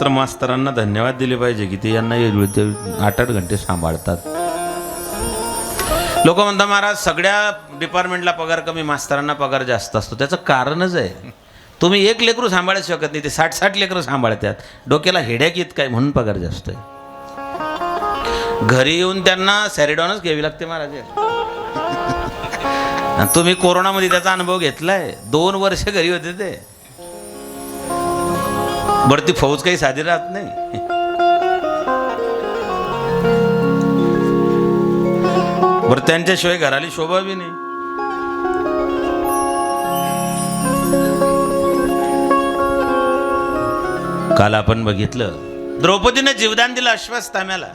मात्र मास्तरांना धन्यवाद दिले पाहिजे की ते यांना 8-8 घंटे सांभाळतात. लोक म्हणतात महाराज सगळ्या डिपार्टमेंटला पगार कमी, मास्तरांना पगार जास्त असतो. त्याचं कारणच आहे, तुम्ही एक लेकरू सांभाळू शकत नाही, ते 60-60 लेकरं सांभाळतात. डोक्याला हेड्याक येत काय म्हणून पगार जास्त आहे. घरी येऊन त्यांना सॅरिडॉनच घ्यावी लागते महाराज. तुम्ही कोरोनामध्ये त्याचा अनुभव घेतलाय. 2 वर्ष घरी होते ते. बरं ती फौज काही साधी राहत नाही. बरं त्यांच्याशिवाय घराली शोभा बी नाही. काल आपण बघितलं द्रौपदीने जीवदान दिलं अश्वत्थाम्याला.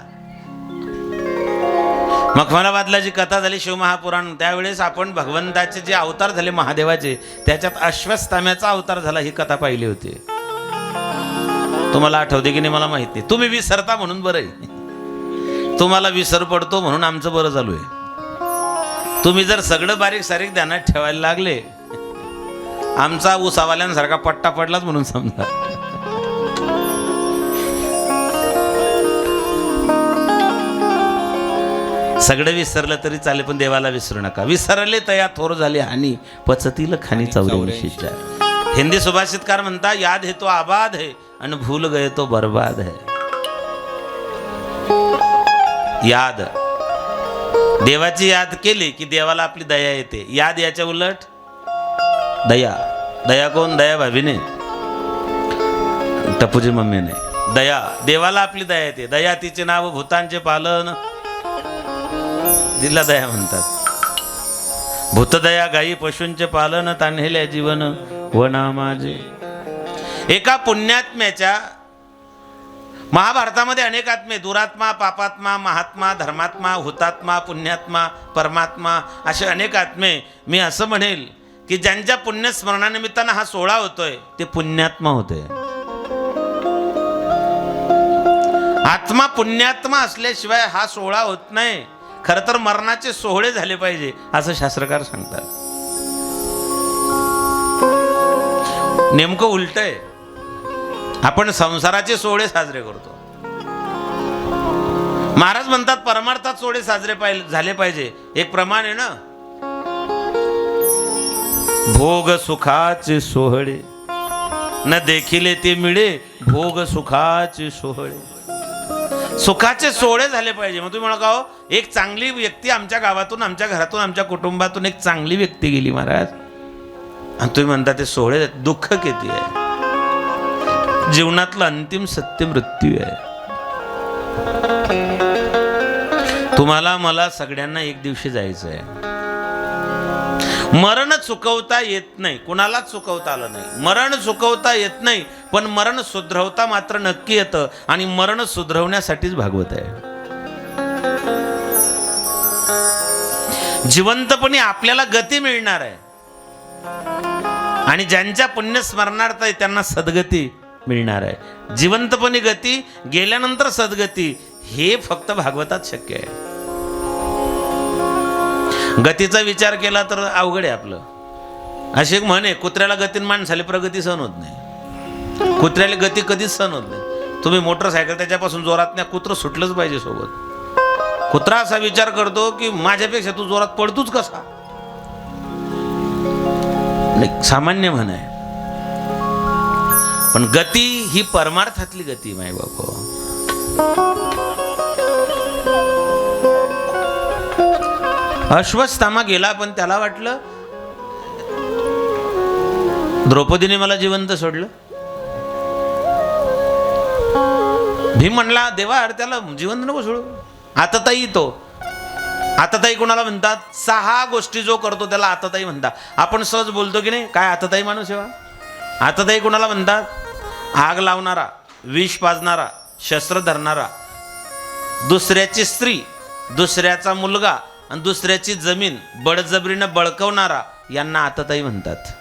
मखमलाबादला जी कथा झाली शिवमहापुराण, त्यावेळेस आपण भगवंताचे जे अवतार झाले महादेवाचे, त्याच्यात अश्वत्थाम्याचा अवतार झाला ही कथा पाहिली होती. तुम्हाला आठवते की नाही मला माहित नाही. तुम्ही विसरता म्हणून बरं आहे, तुम्हाला विसर पडतो म्हणून आमचं बरं चालू आहे. तुम्ही जर सगळं बारीक सारीक ध्यानात ठेवायला लागले, आमचा उसावाल्यांसारखा पट्टा पडलाच म्हणून समजा. सगळं विसरलं तरी चालेल, पण देवाला विसरू नका. विसरले तया थोर झाले हानी, पचतील खानी 84. हिंदी सुभाषितकार म्हणता, याद है तो आबाद है आणि भूल गए तो बर्बाद है. याद, देवाची याद केली की देवाला आपली दया येते. याद याच्या उलट दया. दया कोण? दया भाभीने, टपूजी मम्मीने. दया, देवाला आपली दया येते. दया तिचे नाव भूतांचे पालन, दिला दया म्हणतात. भूतदया गायी पशूंचे पालन, तान्हेल्या जीवन वना माझे. एका पुण्यात्म्याच्या, महाभारतामध्ये अनेक आत्मे, दुरात्मा, पापात्मा, महात्मा, धर्मात्मा, हुतात्मा, पुण्यात्मा, परमात्मा, असे अनेक आत्मे. मी असं म्हणेल की ज्यांच्या पुण्यस्मरणानिमित्तानं हा सोहळा होतोय ते पुण्यात्मा होते. आत्मा पुण्यात्मा असल्याशिवाय हा सोहळा होत नाही. खरं तर मरणाचे सोहळे झाले पाहिजे असं शास्त्रकार सांगतात. नेमकं उलट आहे. आपण संसाराचे सोहळे साजरे करतो. महाराज म्हणतात परमार्थात सोहळे साजरे झाले पाहिजे. एक प्रमाण आहे ना, भोग सुखाचे सोहळे न देखिले ते मिळे, भोग सुखाचे सोहळे. सुखाचे सोहळे झाले पाहिजे. मग तुम्ही म्हणा का हो, एक चांगली व्यक्ती आमच्या गावातून, आमच्या घरातून, आमच्या कुटुंबातून एक चांगली व्यक्ती गेली महाराज, आणि तुम्ही म्हणता ते सोहळे. दुःख किती आहे. जीवनातलं अंतिम सत्य मृत्यू आहे. तुम्हाला मला सगळ्यांना एक दिवशी जायचं आहे. मरण चुकवता येत नाही, कुणालाच चुकवता आलं नाही. मरण चुकवता येत नाही, पण मरण सुधरवता मात्र नक्की येतं. आणि मरण सुधरवण्यासाठीच भागवत आहे. जिवंतपणी आपल्याला गती मिळणार आहे, आणि ज्यांच्या पुण्यस्मरणार्थ आहे त्यांना सद्गती मिळणार आहे. जिवंतपणी गती, गेल्यानंतर सद्गती, हे फक्त भागवतात शक्य आहे. गतीचा विचार केला तर अवघड आहे आपलं. अशी एक म्हण आहे, कुत्र्याला गतीन माणसाला प्रगती सहन होत नाही. कुत्र्याला गती कधीच सहन होत नाही. तुम्ही मोटरसायकल त्याच्यापासून जोरात न्या, कुत्रं सुटलंच पाहिजे सोबत. कुत्रा असा विचार करतो की माझ्यापेक्षा तू जोरात पडतोच कसा. सामान्य म्हण आहे, पण गती ही परमार्थातली गती माय बाप. अश्वत्थामा गेला, पण त्याला वाटलं द्रौपदीने मला जिवंत सोडलं. भीम म्हणला देवा अरे त्याला जिवंत नको सोडू. आतताई तो, आतताई कोणाला म्हणतात? 6 गोष्टी जो करतो त्याला आतताई म्हणतात. आपण सहज बोलतो की नाही, काय आतताई माणूस आहे. आतताई कोणाला म्हणतात? आग लावणारा, विष पाजणारा, शस्त्र धरणारा, दुसऱ्याची स्त्री, दुसऱ्याचा मुलगा आणि दुसऱ्याची जमीन बळजबरीनं बळकवणारा, यांना आतताई म्हणतात.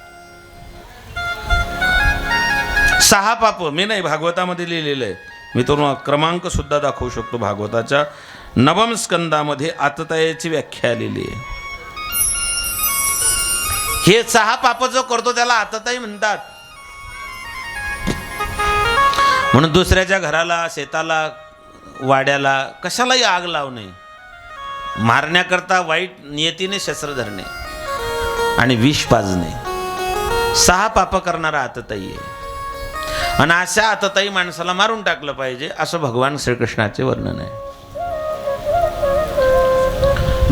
6 पाप. मी नाही, भागवतामध्ये लिहिलेलं आहे. मी तुम्हाला क्रमांक सुद्धा दाखवू शकतो. भागवताच्या 9 स्कंदामध्ये आततायीची व्याख्या लिहिली आहे. हे 6 पाप जो करतो त्याला आतताई म्हणतात. म्हणून दुसऱ्याच्या घराला, शेताला, वाड्याला कशालाही आग लावणे, मारण्याकरता वाईट नियतीने शस्त्र धरणे आणि विष पाजणे, 6 पाप करणारा आतताई आहे. आणि अशा आतताई माणसाला मारून टाकलं पाहिजे असं भगवान श्रीकृष्णाचे वर्णन आहे.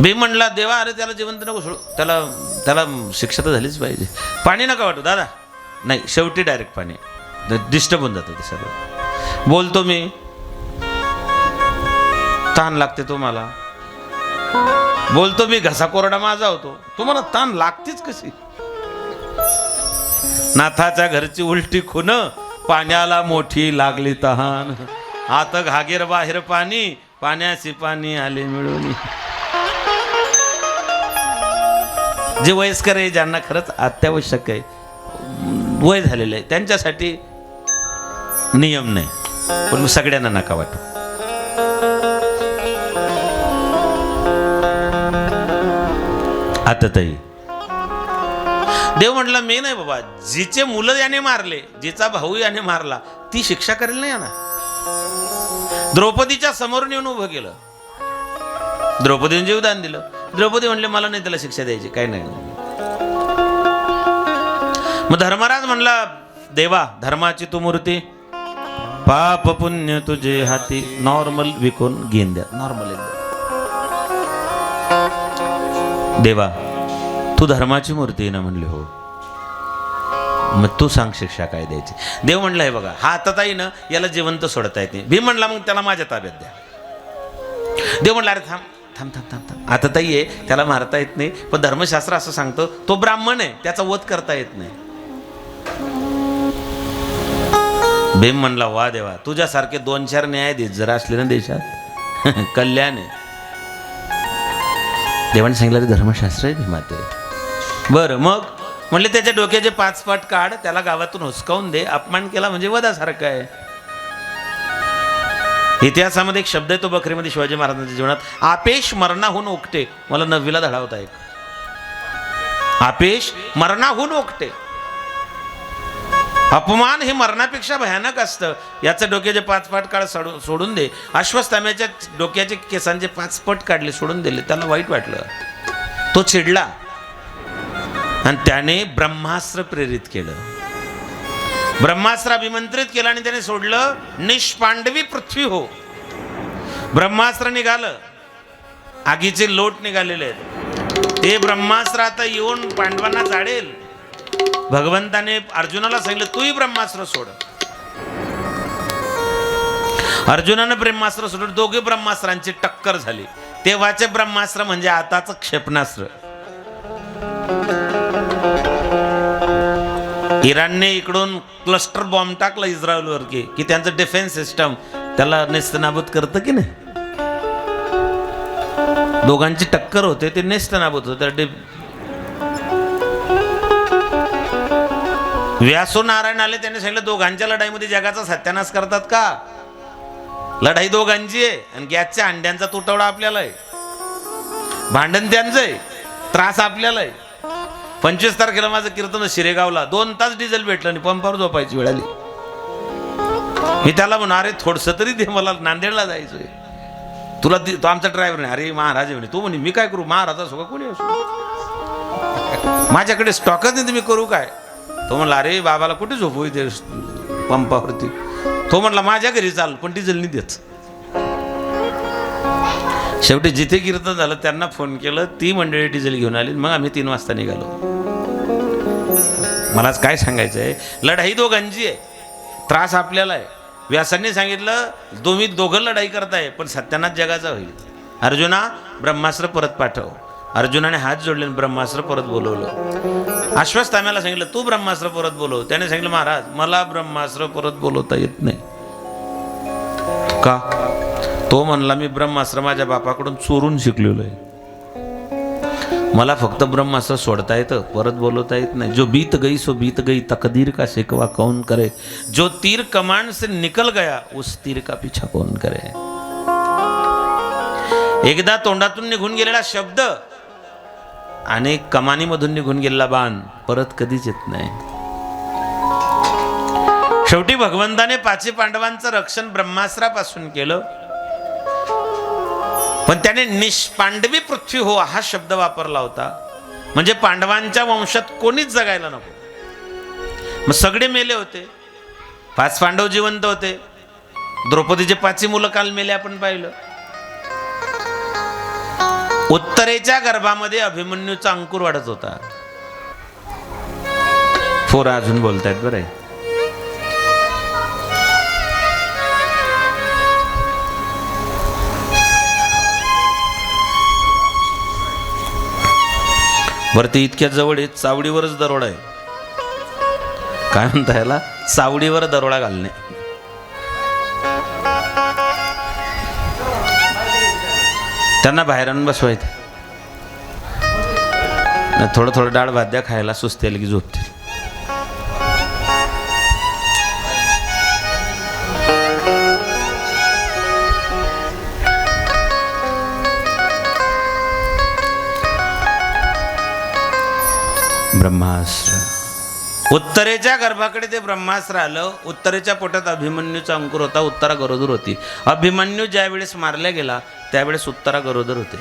भीम म्हणला, देवा अरे त्याला जिवंत नको सोडू, त्याला शिक्षा तर झालीच पाहिजे. पाणी नका वाटू दादा. नाही, शेवटी डायरेक्ट पाणी. डिस्टर्ब होऊन जातं ते सगळं. बोलतो मी, ताण लागते तुम्हाला. बोलतो मी, घसा कोरडा माझा होतो, तुम्हाला ताण लागतीच कशी. नाथाच्या घरची उलटी खून, पाण्याला मोठी लागली तहान. आत घागेर बाहेर पाणी, पाण्याशी पाणी आले मिळून. जे वयस्कर आहे, ज्यांना खरंच अत्यावश्यक आहे, वय झालेलं आहे, त्यांच्यासाठी नियम नाही, पण सगळ्यांना नका वाटू. आतताई देव म्हटला, मी नाही बाबा, जिचे मुलं याने मारले, जिचा भाऊ याने मारला, ती शिक्षा करेल नाही ना. द्रौपदीच्या समोरून येऊन उभं केलं, द्रौपदीने जीवदान दिलं. द्रौपदी म्हणले, मला नाही त्याला शिक्षा द्यायची, काय नाही. मग धर्मराज म्हणला, देवा धर्माची तू मूर्ती, पाप पुण्य तुझे हाती, नॉर्मल विकून घेऊन द्या, नॉर्मल एकदम. देवा तू धर्माची मूर्ती ना. म्हणले हो. मग तू सांग शिक्षा काय द्यायची. देव म्हणला, हे बघा हा आतताई ना, याला जिवंत सोडता येत नाही. भीम म्हणला, मग त्याला माझ्या ताब्यात द्या. देव म्हणला, अरे थांब थांब थांब थांब थांब, आतताई आहे, त्याला मारता येत नाही, पण धर्मशास्त्र असं सांगतो तो ब्राह्मण आहे, त्याचा वध करता येत नाही. भीम म्हणला, वा देवा, तुझ्यासारखे 2-4 न्यायाधीश जरा असले ना देशात, कल्याण आहे. देवाने सांगितलं, धर्मशास्त्र आहे भीमाते. बरं, मग म्हणले त्याच्या डोक्याचे 5 पाट काढ, त्याला गावातून हुसकावून दे, अपमान केला म्हणजे वधासारखं आहे. इतिहासामध्ये एक शब्द आहे, तो बखरीमध्ये शिवाजी महाराजांच्या जीवनात, आपेश मरणाहून ओकटे. मला 9वीला धडा होता एक, आपेश मरणाहून ओकटे. अपमान हे मरणापेक्षा भयानक असतं. याचं डोक्याचे 5 पाट काढ, सोडून दे. अश्वत्थाम्याच्या डोक्याचे केसांचे 5 पट काढले, सोडून दिले. त्याला वाईट वाटलं, तो चिडला आणि त्याने ब्रह्मास्त्र प्रेरित केलं. ब्रह्मास्त्र अभिमंत्रित केलं आणि त्याने सोडलं, निष्पांडवी पृथ्वी हो. ब्रह्मास्त्र निघालं, आगीचे लोट निघालेले आहेत. ते ब्रह्मास्त्र आता येऊन पांडवांना जाळेल. भगवंताने अर्जुनाला सांगितलं, तूही ब्रह्मास्त्र सोड. अर्जुनाने ब्रह्मास्त्र सोडलं, दोघे ब्रह्मास्त्रांची टक्कर झाली. तेव्हाचे ब्रह्मास्त्र म्हणजे आताचं क्षेपणास्त्र. इराणने इकडून क्लस्टर बॉम्ब टाकला इस्रायलवर की त्यांचं डिफेन्स सिस्टम त्याला नेस्तनाबूत करतं की नाही. दोघांची टक्कर होते, ते नेस्तनाबूत होते. व्यासो नारायण आले, त्यांनी सांगितलं, दोघांच्या लढाईमध्ये जगाचा सत्यानाश करतात का. लढाई दोघांची आहे आणि गॅसच्या अंड्यांचा तुटवडा आपल्याला आहे, भांडण त्यांचं आहे, त्रास आपल्याला आहे. 25 तारखेला माझं कीर्तन शिरेगावला, 2 तास डिझेल भेटलं आणि पंपावर झोपायची वेळ आली. मी त्याला म्हणा, अरे थोडंसं तरी दे, मला नांदेडला जायचंय. तुला तो आमचा ड्रायव्हर नाही. अरे महाराज म्हणे. तू म्हणे, मी काय करू, महाराज असो का कोणी असो, माझ्याकडे स्टॉकच नाही, तुम्ही करू काय. तो म्हणला, अरे बाबाला कुठे झोपू इथे पंपावरती. तो म्हणला, माझ्या घरी चाल, पण डिझेल नाही देत. शेवटी जिथे कीर्तन झालं त्यांना फोन केलं, ती मंडळी डिझेल घेऊन आली. मग आम्ही 3 वाजता निघालो. मलाच काय सांगायचं आहे, लढाई दोघांची आहे, त्रास आपल्याला आहे. व्यासांनी सांगितलं, तुम्ही दोघं लढाई करताय, पण सत्यानाश जगाचा होईल. अर्जुना ब्रह्मास्त्र परत पाठव. अर्जुनाने हात जोडले, ब्रह्मास्त्र परत बोलवलं. अश्वत्थाम्याला सांगितलं, तू ब्रह्मास्त्र परत बोलव. त्याने सांगितलं, महाराज मला ब्रह्मास्त्र परत बोलवता येत नाही. का. तो म्हणला, मी ब्रह्मास्त्र माझ्या बापाकडून चोरून शिकलेलो आहे, मला फक्त ब्रह्मास्त्र सोडता येतं, परत बोलवता येत नाही. जो बीत गई सो बीत गई, तकदीर का शिकवा कौन करे. जो तीर कमान से निकल गया, उस तीर का पीछा कौन करे. एकदा तोंडातून निघून गेलेला शब्द आणि कमानीमधून निघून गेलेला बाण परत कधीच येत नाही. शेवटी भगवंताने पाची पांडवांचं रक्षण ब्रह्मास्त्रापासून केलं, पण त्याने निष्पांडवी पृथ्वी हो हा शब्द वापरला होता, म्हणजे पांडवांच्या वंशात कोणीच जगायला नको. मग सगळे मेले होते, 5 पांडव जिवंत होते, द्रौपदीचे 5 मुलं काल मेले आपण पाहिलं. उत्तरेच्या गर्भामध्ये अभिमन्यूचा अंकुर वाढत होता. पोरं अजून बोलतायत बरं आहे. वरती इतक्या जवळ आहे, चावडीवरच दरोडा आहे. काय म्हणता याला? चावडीवर दरोडा घालणे. त्यांना बाहेर आणून बसवायचं, थोडं थोडं डाळ भात द्या खायला, सुस्तेल की झोपतील. ब्रह्मास्त्र, उत्तरेच्या गर्भाकडे ते ब्रह्मास्त्र आलं. उत्तरेच्या पोटात अभिमन्यूचा अंकुर होता, उत्तरा गरोदर होती. अभिमन्यू ज्या वेळेस मारला गेला त्यावेळेस उत्तरा गरोदर होते.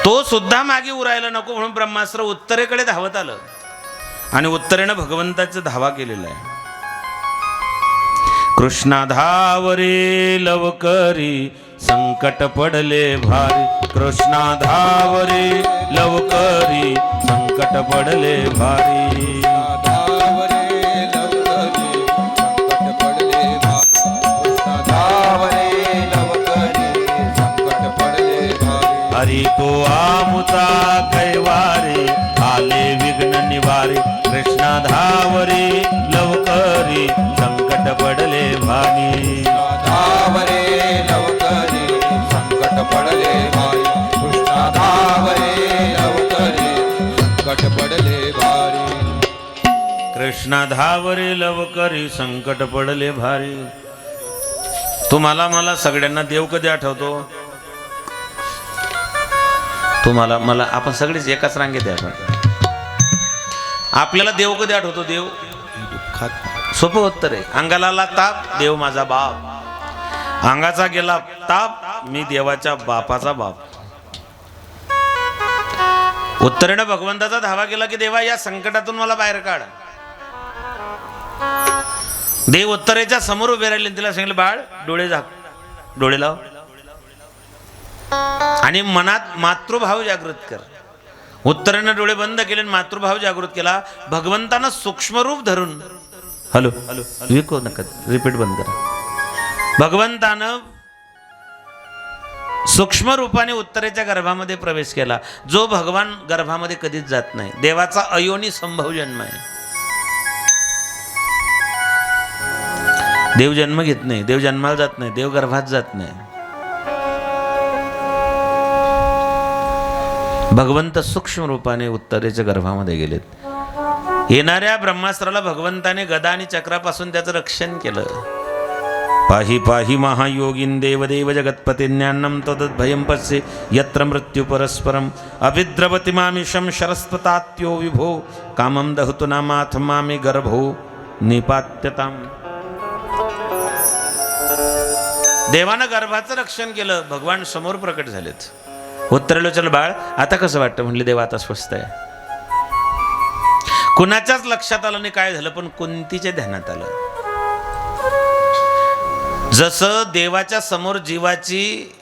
तो सुद्धा मागे उरायला नको म्हणून ब्रह्मास्त्र उत्तरेकडे धावत आलं आणि उत्तरेनं भगवंताचा धावा केलेला आहे. कृष्णा धावरे लवकरी संकट पडले भारी, कृष्णा धावरे लवकरी संकट पडले भारी. हरी तो आमुचा कैवारे आले विघ्न निवारे, कृष्णा धावरे लवकरी संकट पडले भारी. धावरे लवकरी संकट पडले भारी, कृष्णा धावरे लवकरी संकट पडले भारी. कृष्णा धावरे लवकरी संकट पडले भारी. तुम्हाला मला सगळ्यांना देव कधी आठवतो? तुम्हाला मला आपण सगळेच एकाच रांगेत आहे. आपल्याला देव कधी आठवतो? देव सोपं उत्तर आहे. अंगाला आला ताप, देव माझा बाप. अंगाचा गेला ताप, मी देवाच्या बापाचा बाप. उत्तरेनं भगवंताचा धावा केला की देवा या संकटातून मला बाहेर काढ. देव उत्तरेच्या समोर उभे राहिले, तिला सांगितलं बाळ डोळे झाक, डोळे लाव आणि मनात मातृभाव जागृत कर. उत्तरेनं डोळे बंद केले आणि मातृभाव जागृत केला. भगवंतानं सूक्ष्म रूप धरून, हॅलो हॅलो विको नका रिपीट बंद करा. भगवंतानं सूक्ष्म रूपाने उत्तरेच्या गर्भामध्ये प्रवेश केला, जो भगवान गर्भामध्ये कधीच जात नाही. देवाचा अयोनी संभव जन्म आहे. देव जन्म घेत नाही, देव जन्माला जात नाही, देव गर्भात जात नाही. भगवंत सूक्ष्म रूपाने उत्तरेच्या गर्भामध्ये गेलेत. येणाऱ्या ब्रह्मास्त्राला भगवंताने गदा आणि चक्रापासून त्याचं रक्षण केलं. पाहि पाहि महायोगीन देवदेव जगत्पतिन्यान्नं तद् भयं पश्ये यत्र मृत्यु परस्परम अभिद्रवति मामिषं शरस्वतात्यो विभो कामं दहतु नामाथ मामे गर्भो निपात्यताम. देवानं गर्भाचं रक्षण केलं, भगवान समोर प्रकट झालेत. उत्तरेला चल बाळ आता कसं वाटतं? म्हणले देवा आता स्वस्त आहे. कुणाच्याच लक्षात आलं नाही काय झालं, पण कुंतीच्या ध्यानात आलं. जसं देवाच्या समोर जीवाची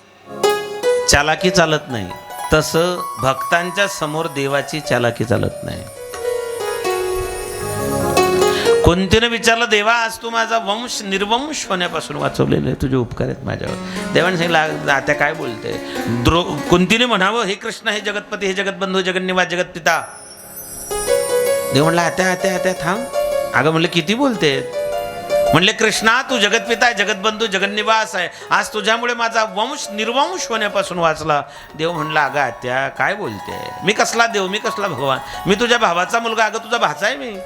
चालाकी चालत नाही, तसं भक्तांच्या समोर देवाची चालाकी चालत नाही. कुंतीने विचारलं देवा आज तू माझा वंश निर्वंश होण्यापासून वाचवलेले, तुझे उपकार आहेत माझ्यावर. देवाने सांगितलं आता काय बोलते? कुंतीने म्हणावं हे कृष्ण, हे जगतपती, हे जगतबंधू, जगन्निवास, जगतपिता. देव म्हणला आता आता आता थांब. अगं म्हणलं किती बोलते? म्हणले कृष्णा तू जगतपिता आहे, जगतबंधू, जगन्निवास आहे. आज तुझ्यामुळे माझा वंश निर्वंश होण्यापासून वाचला. देव म्हणला अगं आत्या काय बोलते? मी कसला देव, मी कसला भगवान? मी तुझ्या भावाचा मुलगा, अगं तुझा भाचा आहे मी.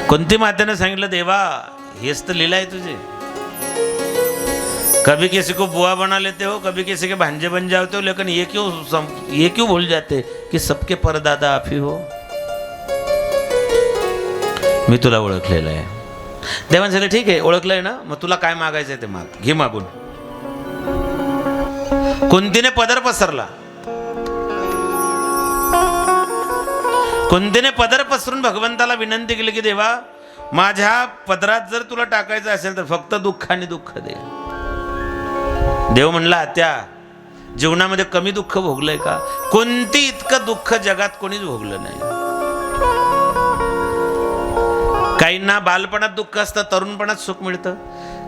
कुंती मातेने सांगितलं देवा हेच तर लीला है तुझे. कभी किसी को बुआ बना लेते हो, कभी किसी के भांजे बन जाते हो, लेकिन ये क्यों भूल जाते कि सबके परदादा आप ही हो. मी तुला ओळखलेलं आहे. देवाने सांगितलं ठीक आहे, ओळखलंय ना, मग तुला काय मागायचंय ते माग, घे मागून. कुंतीने पदर पसरला. कुंतीने पदर पसरून भगवंताला विनंती केली की देवा, माझ्या पदरात जर तुला टाकायचं असेल तर फक्त दुःख आणि दुःख दे. देव म्हणला, आत्या जीवनामध्ये कमी दुःख भोगलंय का? कोणती इतकं दुःख जगात कोणीच भोगलं नाही. काहींना बालपणात दुःख असतं, तरुणपणात सुख मिळतं.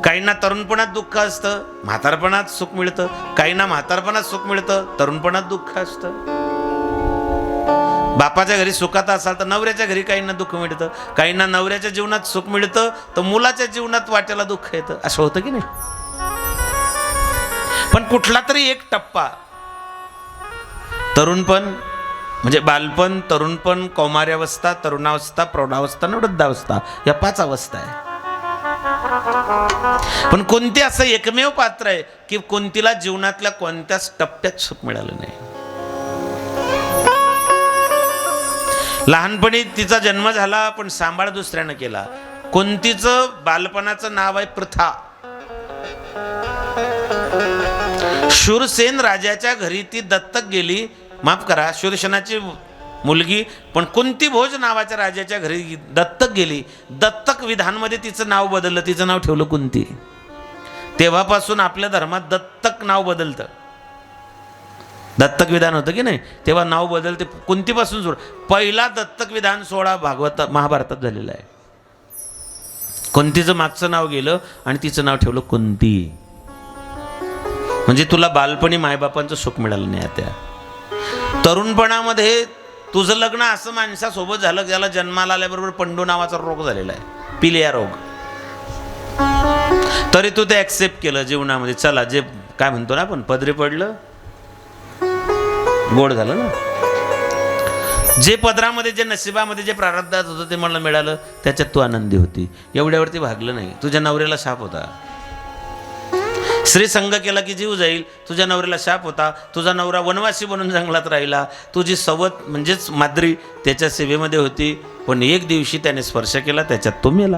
काहींना तरुणपणात दुःख असतं, म्हातारपणात सुख मिळतं. काहींना म्हातारपणात सुख मिळतं, तरुणपणात दुःख असतं. बापाच्या घरी सुखात असाल तर नवऱ्याच्या घरी काहींना दुःख मिळतं. काहींना नवऱ्याच्या जीवनात सुख मिळतं तर मुलाच्या जीवनात वाट्याला दुःख येतं. असं होतं की नाही? पण कुठला तरी एक टप्पा, तरुणपण म्हणजे बालपण, तरुणपण, कौमार्यावस्था, तरुणावस्था, प्रौढावस्था आणि वृद्धावस्था, या 5 अवस्था आहे. पण कोणते असं एकमेव पात्र आहे की कोणतीला जीवनातल्या कोणत्याच टप्प्यात सुख मिळालं नाही. लहानपणी तिचा जन्म झाला पण सांभाळ दुसऱ्यानं केला. कुंतीचं बालपणाचं नाव आहे प्रथा. शूरसेन राजाच्या घरी ती दत्तक गेली, माफ करा, शूरसेनाची मुलगी, पण कुंती भोज नावाच्या राजाच्या घरी दत्तक गेली. दत्तक विधानमध्ये तिचं नाव बदललं, तिचं नाव ठेवलं कुंती. तेव्हापासून आपल्या धर्मात दत्तक नाव बदलतं. दत्तक विधान होतं की नाही, तेव्हा नाव बदलते. कुंतीपासून जोड. पहिला दत्तक विधान सोहळा महाभारतात झालेला आहे. कुंतीचं मागचं नाव गेलं आणि तिचं नाव ठेवलं कुंती. म्हणजे तुला बालपणी मायबापांचं सुख मिळालं नाही. त्या तरुणपणामध्ये तुझं लग्न असं माणसासोबत झालं ज्याला जन्माला आल्याबरोबर पंडू नावाचा रोग झालेला आहे, पिलिया रोग. तरी तू ते ऍक्सेप्ट केलं जीवनामध्ये. चला, जे काय म्हणतो ना आपण, पदरी पडलं गोड झालं ना. जे पदरामध्ये, जे नशिबामध्ये, जे प्रारब्धात होतं ते मला मिळालं, त्याच्यात तू आनंदी होती. एवढ्यावरती भागलं नाही. तुझ्या नवऱ्याला शाप होता. स्त्री संग केला की जीव जाईल. तुझ्या नवऱ्याला शाप होता. तुझा नवरा वनवासी बनून जंगलात राहिला. तुझी सवत म्हणजेच माद्री त्याच्या सेवेमध्ये होती. पण एक दिवशी त्याने स्पर्श केला, त्याच्यात तो मेला.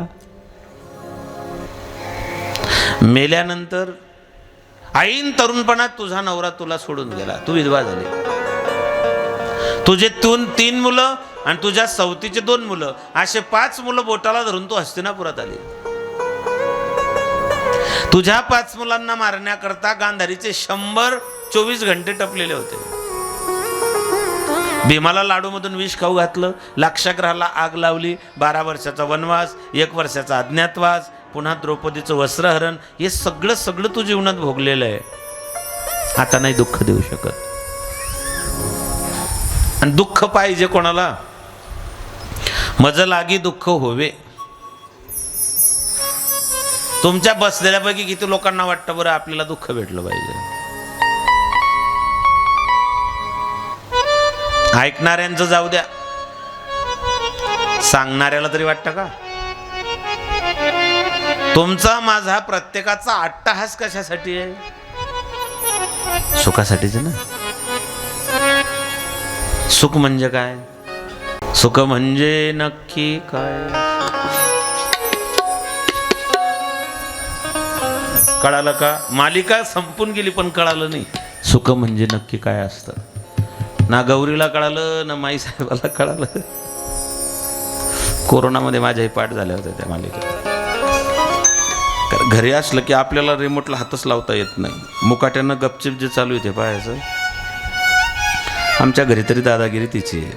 मेल्यानंतर ऐन तरुणपणात तुझा नवरा तुला सोडून गेला. तू विधवा झाली. तुझे 3 मुलं आणि तुझ्या सवतीचे 2 मुलं, असे 5 मुलं बोटाला धरून तू हस्तिनापुरात आली. तुझ्या 5 मुलांना मारण्याकरता गांधारीचे 124 घंटे टपलेले होते. भीमाला लाडूमधून विष खाऊ घातलं, लाक्षागृहाला आग लावली, 12 वर्षाचा वनवास, 1 वर्षाचा अज्ञातवास, पुन्हा द्रौपदीचं वस्त्रहरण, हे सगळं तू जीवनात भोगलेलं आहे. आता नाही दुःख देऊ शकत. आणि दुःख पाहिजे कोणाला? मज लागी दुःख होवे. तुमच्या बसलेल्यापैकी किती लोकांना वाटतं बरं आपल्याला दुःख भेटलं पाहिजे? ऐकणाऱ्यांचं जाऊ द्या, सांगणाऱ्याला तरी वाटतं का? तुमचा माझा प्रत्येकाचा अट्टहास कशासाठी आहे? सुखासाठीच ना. सुख म्हणजे काय? सुख म्हणजे नक्की काय? कळालं का? मालिका संपून गेली पण कळालं नाही सुख म्हणजे नक्की काय असतं. ना गौरीला कळालं, ना माई साहेबाला कळालं. कोरोनामध्ये माझ्याही पाठ झाल्या होत्या त्या मालिकेत. घरी असलं की आपल्याला रिमोटला हातच लावता येत नाही. मुकाट्यानं गपचिप जे चालू आहे ते पाहायचं. आमच्या घरी तरी दादागिरी तिची आहे.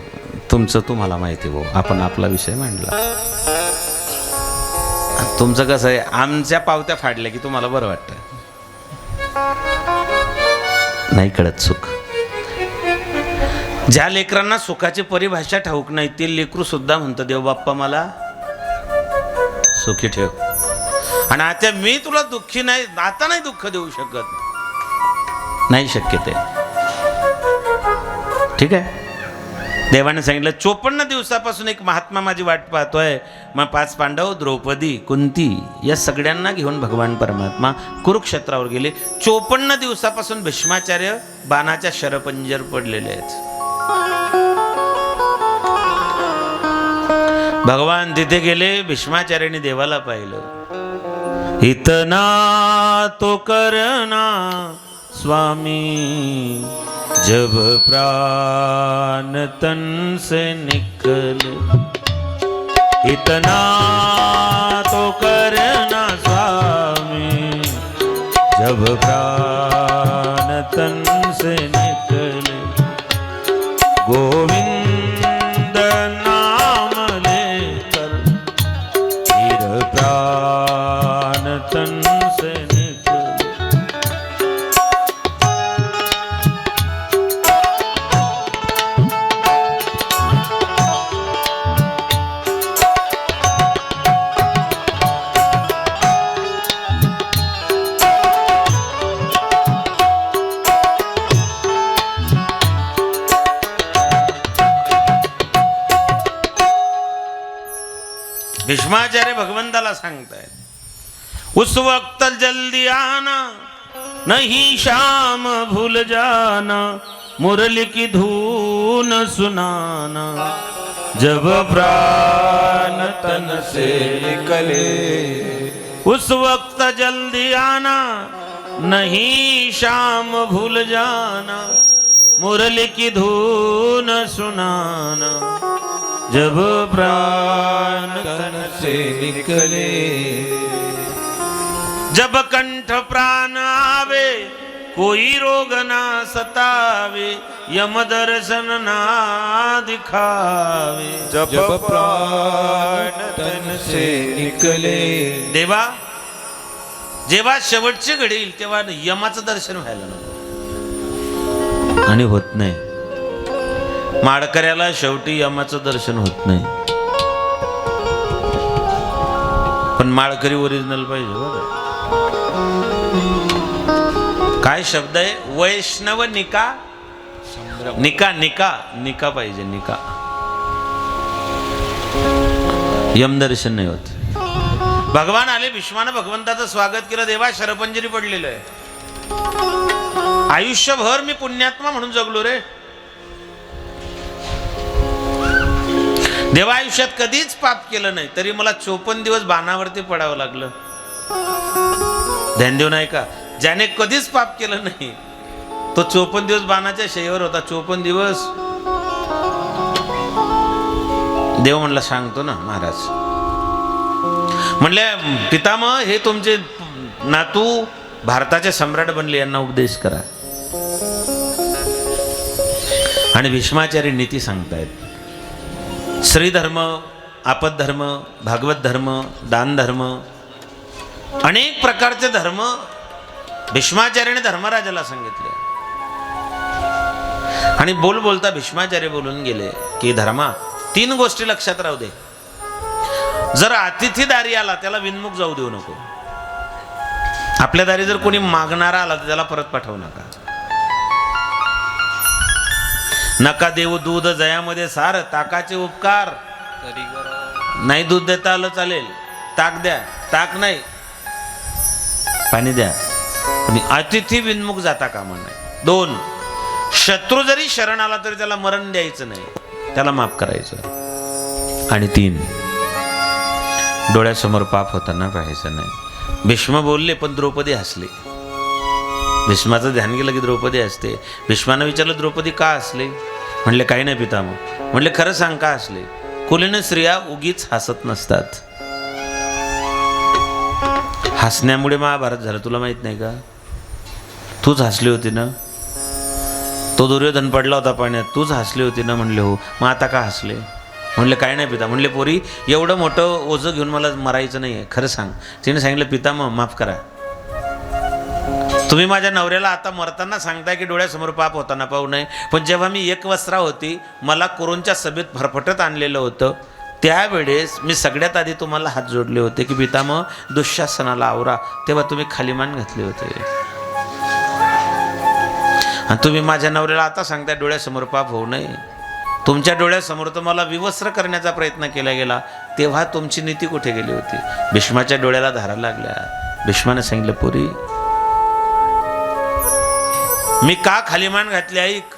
तुमचं तुम्हाला माहिती भाऊ, आपण आपला विषय मांडला. तुमचं कसं आहे, आमच्या पावत्या फाडल्या की तुम्हाला बरं वाटतं. नाही कळत सुख. ज्या लेकरांना सुखाची परिभाषा ठाऊक नाही ते लेकरू सुद्धा म्हणतं देव बाप्पा मला सुखी ठेव. आणि आता मी तुला दुःखी नाही, आता नाही दुःख देऊ शकत. नाही शक्य ते. ठीक आहे. देवाने सांगितलं 54 दिवसापासून एक महात्मा माझी वाट पाहतोय. मग 5 पांडव, द्रौपदी, कुंती या सगळ्यांना घेऊन भगवान परमात्मा कुरुक्षेत्रावर गेले. 54 दिवसापासून भीष्माचार्य बाणाच्या शरपंजर पडलेले आहेत. भगवान तिथे गेले. भीष्माचार्यांनी देवाला पाहिलं. इतना तो करना स्वामी, जब प्राण तन से निकले. इतना तो करना स्वामी, जब प्राण तन से निकले. गोविंद नाम लेकर फिर प्राण तन से निकले. भीष्माचार्य भगवंताला सांगतायत, उस वक्त जल्दी आना, नहीं शाम भूल जाना, मुरली की धून सुनाना, जब प्राण तन से निकले. उस वक्त जल्दी आना, नहीं शाम भूल जाना, मुरली की धून सुनाना, जब प्राण तन से निकले. जब कंठ प्राण आवे, कोई रोग ना सतावे, यम दर्शन ना दिखावे. जब प्राण तन से निकले. देवा, जेव्हा शेवटची घडी येईल तेव्हा यमाचं दर्शन व्हायला नको, आणि होत नाही. माळकऱ्याला शेवटी यमाचं दर्शन होत नाही. पण माळकरी ओरिजिनल पाहिजे बघा. काय शब्द आहे? वैष्णव निका, निका निका निका पाहिजे. निका. यम दर्शन नाही होत. भगवान आले. भीष्मानं भगवंताचं स्वागत केलं. देवा, शरपंजरी पडलेलं आहे. आयुष्यभर मी पुण्यात्मा म्हणून जगलो रे. देवा, आयुष्यात कधीच पाप केलं नाही, तरी मला 54 दिवस बाणावरती पडावं लागलं. ध्यान देऊ नाही का? ज्याने कधीच पाप केलं नाही तो 54 दिवस बाणाच्या शय्येवर होता. 54 दिवस. देव म्हणला, सांगतो ना महाराज. म्हणले, पितामह, हे तुमचे नातू भारताचे सम्राट बनले, यांना उपदेश करा. आणि भीष्माचार्य नीती सांगतायत. श्रीधर्म, आपद्धर्म, भागवत धर्म, दान धर्म, अनेक प्रकारचे धर्म भीष्माचार्याने धर्मराजाला सांगितले. आणि बोलता भीष्माचार्य बोलून गेले की धर्मा, 3 गोष्टी लक्षात राहू दे. जर अतिथी दारी आला त्याला विनमुख जाऊ देऊ नको. आपल्या दारी जर कोणी मागणारा आला तर त्याला परत पाठवू नका. नका देऊ दूध जयामध्ये सार, ताकाचे उपकार. नाही दूध देता आलं चालेल, ताक द्या. ताक नाही, पाणी द्या. आणि अतिथी विनमुख जाता कामा नाही. 2, शत्रू जरी शरण आला तरी त्याला मरण द्यायचं नाही, त्याला माफ करायचं. आणि 3, डोळ्यासमोर पाप होताना पाहायचं नाही. भीष्म बोलले पण द्रौपदी हसली. भीष्माचं ध्यान गेलं की द्रौपदी हसते. भीष्मानं विचारलं, द्रौपदी का हसले? म्हणले, काही नाही पितामह. म्हणले, खरं सांग का हसले? कुलीन स्त्रिया उगीच हसत नसतात. हसण्यामुळे महाभारत झालं, तुला माहित नाही का? तूच हसली होती ना. तो दुर्योधन पडला होता पाण्यात, तूच हसली होती ना. म्हणले, हो. मग आता का हसले? म्हणले, काही नाही पिता. म्हणले, पोरी, एवढं मोठं ओझं घेऊन मला मरायचं नाही आहे, खरं सांग. तिने सांगितलं, पितामह माफ करा. तुम्ही माझ्या नवऱ्याला आता मरताना सांगताय की डोळ्यासमोर पाप होताना पाहू नये, पण जेव्हा मी एक वस्त्रा होती, मला कोरोनच्या सभेत फरफटत आणलेलं होतं, त्यावेळेस मी सगळ्यात आधी तुम्हाला हात जोडले होते की पितामह दुःशासनाला आवरा. तेव्हा तुम्ही खाली मान घातले होते. आणि तुम्ही माझ्या नवऱ्याला आता सांगताय डोळ्यासमोर पाप होऊ नये. तुमच्या डोळ्यासमोर तर मला विवस्त्र करण्याचा प्रयत्न केला गेला, तेव्हा तुमची नीती कुठे गेली होती? भीष्माच्या डोळ्याला धारा लागल्या. भीष्माने सांगितलं, पोरी, मी का खाली मान घातली ऐक.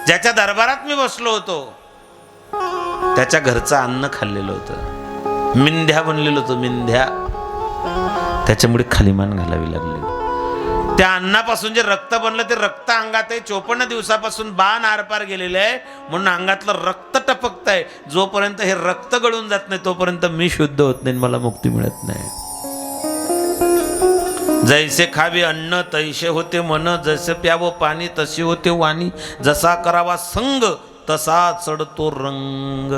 ज्याच्या दरबारात मी बसलो होतो त्याच्या घरचं अन्न खाल्लेलं होतं, मिंध्या बनलेलं होतं, मिंध्या. त्याच्यामुळे खाली मान घालावी लागली. त्या अन्नापासून जे रक्त बनलं ते रक्त अंगात आहे. 54 दिवसापासून बाण आरपार गेलेले आहे, म्हणून अंगातलं रक्त टपकत आहे. जोपर्यंत हे रक्त गळून जात नाही तोपर्यंत मी शुद्ध होत नाही, मला मुक्ती मिळत नाही. जैसे खावे अन्न तैसे होते मन, जसे प्यावं पाणी तशी होते वाणी, जसा करावा संग तसा चढतो रंग.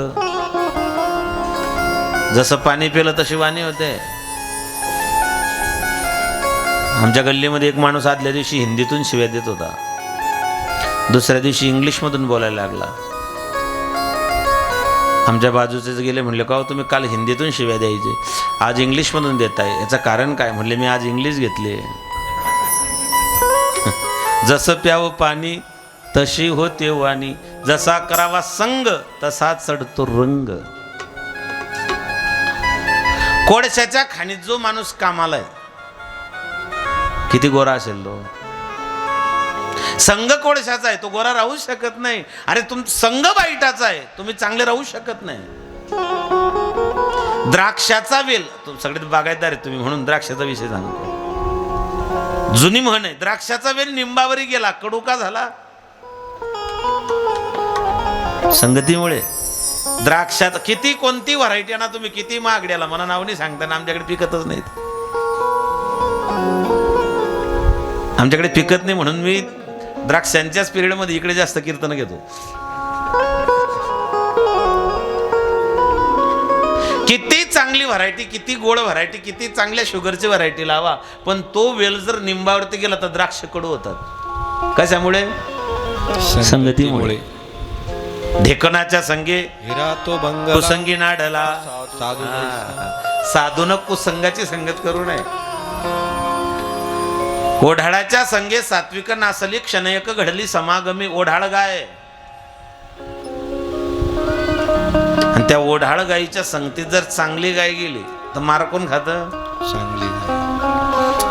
जसं पाणी पिलं तशी वाणी होते. आमच्या गल्लीमध्ये एक माणूस आदल्या दिवशी हिंदीतून शिव्या देत होता, दुसऱ्या दिवशी इंग्लिशमधून बोलायला लागला. आमच्या बाजूचेच गेले, म्हणले का तुम्ही काल हिंदीतून शिव्या द्यायचे, आज इंग्लिशमधून देताय, याचं कारण काय? म्हणले मी आज इंग्लिश घेतले. जसं प्यावं पाणी तशी होते वाणी, जसा करावा संग तसा चढतो रंग. कोळशाच्या खाणीत जो माणूस कामाला आहे, किती गोरा असेल तो, संघ कोळशाचा आहे, तो गोरा राहू शकत नाही. अरे संघ वाईटाचा आहे, तुम्ही चांगले राहू शकत नाही. द्राक्षाचा वेल, सगळे बागायतदार आहे तुम्ही म्हणून द्राक्षाचा विषय सांगतो. जुनी म्हण आहे, द्राक्षाचा वेल निंबावरी गेला, कडू का झाला? संगतीमुळे. द्राक्षात किती कोणती व्हरायटी ना तुम्ही, किती महागड्याला मला नाव नाही सांगता ना, आमच्याकडे पिकतच नाहीत. आमच्याकडे पिकत नाही म्हणून मी द्राक्षांच्याच पिरियडमध्ये इकडे जास्त कीर्तन घेतो. किती चांगली व्हरायटी, किती गोड व्हरायटी, किती चांगल्या शुगरची व्हरायटी लावा, पण तो वेल जर निंबावरती गेला तर द्राक्ष कडू होतात. कशामुळे? संगतीमुळे. ढेकणाच्या संगे हिरा तो भंग कुसंगी नाडला, साधू साधून कुसंगाची संगत करू नये. ओढाळाच्या संगे सात्विक नासली, क्षणयक घडली समागमी. ओढाळ गाय, आणि त्या ओढाळ गायीच्या संगतीत जर चांगली गाय गेली तर मार कोण खात? चांगली.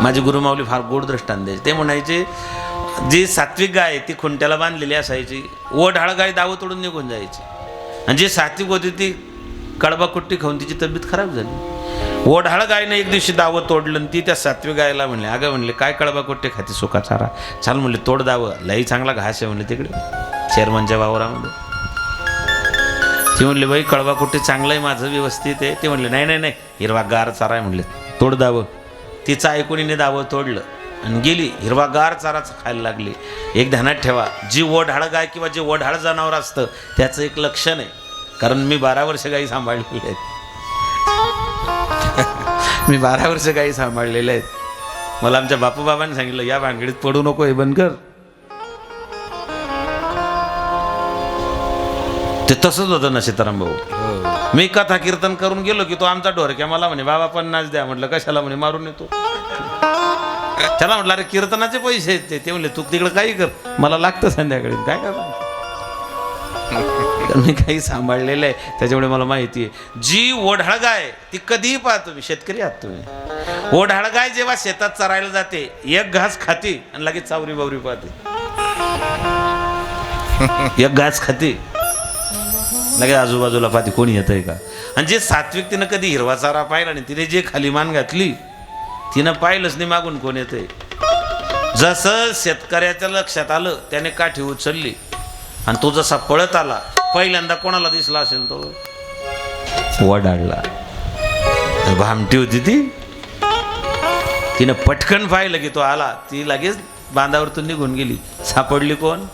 माझी गुरुमाऊली फार गोड दृष्टांत द्यायचे. ते म्हणायचे जी सात्विक गाय ती खुंट्याला बांधलेली असायची, ओढाळ गाय दावं तोडून निघून जायची, आणि जी सात्विक होती ती कडबा कुट्टी खाऊन तिची तब्येत खराब झाली. ओढाळ गायने एक दिवशी दावं तोडलं, आणि ती त्या सात्विक गायला म्हणले, अगं म्हणले काय कडबा कुट्टी खाती, सुका चारा, चाल म्हणले तोड दावं, लई चांगला घास आहे म्हणले तिकडे चेअरमनच्या वावरामध्ये. ती म्हणले बाई कडबा कुट्टी चांगलं आहे माझं, व्यवस्थित आहे. ते म्हणले नाही नाही नाही, हिरवा गार चारा आहे म्हणले, तोड दावं. तिचं ऐकून हिने दावं तोडलं आणि गेली हिरवा गार चाराच खायला लागली. एक ध्यानात ठेवा, जी ओढाळ गाय किंवा जे ओढाळ जनावर असतं त्याचं एक लक्षण आहे, कारण मी 12 वर्ष गायी सांभाळलेली आहेत. मी 12 वर्ष गायी सांभाळलेल्या आहेत. मला आमच्या बापूबाबांनी सांगितलं, या भानगडीत पडू नको, हे बंद कर. ते तसंच होतं ना सीताराम भाऊ. मी कथा कीर्तन करून गेलो की तो आमचा ढोरक्या मला म्हणे बाबा 50 द्या. म्हटलं कशाला? म्हणे मारून येतो. त्याला म्हटलं अरे कीर्तनाचे पैसे आहेत ते. म्हणले तू तिकडे काही कर, मला लागतं संध्याकाळी. काय करणार? मी काही सांभाळलेलं आहे त्याच्यामुळे मला माहिती आहे. जी ओढाळ गाय ती कधीही पहा, तुम्ही शेतकरी आहात तुम्ही, ओढाळ गाय जेव्हा शेतात चरायला जाते एक घास खाते आणि लगेच चावरी बावरी पाहते. एक घास खाते लगेच आजूबाजूला पाहते कोणी येतंय का. आणि जे सात्विक तिनं कधी हिरवा चारा पाहिला आणि तिने जे खाली मान घातली तिनं पाहिलंच नाही मागून कोण येतंय. जसं शेतकऱ्याच्या लक्षात आलं त्याने काठी उचलली आणि तो जसा पळत आला, पहिल्यांदा कोणाला दिसला असेल तो वडाळला. भामटी होती ती, तिनं पटकन पाहिलं की तो आला, ती लगेच बांधावरतून निघून गेली. सापडली कोण?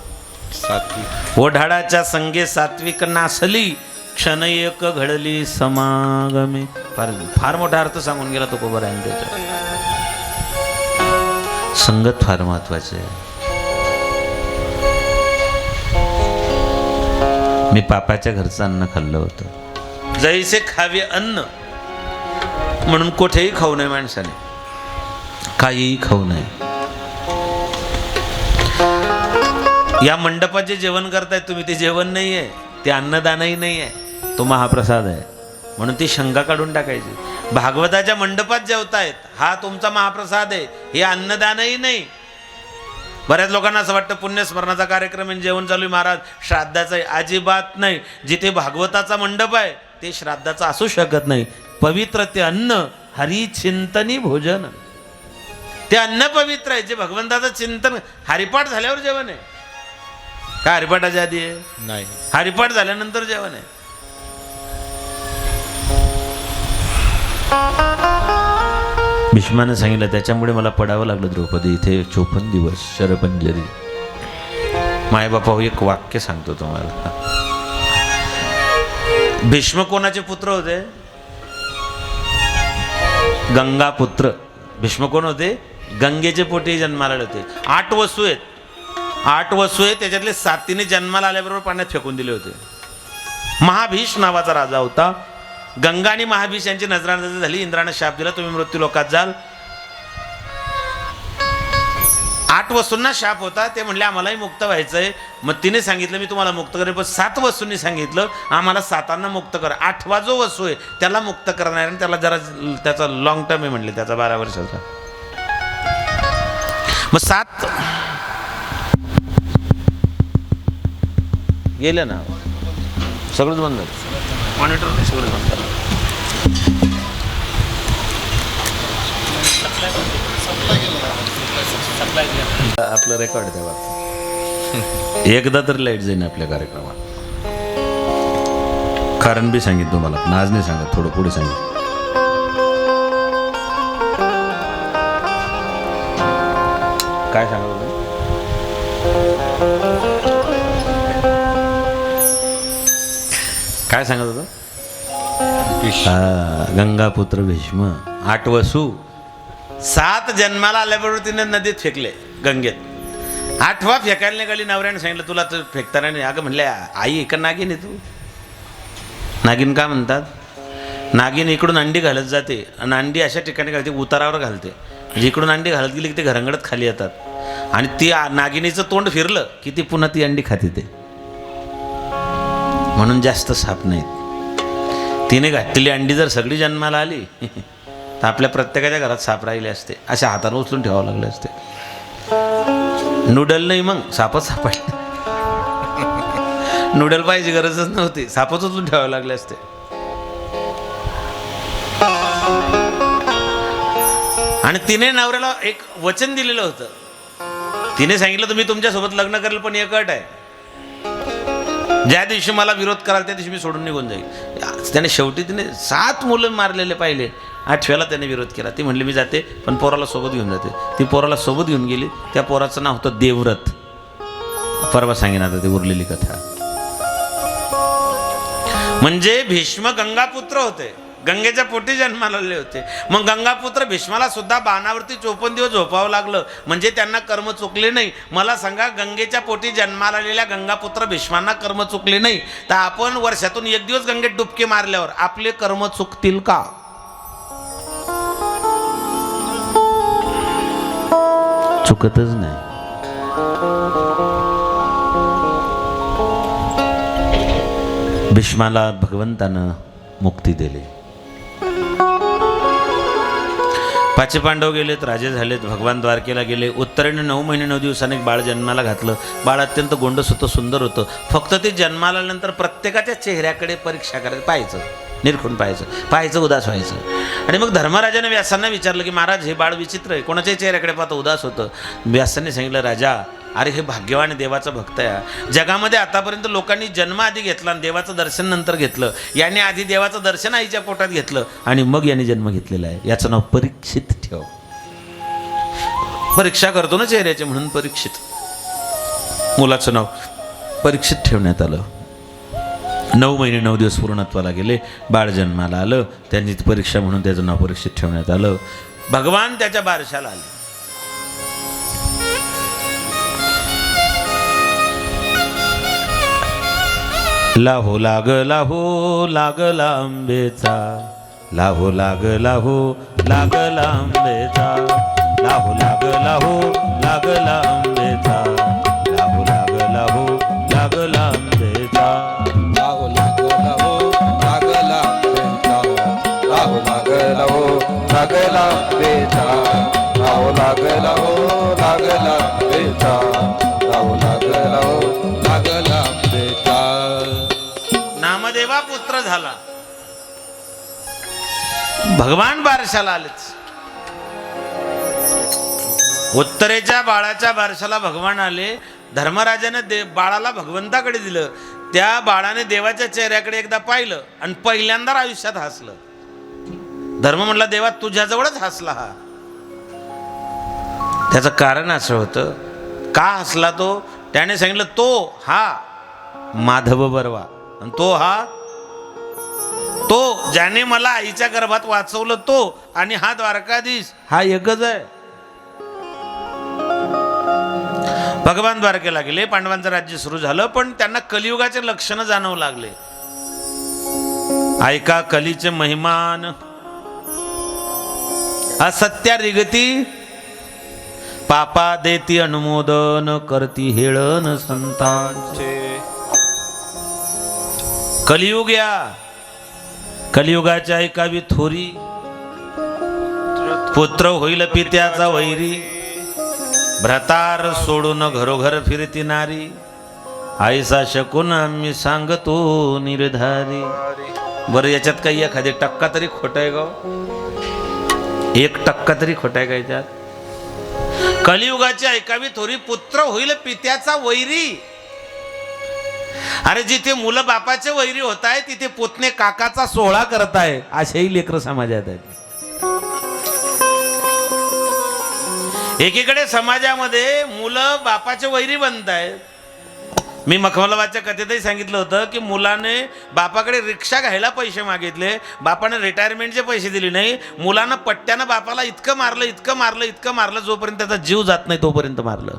सात्विक. ओढाळाच्या संगे सात्विक नासली, क्षण एक घडली समागमे. फार फार मोठा अर्थ सांगून गेला तो कोबरायन त्याच्या. संगत फार महत्वाची आहे. मी पापाच्या घरचं अन्न खाल्लं होतं. जैसे खावे अन्न, म्हणून कुठेही खाऊ नये माणसाने, काहीही खाऊ नये. या मंडपात जे जेवण करतायत तुम्ही ते जेवण नाही आहे, ते अन्नदानही नाही आहे, तो महाप्रसाद आहे. म्हणून ती शंका काढून टाकायची. भागवताच्या मंडपात जेवतायत हा तुमचा महाप्रसाद आहे, हे अन्नदानही नाही. बऱ्याच लोकांना असं वाटतं पुण्यस्मरणाचा कार्यक्रम आहे, जेवण चालू आहे महाराज, श्राद्धाचं आहे. अजिबात नाही. जिथे भागवताचा मंडप आहे ते श्राद्धाचं असू शकत नाही. पवित्र ते अन्न हरिचिंतनी भोजन, ते अन्न पवित्र आहे. जे भगवंताचं चिंतन, हरिपाठ झाल्यावर जेवण आहे का? हरिपाठाच्या आधी आहे? नाही. हरिपाठ झाल्यानंतर जेवण आहे. भीष्मानं सांगितलं त्याच्यामुळे मला पडावं लागलं द्रौपदी इथे 54 दिवस शरपंजरी. मायबापा एक वाक्य सांगतो तुम्हाला. भीष्म कोणाचे पुत्र होते? गंगापुत्र. भीष्म कोण होते? गंगेचे पोटी जन्माला आले होते. 8 वसू आहेत. 8 वसू आहेत, त्याच्यातले 7 तिने जन्माला आल्याबरोबर पाण्यात फेकून दिले होते. महाभीष नावाचा राजा होता. गंगा आणि महाभीष यांची नजरानजर झाली. इंद्राने शाप दिला, तुम्ही मृत्यू लोकात जाल. 8 वसूंना शाप होता. ते म्हणले आम्हालाही मुक्त व्हायचंय. मग तिने सांगितलं मी तुम्हाला मुक्त करेन, पण 7 वसूंनी सांगितलं आम्हाला 7 मुक्त करा. 8वा जो वसू आहे त्याला मुक्त करणार आणि त्याला जरा त्याचा लॉंग टर्म आहे म्हणले, त्याचा 12 वर्षाचा. मग 7 गेले ना, सगळंच बंद झालं. मॉनिटर सगळं बंद झालं. आपलं रेकॉर्ड तेव्हा एकदा तर लाईट जाईन आपल्या कार्यक्रमात. कारण बी सांगितलं तुम्हाला, आज नाही सांगत, थोडं पुढे सांगितलं. काय सांगत होतं? काय सांगत होतं? गंगापुत्र भीष्म, 8 वसू, 7 जन्माला आल्याबरोबर तिने नदीत फेकले, गंगेत. 8वा फेकायला निघाली. नवऱ्याने सांगितलं तुला तर फेकताना नाही. अगं म्हणले आई एका नागिन आहे तू. नागिन का म्हणतात? नागिन इकडून अंडी घालत जाते आणि अंडी अशा ठिकाणी घालते उतारावर घालते. म्हणजे इकडून अंडी घालत गेली की ते घरंगडत खाली येतात. आणि ती नागिनीचं तोंड फिरलं की ती पुन्हा ती अंडी खाते. ते म्हणून जास्त साप नाहीत. तिने घातलेली अंडी जर सगळी जन्माला आली तर आपल्या प्रत्येकाच्या घरात साप राहिले असते. अशा हाताने उचलून ठेवावं लागले असते. नूडल नाही, मग सापच सापडले. नूडल पाहिजे गरजच नव्हती, सापच उचलून ठेवावे लागले असते. आणि तिने नवऱ्याला एक वचन दिलेलं होतं. तिने सांगितलं तुम्ही तुमच्यासोबत लग्न करेल, पण एक अट आहे, ज्या दिवशी मला विरोध कराल त्या दिवशी मी सोडून निघून जाईल. त्याने शेवटी तिने 7 मुलं मारलेले पाहिले. 8व्याला त्याने विरोध केला. ती म्हणली मी जाते, पण पोराला सोबत घेऊन जाते. ती पोराला सोबत घेऊन गेली. त्या पोराचं नाव होतं देवव्रत. परवा सांगेन आता ती उरलेली कथा. म्हणजे भीष्म गंगापुत्र होते, गंगेच्या पोटी जन्माला आले होते. मग गंगापुत्र भीष्माला सुद्धा बाणावरती 54 दिवस झोपावं लागलं. म्हणजे त्यांना कर्म चुकले नाही. मला सांगा, गंगेच्या पोटी जन्माला आलेल्या गंगापुत्र भीष्मांना कर्म चुकले नाही, तर आपण वर्षातून 1 दिवस गंगेत डुबके मारल्यावर आपले कर्म चुकतील का? चुकतच नाही. भीष्माला भगवंतानं मुक्ती दिली. 5 पांडव गेलेत, राजे झालेत, भगवान द्वारकेला गेले. उत्तरेने 9 महिने 9 दिवसांनी एक बाळ जन्माला घातलं. बाळ अत्यंत गोंडस होतं, सुंदर होतं. फक्त ते जन्माला आल्यानंतर प्रत्येकाच्या चेहऱ्याकडे परीक्षा करायचं, पाहायचं, निरखून पाहायचं, उदास व्हायचं. आणि मग धर्मराजाने व्यासांना विचारलं की महाराज हे बाळ विचित्र आहे, कोणाच्याही चेहऱ्याकडे पाहतं उदास होतं. व्यासांनी सांगितलं राजा, अरे हे भाग्यवान देवाचं भक्त आहे. जगामध्ये आतापर्यंत लोकांनी जन्म आधी घेतला आणि देवाचं दर्शन नंतर घेतलं. याने आधी देवाचं दर्शन आईच्या पोटात घेतलं आणि मग याने जन्म घेतलेला आहे. याचं नाव परीक्षित ठेव. परीक्षा करतो ना चेहऱ्याचे, म्हणून परीक्षित. मुलाचं नाव परीक्षित ठेवण्यात आलं. 9 महिने 9 दिवस पूर्णत्वाला गेले. बाळ जन्माला आलं. त्यांनी परीक्षा म्हणून त्याचं नाव परीक्षित ठेवण्यात आलं. भगवान त्याच्या बारशाला आले. लाहो लागला हो लागला आंबेचा, लाहो लागला हो लागला आंबेचा, लाहो लागला हो लागला आंबेचा, लाहो लागला हो लागला आंबेचा, लाहो लागला हो लागला आंबेचा, लाहो लागला हो लागला आंबेचा, लाहो जाऊ लागला हो लागला बेटा जाऊ लागला हो लागला बेटा नामदेवा पुत्र झाला. भगवान बारशाला आलेच. उत्तरेच्या बाळाच्या बारशाला भगवान आले. धर्मराजाने बाळाला भगवंताकडे दिलं. त्या बाळाने देवाच्या चेहऱ्याकडे एकदा पाहिलं आणि पहिल्यांदा आयुष्यात हसलं. धर्म म्हणला देवा तुझ्याजवळच हसला हा. त्याचं कारण असं होतं. का हसला तो? त्याने सांगितलं तो हा माधव बर्वा आणि तो हा तो ज्याने मला आईच्या गर्भात वाचवलं तो आणि हा द्वारकाधीश हा एकच आहे. भगवान द्वारकेला गेले. पांडवांचं राज्य सुरू झालं. पण त्यांना कलियुगाचे लक्षण जाणवू लागले. ऐका कलीचे महिमान. असत्या रिगती पापा देती अनुमोदन करती हेळन संतांचे. कलियुग या कलियुगाच्या ऐकावी थोरी. पुत्र होईल पित्याचा वैरी. भ्रतार सोडून घरोघर फिरती नारी. आईसा शकून आम्ही सांगतो निर्धारी. बरं याच्यात काही एखादी टक्का तरी खोट आहे का? 1% तरी खोट आहे का याच्यात? कलियुगाची ऐकावी थोरी. पुत्र होईल पित्याचा वैरी. अरे जिथे मुलं बापाचे वैरी होत आहे तिथे पुतणे काकाचा सोहळा करताय. असेही लेकर समाजात आहेत. एकीकडे समाजामध्ये मुलं बापाचे वैरी बनत आहेत. मी मखमलाबादच्या कथेतही सांगितलं होतं की मुलाने बापाकडे रिक्षा घ्यायला पैसे मागितले. बापाने रिटायरमेंटचे पैसे दिले नाही. मुलानं पट्ट्यानं बापाला इतकं मारलं जोपर्यंत त्याचा जीव जात नाही तोपर्यंत मारलं.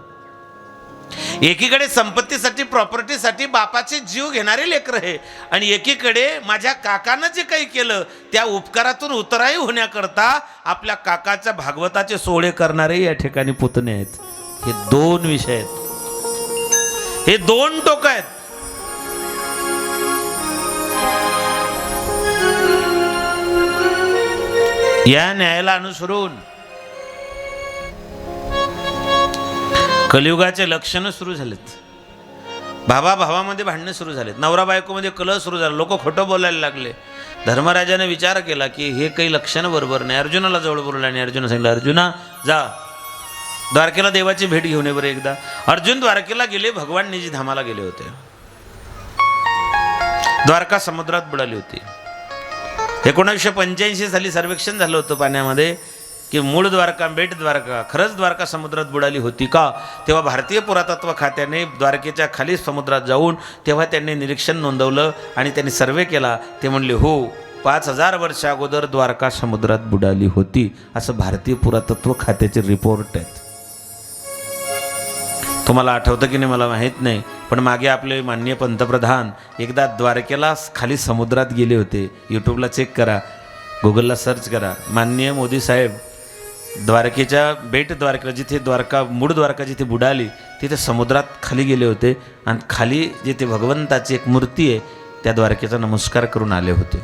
एकीकडे संपत्तीसाठी प्रॉपर्टीसाठी बापाचे जीव घेणारे लेकर आहे आणि एकीकडे माझ्या काकानं जे काही केलं त्या उपकारातून उतराई होण्याकरता आपल्या काकाच्या भागवताचे सोहळे करणारे या ठिकाणी पुतणे आहेत. हे 2 विषय आहेत. हे 2 टोक आहेत. या न्यायाला अनुसरून कलियुगाचे लक्षणं सुरू झालेत. भावा भावामध्ये भांडणं सुरू झालेत. नवरा बायकोमध्ये कलह सुरू झाला. लोक खोटं बोलायला लागले. धर्मराजाने विचार केला की हे काही लक्षणं बरोबर नाही. अर्जुनाला जवळ बोलला आणि अर्जुन सांगितलं अर्जुना जा द्वारकेला देवाची भेट घेऊन ये बरं एकदा. अर्जुन द्वारकेला गेले. भगवान निजी धामाला गेले होते. द्वारका समुद्रात बुडाली होती. 1985 साली सर्वेक्षण झालं होतं पाण्यामध्ये की मूळ द्वारका बेट द्वारका खरंच द्वारका समुद्रात बुडाली होती का. तेव्हा भारतीय पुरातत्व खात्याने द्वारकेच्या खाली समुद्रात जाऊन तेव्हा त्यांनी निरीक्षण नोंदवलं आणि त्यांनी सर्वे केला. ते म्हणले हो 5000 वर्ष अगोदर द्वारका समुद्रात बुडाली होती असं भारतीय पुरातत्व खात्याचे रिपोर्ट आहेत. तुम्हाला आठवतं की नाही मला माहीत नाही पण मागे आपले माननीय पंतप्रधान एकदा द्वारकेला खाली समुद्रात गेले होते. यूट्यूबला चेक करा, गुगलला सर्च करा. माननीय मोदी साहेब द्वारकेच्या बेट द्वारकेला जिथे द्वारका मूळ द्वारका जिथे बुडाली तिथे समुद्रात खाली गेले होते आणि खाली जिथे भगवंताची एक मूर्ती आहे त्या द्वारकेचा नमस्कार करून आले होते.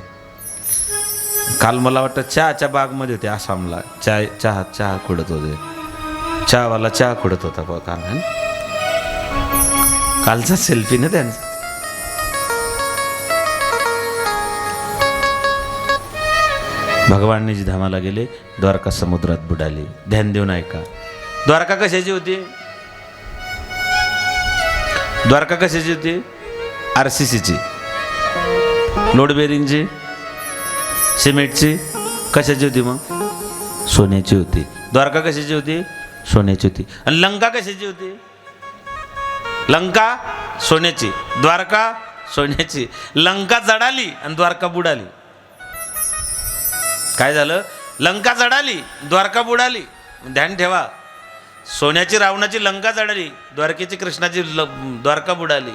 काल मला वाटतं चहाच्या बागमध्ये होते आसामला. चहा खुडत होते. चहावाला चहा खुडत होता बघ काल. कालचा सेल्फी ना त्यांचा. भगवान निज धामाला गेले. द्वारका समुद्रात बुडाली. ध्यान देऊन ऐका. द्वारका कशाची होती? द्वारका कशाची होती? RCCची. लोड बेरिंगची, सिमेंटची. कशाची होती मग? सोन्याची होती. द्वारका कशाची होती? सोन्याची होती. आणि लंका कशाची होती? लंका सोन्याची, द्वारका सोन्याची. लंका जडाली आणि द्वारका बुडाली. काय झालं? लंका जडाली, द्वारका बुडाली. ध्यान ठेवा. सोन्याची रावणाची लंका जडाली, द्वारकेची कृष्णाची द्वारका बुडाली.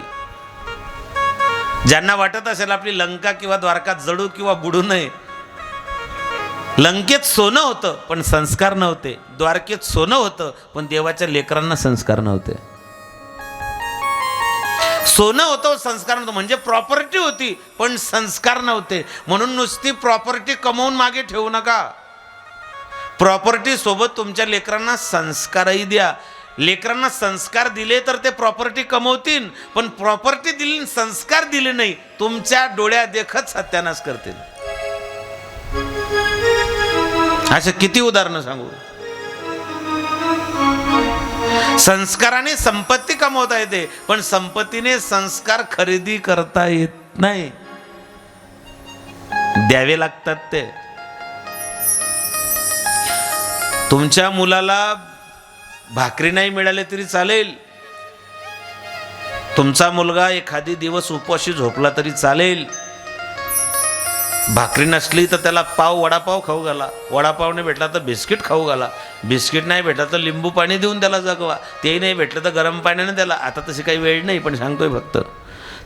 ज्यांना वाटत असेल आपली लंका किंवा द्वारका जडू किंवा बुडू नये, लंकेत सोनं होतं पण संस्कार नव्हते. द्वारकेत सोनं होतं पण देवाच्या लेकरांना संस्कार नव्हते. सोनं होतं संस्कार नव्हतं. म्हणजे प्रॉपर्टी होती पण संस्कार नव्हते. म्हणून नुसती प्रॉपर्टी कमवून मागे ठेवू नका. प्रॉपर्टी सोबत तुमच्या लेकरांना संस्कारही द्या. लेकरांना संस्कार दिले तर ते प्रॉपर्टी कमवतील, पण प्रॉपर्टी दिली संस्कार दिले नाही, तुमच्या डोळ्या देखत सत्यानाश करतील. असे किती उदाहरणं सांगू. संस्काराने संपत्ती कमवता येते, पण संपत्तीने संस्कार खरेदी करता येत नाही. द्यावे लागतात ते. तुमच्या मुलाला भाकरी नाही मिळाले तरी चालेल, तुमचा मुलगा एखादी दिवस उपवाशी झोपला तरी चालेल. भाकरी नसली तर त्याला वडापाव खाऊ घाला, वडापाव नाही भेटला तर बिस्किट खाऊ घाला, बिस्किट नाही भेटला तर लिंबू पाणी देऊन त्याला जगवा, तेही नाही भेटलं तर गरम पाण्याने त्याला. आता तशी काही वेळ नाही, पण सांगतोय फक्त.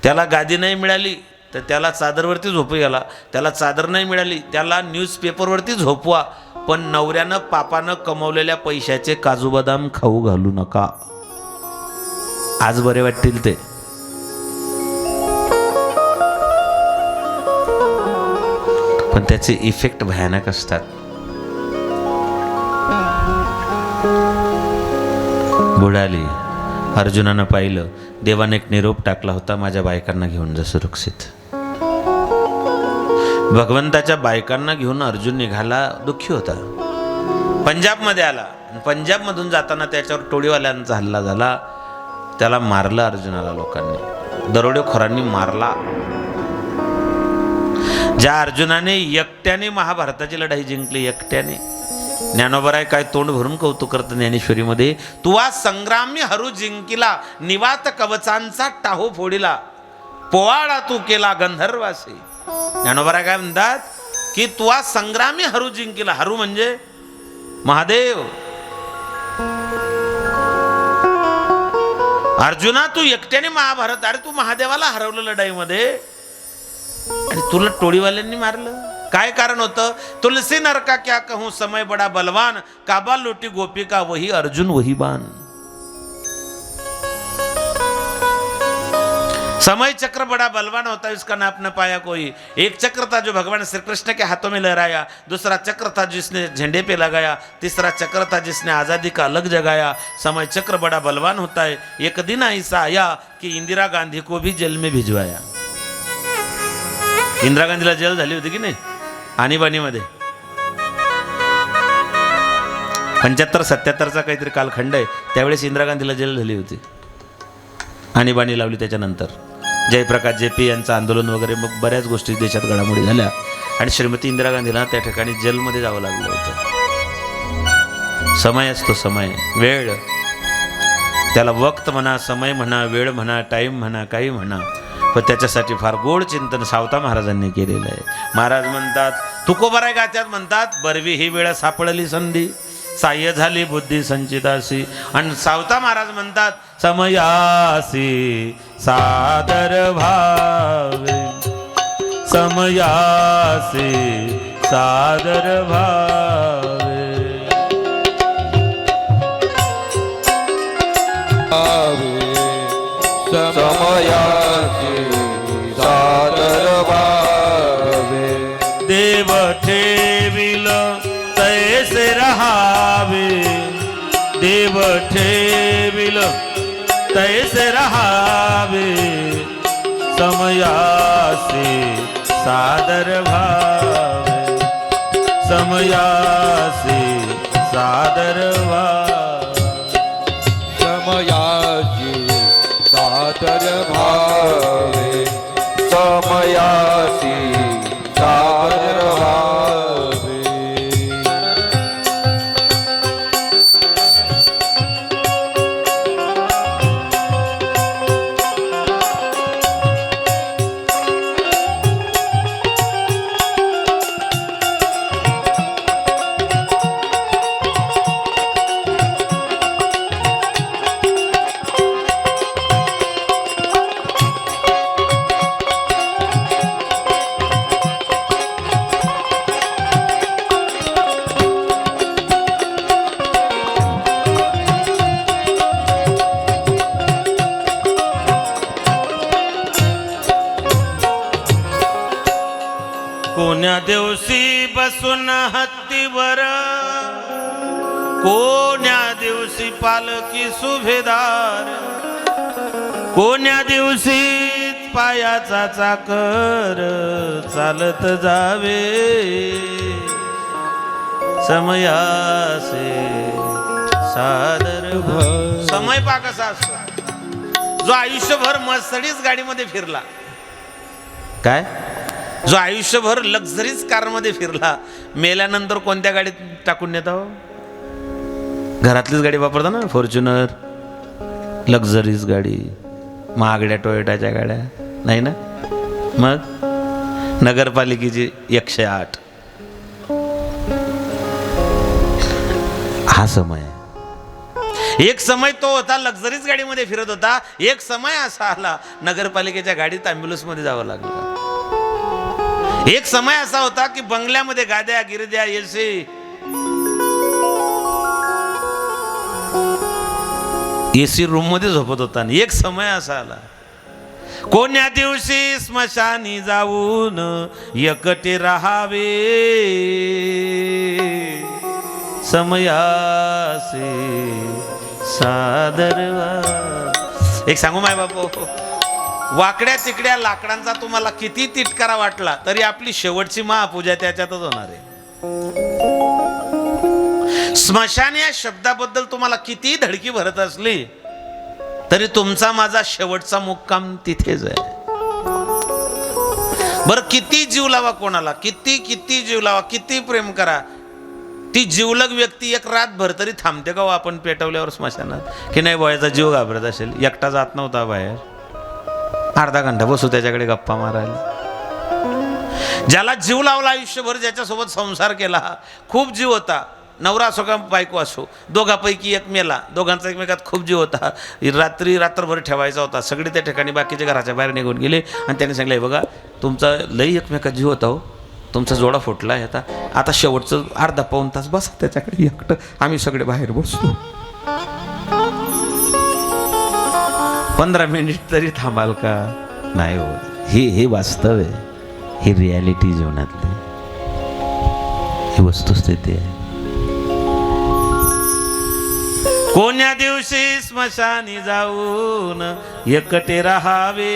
त्याला गादी नाही मिळाली तर त्याला चादरवरती झोपू घाला, त्याला चादर नाही मिळाली त्याला न्यूजपेपरवरती झोपवा, पण नवऱ्यानं पापानं कमवलेल्या पैशाचे काजू बदाम खाऊ घालू नका. आज बरे वाटतील ते. पण त्याचे इफेक्ट भयानक असतात. बुडाली. अर्जुनानं पाहिलं, देवाने एक निरोप टाकला होता, माझ्या बायकांना घेऊन जा सुरक्षित. भगवंताच्या बायकांना घेऊन अर्जुन निघाला, दुःखी होता. पंजाबमध्ये आला, पंजाबमधून जाताना त्याच्यावर टोळीवाल्यांचा हल्ला झाला, त्याला मारलं अर्जुनाला लोकांनी, दरोडेखोरांनी मारला. ज्या अर्जुनाने एकट्याने महाभारताची लढाई जिंकली, एकट्याने. ज्ञानोबराय काय तोंड भरून कौतुक करतं ज्ञानेश्वरीमध्ये, तुवा संग्रामी हरू जिंकिला, निवात कवचांचा टाहो फोडिला, पोवाडा तू केला गंधर्वासी. ज्ञानोबराय काय म्हणतात की तुवा संग्रामी हरू जिंकिला. हरू म्हणजे महादेव. अर्जुना तू एकट्याने महाभारत, अरे तू महादेवाला हरवलं लढाईमध्ये आणि तुला टोळीवाल्यांनी मारलं. काय कारण होतं? तुलसी नर का क्या कहूं, समय बड़ा बलवान, काबा लोटी गोपिका वही अर्जुन वही बाण. समय चक्र बड़ा बलवान होता है, इसका नाप न पाया कोई. एक चक्र था जो भगवान श्री कृष्ण के हाथों में लहराया, दूसरा चक्र था जिसने झंडे पे लगाया, तीसरा चक्र था जिसने आजादी का अलग जगाया. समय चक्र बड़ा बलवान होता है. एक दिन ऐसा आया कि इंदिरा गांधी को भी जेल में भिजवाया. इंदिरा गांधीला जेल झाली होती की नाही आणीबाणीमध्ये. 75-77चा काहीतरी कालखंड आहे, त्यावेळेस इंदिरा गांधीला जेल झाली होती, आणीबाणी लावली. त्याच्यानंतर जयप्रकाश JP यांचं आंदोलन वगैरे, मग बऱ्याच गोष्टी देशात घडामोडी झाल्या आणि श्रीमती इंदिरा गांधीला त्या ठिकाणी जेलमध्ये जावं लागलं होतं. समय असतो, समय, वेळ. त्याला वक्त म्हणा, समय म्हणा, वेळ म्हणा, टाईम म्हणा, काही म्हणा, पण त्याच्यासाठी फार गोड चिंतन सावता महाराजांनी केलेलं आहे. महाराज म्हणतात, तुकोबाराय गात्यात म्हणतात, बरवी ही वेळ सापडली संधी, साह्य झाली बुद्धी संचितासी. आणि सावता महाराज म्हणतात, समयासी सादर भावे, समयासी सादर भावे. समयाची सादर भावे, देव ठेविल तैसे रहावे, देव ठेविल तैसे रहावे, समयासी सादर भावे, समयासी सादर भावे. समयाची सादर भावे, समयासी सादर भावे. कोण्या दिवशी बसून हत्तीवर कोण्या दिवशी पालकी सुभेदार, कोण्या दिवशी पायाचा चाकर चालत जावे समयासे सादर व्हावे. समय पा कसा असतो, जो आयुष्यभर मर्सिडीज गाडीमध्ये फिरला, काय जो आयुष्यभर लक्झरीज कारमध्ये फिरला, मेल्यानंतर कोणत्या गाडीत टाकून नेता? घरातलीच गाडी वापरता ना, फॉर्च्युनर, लक्झरीज गाडी, महागड्या टोयोटाच्या गाड्या नाही ना. मग नगरपालिकेची 108. हा समय आहे. एक समय तो होता लक्झरीज गाडीमध्ये फिरत होता, एक समय असा आला नगरपालिकेच्या गाडीत ॲम्ब्युलन्समध्ये जावं लागलं. एक समय असा होता की बंगल्यामध्ये गाद्या गिरद्या एसी रूम मध्ये झोपत होता. एक समय असा आला, कोण्या दिवशी स्मशानी जाऊन एकटे राहावे समयासे सादर व्हावे. एक सांगू माय बापू, वाकड्या तिकड्या लाकडांचा तुम्हाला किती तिटकारा वाटला तरी आपली शेवटची महापूजा त्याच्यातच होणार आहे. स्मशान या शब्दाबद्दल तुम्हाला किती धडकी भरत असली तरी तुमचा माझा शेवटचा मुक्काम तिथेच आहे. बरं, किती जीव लावा कोणाला, किती जीव लावा, किती प्रेम करा, ती जीवलग व्यक्ती एक रातभर तरी थांबते का हो आपण पेटवल्यावर स्मशानात? की नाही बॉयचा जीव घाबरत असेल, एकटा जात नव्हता बाहेर, अर्धा घंटा बसू त्याच्याकडे गप्पा मारायला. ज्याला जीव लावला आयुष्यभर, ज्याच्यासोबत संसार केला, खूप जीव होता, नवरा असो का बायको असो, दोघापैकी एक मेला, दोघांचा एकमेकात खूप जीव होता, रात्रभर ठेवायचा होता, सगळे त्या ठिकाणी बाकीच्या घराच्या बाहेर निघून गेले आणि त्याने सांगितलं, बघा तुमचा लई एकमेकात जीव होता हो, तुमचा जोडा फुटला आहे, आता शेवटचं अर्धा पाऊण तास बसा त्याच्याकडे एकटं, आम्ही सगळे बाहेर बसतो, 15 मिनिट तरी थांबाल का? नाही हो, हे वास्तव आहे, ही रियालिटी जीवनातली, ही वस्तुस्थिती आहे. कोण्या दिवशी स्मशानी जाऊन एकटे राहावे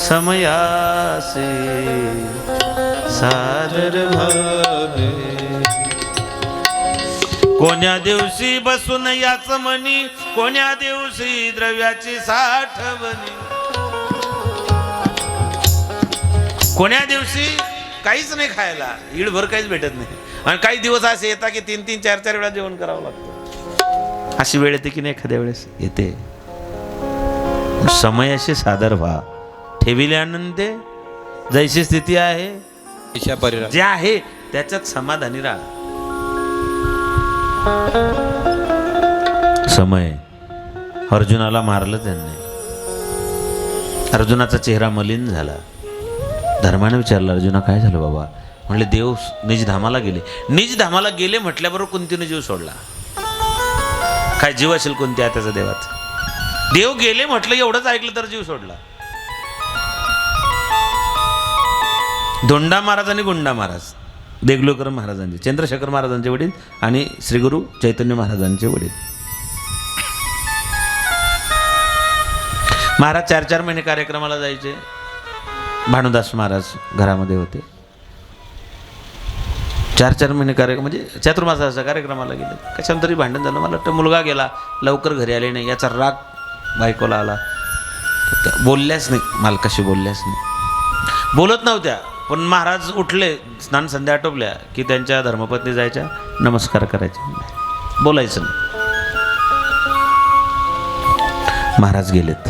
समयासे सादर व्हावे. कोण्या दिवशी बसून याच मनी, कोण्या दिवशी द्रव्याची साठवणी, कोण्या दिवशी काहीच नाही खायला, ईडभर काहीच भेटत नाही, आणि काही दिवस असे येतात की 3-3, 4-4 वेळा जेवण करावं लागतं. अशी वेळ येते की नाही एखाद्या वेळेस येते. समयाशी सादर व्हा, ठेविले आनंदे, जैशी स्थिती आहे जे आहे त्याच्यात समाधानी राहा. समय अर्जुनाला मारलं त्यांनी, अर्जुनाचा चेहरा मलिन झाला. धर्माने विचारलं, अर्जुना काय झालं बाबा? म्हणले, देव निजधामाला गेले. निजधामाला गेले म्हटल्याबरोबर कुंतीने जीव सोडला. काय जीव असेल कोणत्या त्याचा देवात? देव गेले म्हटलं एवढंच ऐकलं तर जीव सोडला. धोंडा महाराज आणि गुंडा महाराज, देगलूरकर महाराजांचे, चंद्रशेखर महाराजांचे वडील आणि श्री गुरु चैतन्य महाराजांचे वडील. महाराज 4-4 महिने कार्यक्रमाला जायचे. भानुदास महाराज घरामध्ये होते. 4-4 महिने कार्यक्रम म्हणजे चातुर्मासाचा कार्यक्रमाला गेले. कशानंतरी भांडण झालं. मला वाटतं मुलगा गेला, लवकर घरी आले नाही, याचा राग बायकोला आला. बोलल्याच नाही, मालकाशी बोलल्याच नाही, बोलत नव्हत्या. पण महाराज उठले, स्नान संध्या आटोपल्या की त्यांच्या धर्मपत्नी जायच्या, नमस्कार करायचे, बोलायचं नाही. महाराज गेलेत.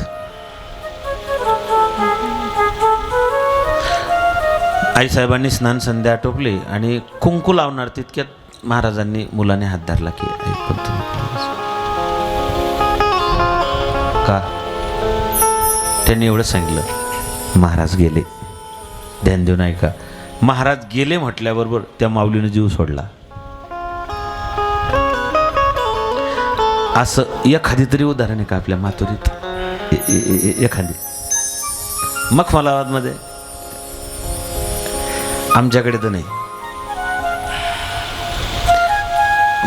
आईसाहेबांनी स्नान संध्या आटोपली आणि कुंकू लावणार तितक्यात महाराजांनी मुलाने हात धरला की ऐकून का? त्यांनी एवढं सांगितलं, महाराज गेले, ध्यान देऊन ऐका. महाराज गेले म्हटल्याबरोबर त्या माऊलीने जीव सोडला. असं एखादी तरी उदाहरण आहे का आपल्या माथुरीत? एखादी मखमलाबादमध्ये, आमच्याकडे तर नाही.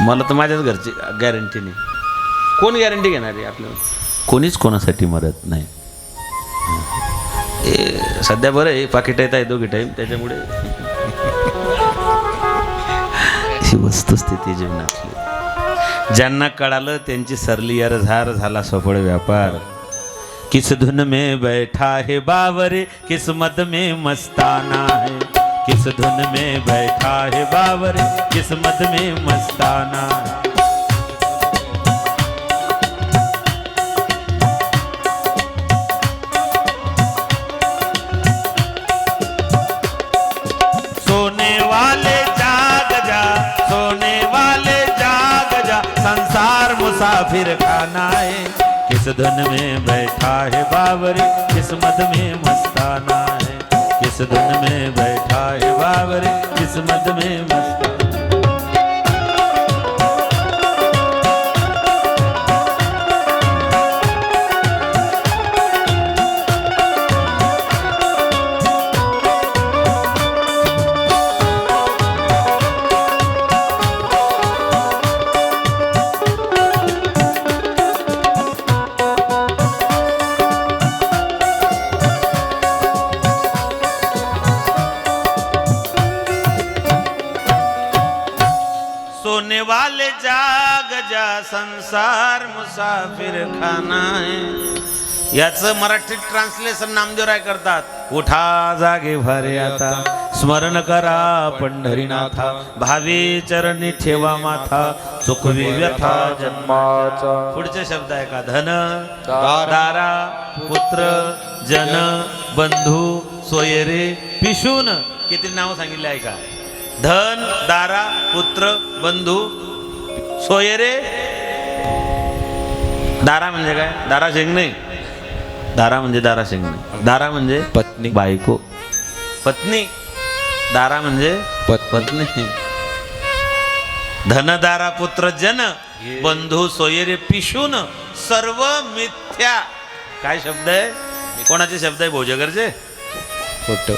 मला तर माझ्याच घरची गॅरंटी नाही. कोण गॅरंटी घेणार आहे आपल्याला? कोणीच कोणासाठी मरत नाही. सध्या बरं आहे, पाकिट येत आहे दोघी टाईम, त्याच्यामुळे ही वस्तुस्थिती जीवनातली. ज्यांना कळालं त्यांची सरली अरझार झाला सफळ व्यापार. किस धुन में बैठा है बावरे, किस्मत में मस्ताना है. किस धुन में बैठा है बावरे, किस्मत में मस्ताना है. सोने वाले जाग जा, सोने वाले जाग जा, संसार मुसाफिर खाना है. किस धुन में बैठा है बावरे, किस्मत में मस्ताना है. किस धुन में बैठा है बावरे, किस्मत में मस्ताना. सोने वाले जाग जा, संसार मुसाफिर खाना है. याचं मराठीत ट्रान्सलेशन नामदेवराय करतात. उठा जागे भरे आता, स्मरण करा पंढरीनाथा. भावी चरणी ठेवा माथा, चुकवी व्यथा जन्माचा. पुढचे शब्द आहे का? धन दारा पुत्र जन बंधू सोयरे पिशून. किती नाव सांगितले आहे का? धन दारा पुत्र बंधू सोयरे. दारा म्हणजे काय? दारा शेंगणे. दारा म्हणजे दारा शेंगणे. दारा म्हणजे पत्नी, बायको, पत्नी. दारा म्हणजे पत्नी. धन दारा पुत्र जन बंधू सोयरे पिशून सर्व मिथ्या. काय शब्द आहे? कोणाचे शब्द आहे? भोजगरचे, खोटं.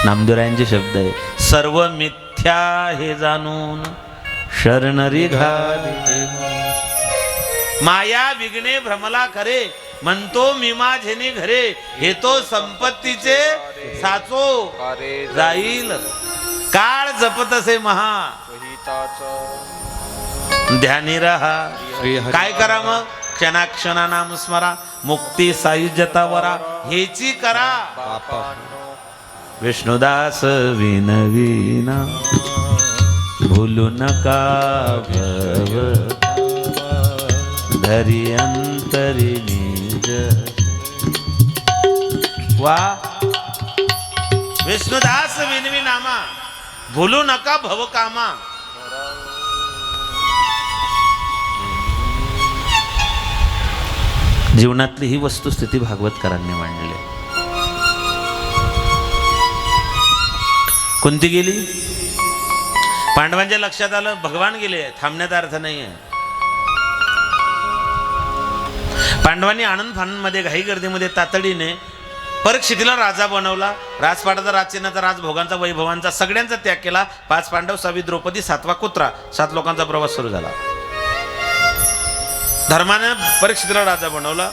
नामदेवरायांचे शब्द आहे. सर्व मिथ्या हे जाणून शरणरी घाली. माया विघ्ने भ्रमला खरे, म्हणतो मी माझेने घरे. हे तो संपत्तीचे साचो जाईल. काळ जपत असे महा ध्यानी रहा. काय करा मग? क्षणाक्षणा नाम स्मरा, मुक्ती सायुज्यता वरा. हेची करा विष्णुदास विनवीना. भूलू नका भव धरी अंतरी निज. वा विष्णुदास विनवी नामा, भूलू नका भव कामा. जीवनातली ही वस्तुस्थिती भागवतकरांनी मांडली. कोणती गेली? पांडवांच्या लक्षात आलं भगवान गेले, थांबण्याचा अर्थ नाही आहे. पांडवांनी आनंद फानंदमध्ये घाई गर्दीमध्ये तातडीने परीक्षितीला राजा बनवला. राजपाटाचा, राजचिन्हाचा, राजभोगांचा, वैभवांचा सगळ्यांचा त्याग केला. 5 पांडव, 6 द्रौपदी, 7वा कुत्रा. 7 लोकांचा प्रवास सुरू झाला. धर्माने परीक्षितीला राजा बनवला.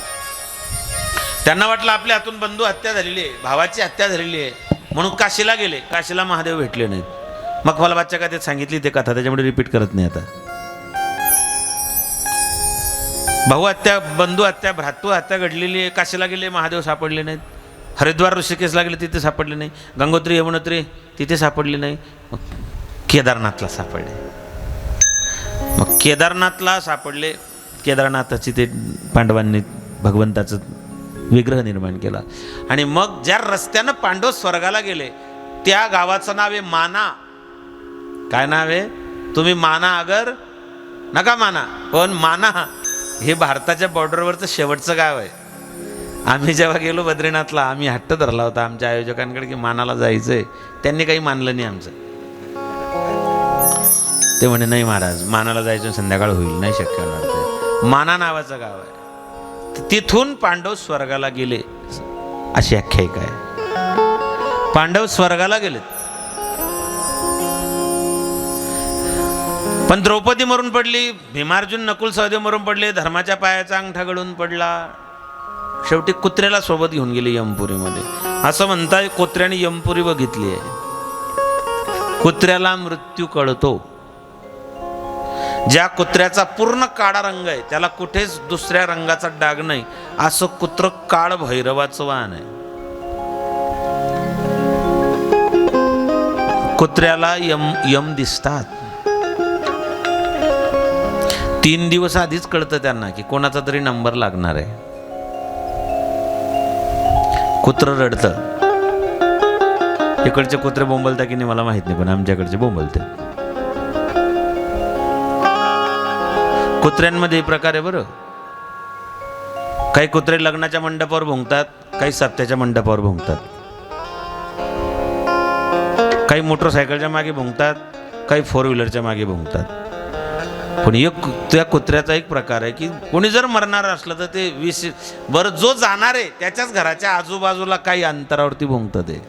त्यांना वाटलं आपल्या हातून बंधू हत्या झालेली आहे, भावाची हत्या झालेली आहे, म्हणून काशीला गेले. काशीला महादेव भेटले नाहीत. मग फलबादच्या कथेत सांगितली ते कथा, त्याच्यामुळे रिपीट करत नाही आता. भाऊ हत्या, बंधू हत्या, भ्रातू हत्या घडलेली आहे. काशीला गेले, महादेव सापडले नाहीत. हरिद्वार ऋषिकेशला गेले, तिथे सापडले नाही. गंगोत्री यमुनोत्री तिथे सापडले नाही. मग केदारनाथला सापडले. मग केदारनाथला सापडले. केदारनाथाची ते पांडवांनी भगवंताचं विग्रह निर्माण केला. आणि मग ज्या रस्त्यानं पांडव स्वर्गाला गेले त्या गावाचं नाव आहे माना. काय नाव आहे? तुम्ही माना अगर नका माना, पण माना हे भारताच्या बॉर्डरवरचं शेवटचं गाव आहे. आम्ही जेव्हा गेलो बद्रीनाथला, आम्ही हट्ट धरला होता आमच्या आयोजकांकडे की मानाला जायचंय. त्यांनी काही मानलं नाही आमचं. ते म्हणे नाही महाराज, मानाला जायचं संध्याकाळ होईल, नाही शक्य होणार. ते माना नावाचं गाव आहे. तिथून पांडव स्वर्गाला गेले अशी आख्यायिका आहे. पांडव स्वर्गाला गेलेत. पण द्रौपदी मरून पडली, भीमार्जुन नकुल सहदेव मरून पडले, धर्माच्या पायाचा अंगठा गळून पडला. शेवटी कुत्र्याला सोबत घेऊन गेली यमपुरीमध्ये. असं म्हणताय कुत्र्याने यमपुरी बघितली आहे. कुत्र्याला मृत्यू कळतो. ज्या कुत्र्याचा पूर्ण काळा रंग आहे त्याला कुठेच दुसऱ्या रंगाचा डाग नाही, असं कुत्र काळ भैरवाचं वाहन आहे. कुत्र्याला यम दिसतात. 3 दिवस आधीच कळतं त्यांना की कोणाचा तरी नंबर लागणार आहे. कुत्र रडतं. इकडचे कुत्रे बोंबलता की नाही मला माहित नाही, पण आमच्याकडचे बोंबलते. कुत्र्यांमध्ये प्रकार आहे बरं. काही कुत्रे लग्नाच्या मंडपावर भुंकतात, काही सप्त्याच्या मंडपावर भुंकतात, काही मोटरसायकलच्या मागे भुंकतात, काही 4 व्हीलरच्या मागे भुंकतात. पण त्या कुत्र्याचा एक प्रकार आहे की कोणी जर मरणार असलं तर ते 20 बरं जो जाणार आहे त्याच्याच घराच्या आजूबाजूला काही अंतरावरती भुंकतं. ते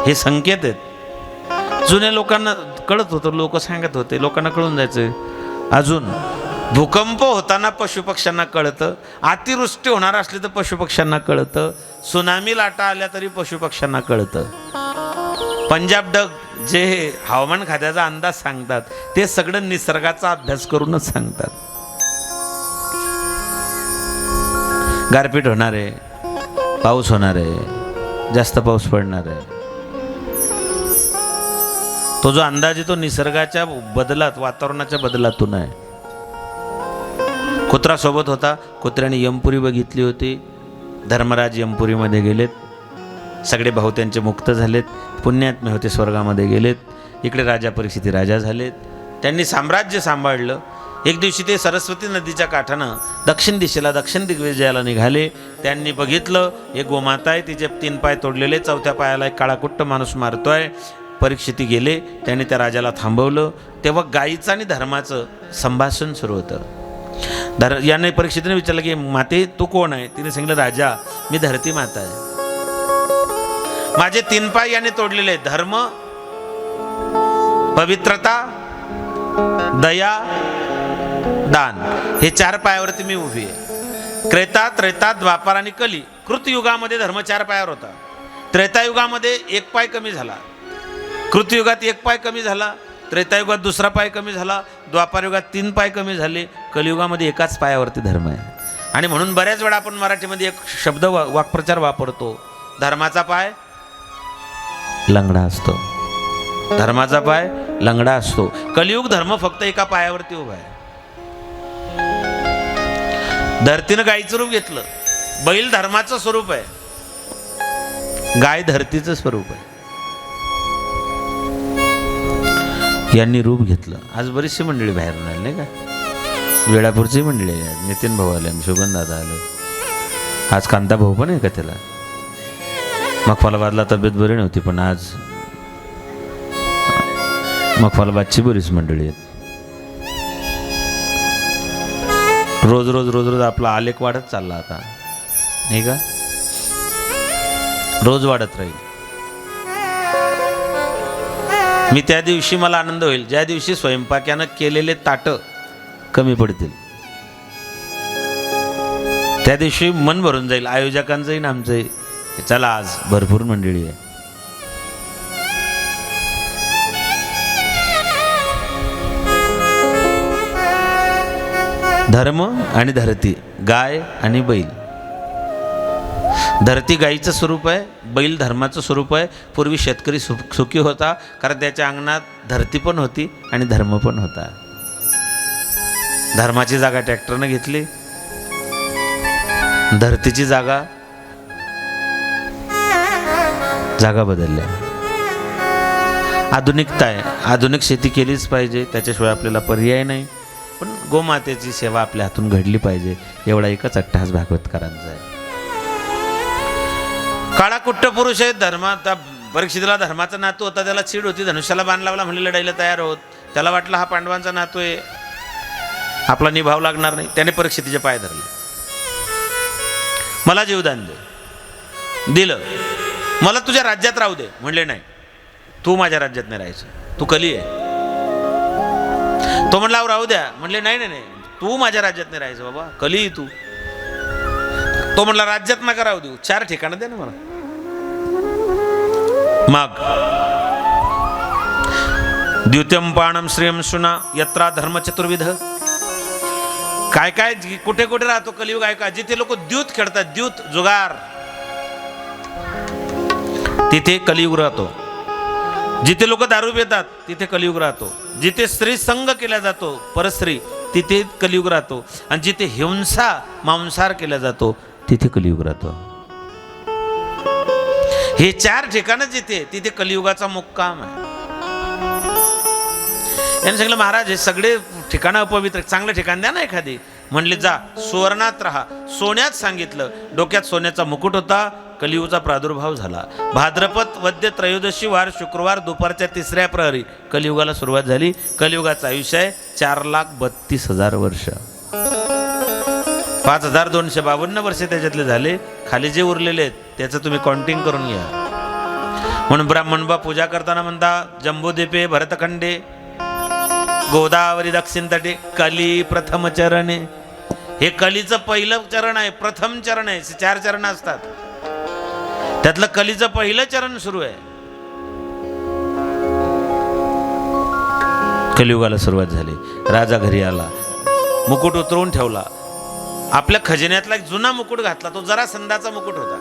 हे संकेत आहेत. जुन्या लोकांना कळत होतं, लोक सांगत होते, लोकांना कळून जायचं. अजून भूकंप होताना पशुपक्ष्यांना कळतं, अतिवृष्टी होणार असली तर पशुपक्ष्यांना कळतं, सुनामी लाटा आल्या तरी पशुपक्ष्यांना कळतं. पंजाब डग जे हवामान खात्याचा अंदाज सांगतात ते सगळं निसर्गाचा अभ्यास करूनच सांगतात. गारपीट होणार आहे, पाऊस होणार आहे, जास्त पाऊस पडणार आहे. तो जो अंदाज आहे तो निसर्गाच्या बदलात, वातावरणाच्या बदलातून आहे. कुत्रा सोबत होता. कुत्र्याने यमपुरी बघितली होती. धर्मराज यमपुरीमध्ये गेलेत. सगळे भाऊ त्यांचे मुक्त झालेत. पुण्यात्मे होते स्वर्गामध्ये गेलेत. इकडे राजा परीक्षिती राजा झालेत. त्यांनी साम्राज्य सांभाळलं. एक दिवशी ते सरस्वती नदीच्या काठानं दक्षिण दिशेला, दक्षिण दिग्विजयाला निघाले. त्यांनी बघितलं एक गोमाता आहे, तिचे 3 पाय तोडलेले, 4थ्या पायाला एक काळाकुट्ट माणूस मारतोय. परीक्षिती गेले. त्यांनी त्या राजाला थांबवलं. तेव्हा गाईचं आणि धर्माचं संभाषण सुरू होतं. याने परीक्षितीने विचारलं की माते तू कोण आहे? तिने सांगितलं राजा मी धरती माता आहे. माझे 3 पाय याने तोडलेले, धर्म, पवित्रता, दया, दान, हे 4 पायावरती मी उभी आहे. त्रेता, त्रेता, द्वापार आणि कली. कृतयुगामध्ये धर्म 4 पायावर होता. त्रेतायुगामध्ये 1 पाय कमी झाला. कृतयुगात 1 पाय कमी झाला. त्रेतायुगात 2रा पाय कमी झाला. द्वापारयुगात 3 पाय कमी झाले. कलियुगामध्ये 1च पायावरती धर्म आहे. आणि म्हणून बऱ्याच वेळा आपण मराठीमध्ये एक शब्द वाक्प्रचार वापरतो, धर्माचा पाय लंगडा असतो. धर्माचा पाय लंगडा असतो. कलियुग धर्म फक्त 1 पायावरती उभा आहे. धरतीनं गायीचं रूप घेतलं. बैल धर्माचं स्वरूप आहे, गाय धरतीचं स्वरूप आहे. यांनी रूप घेतलं. आज बरीचशी मंडळी बाहेरून आली नाही का? वेळापूरची मंडळी आहे. नितीन भाऊ आले, शुभन दादा आले, आज कांता भाऊ पण आहे का त्याला. मखफालाबादला तब्येत बरी नव्हती, पण आज मखफालाबादची बरीच मंडळी आहेत. रोज रोज रोज रोज आपला आलेख वाढत चालला आता नाही का? रोज वाढत राहील. मी त्या दिवशी मला आनंद होईल ज्या दिवशी स्वयंपाक्यानं केलेले ताटं कमी पडतील. त्या दिवशी मन भरून जाईल आयोजकांचंही ना आमचंही. चला आज भरपूर मंडळी आहे. धर्म आणि धरती, गाय आणि बैल. धरती गाईचं स्वरूप आहे, बैल धर्माचं स्वरूप आहे. पूर्वी शेतकरी सुखी होता कारण त्याच्या अंगणात धरती पण होती आणि धर्म पण होता. धर्माची जागा ट्रॅक्टरनं घेतली, धरतीची जागा बदलल्या. आधुनिकता आहे, आधुनिक शेती केलीच पाहिजे, त्याच्याशिवाय आपल्याला पर्याय नाही. पण गोमातेची सेवा आपल्या हातून घडली पाहिजे, एवढा एकच अट्टहास भागवतकरांचा आहे. काळा कुट्ट पुरुष आहे. धर्माचा परीक्षितीला धर्माचा नातू होता, त्याला चीड होती, धनुष्याला बाण लावला म्हणले लढायला तयार होत. त्याला वाटलं हा पांडवांचा नातू आहे, आपला निभाव लागणार नाही. त्याने परीक्षितीचे पाय धरले, मला जीवदान दे. दिलं. मला तुझ्या राज्यात राहू दे म्हणले. नाही, तू माझ्या राज्यात नाही राहायचं, तू कली आहे. तो म्हणला "अहो, राहू द्या." म्हणले नाही नाही नाही, तू माझ्या राज्यात नाही राहायचं बाबा, कली तू. तो म्हणला राज्यात नका राहू देऊ, 4 ठिकाणं दे ना मला. मग द्युत्यम पाणम श्रियम शुना यत्रा धर्म चतुर्विध. काय काय कुठे कुठे राहतो कलियुग आहे का? जिथे लोक द्यूत खेळतात, द्यूत जुगार, तिथे कलियुग राहतो. जिथे लोक दारू पितात तिथे कलियुग राहतो. जिथे स्त्री संग केला जातो परस्त्री तिथे कलियुग राहतो. आणि जिथे हिंसा मांसाहार केला जातो तिथे कलियुग राहतो. हे 4 ठिकाणं जिथे तिथे कलियुगाचा मुक्काम आहे. यांनी सांगितलं महाराज हे सगळे ठिकाणं अपवित्र, चांगलं ठिकाण द्या ना एखादी. म्हणले जा सुवर्णात राहा. सोन्यात सांगितलं. डोक्यात सोन्याचा मुकुट होता. कलियुगाचा प्रादुर्भाव झाला. भाद्रपद वद्य त्रयोदशी वार शुक्रवार दुपारच्या 3ऱ्या प्रहरी कलियुगाला सुरुवात झाली. कलियुगाचं आयुष्य आहे 4,32,000 वर्ष. 5,252 वर्ष त्याच्यातले झाले. खाली जे उरलेले आहेत त्याचं तुम्ही काउंटिंग करून घ्या. म्हणून ब्राह्मणबा पूजा करताना म्हणता जम्बूद्वीपे भरतखंडे गोदावरी दक्षिण तटे कली प्रथम चरणे. हे कलीचं पहिलं चरण आहे, प्रथम चरण आहे. 4 चरण असतात, त्यातलं कलीचं पहिलं चरण सुरू आहे. कलियुगाला सुरुवात झाली. राजा घरी आला, मुकुट उतरवून ठेवला. आपल्या खजिन्यातला एक जुना मुकुट घातला. तो जरा संदाचा मुकुट होता.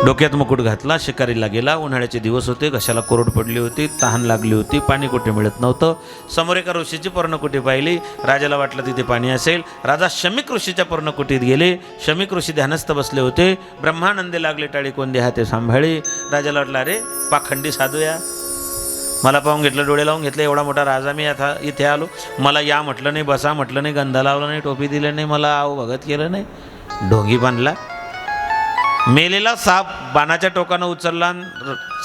डोक्यात मुकुट घातला. शिकारीला गेला. उन्हाळ्याचे दिवस होते. घशाला कोरड पडली होती. तहान लागली होती. पाणी कुठे मिळत नव्हतं. समोर एका ऋषीची पर्णकुटी पाहिली. राजाला वाटलं तिथे पाणी असेल. राजा शमिक ऋषीच्या पर्णकुटीत गेले. शमिक ऋषी ध्यानस्थ बसले होते. ब्रह्मानंदे लागले टाळी कोंदे हाते सांभाळे. राजाला वाटलं अरे पाखंडी साधू या, मला पाहून घेतलं, डोळे लावून घेतले. एवढा मोठा राजा मी आता इथे आलो. मला या म्हटलं नाही, बसा म्हटलं नाही, गंधा लावला नाही, टोपी दिलं नाही, मला आव भगत केलं नाही. ढोंगी बांधला. मेलेला साप बाणाच्या टोकानं उचलला,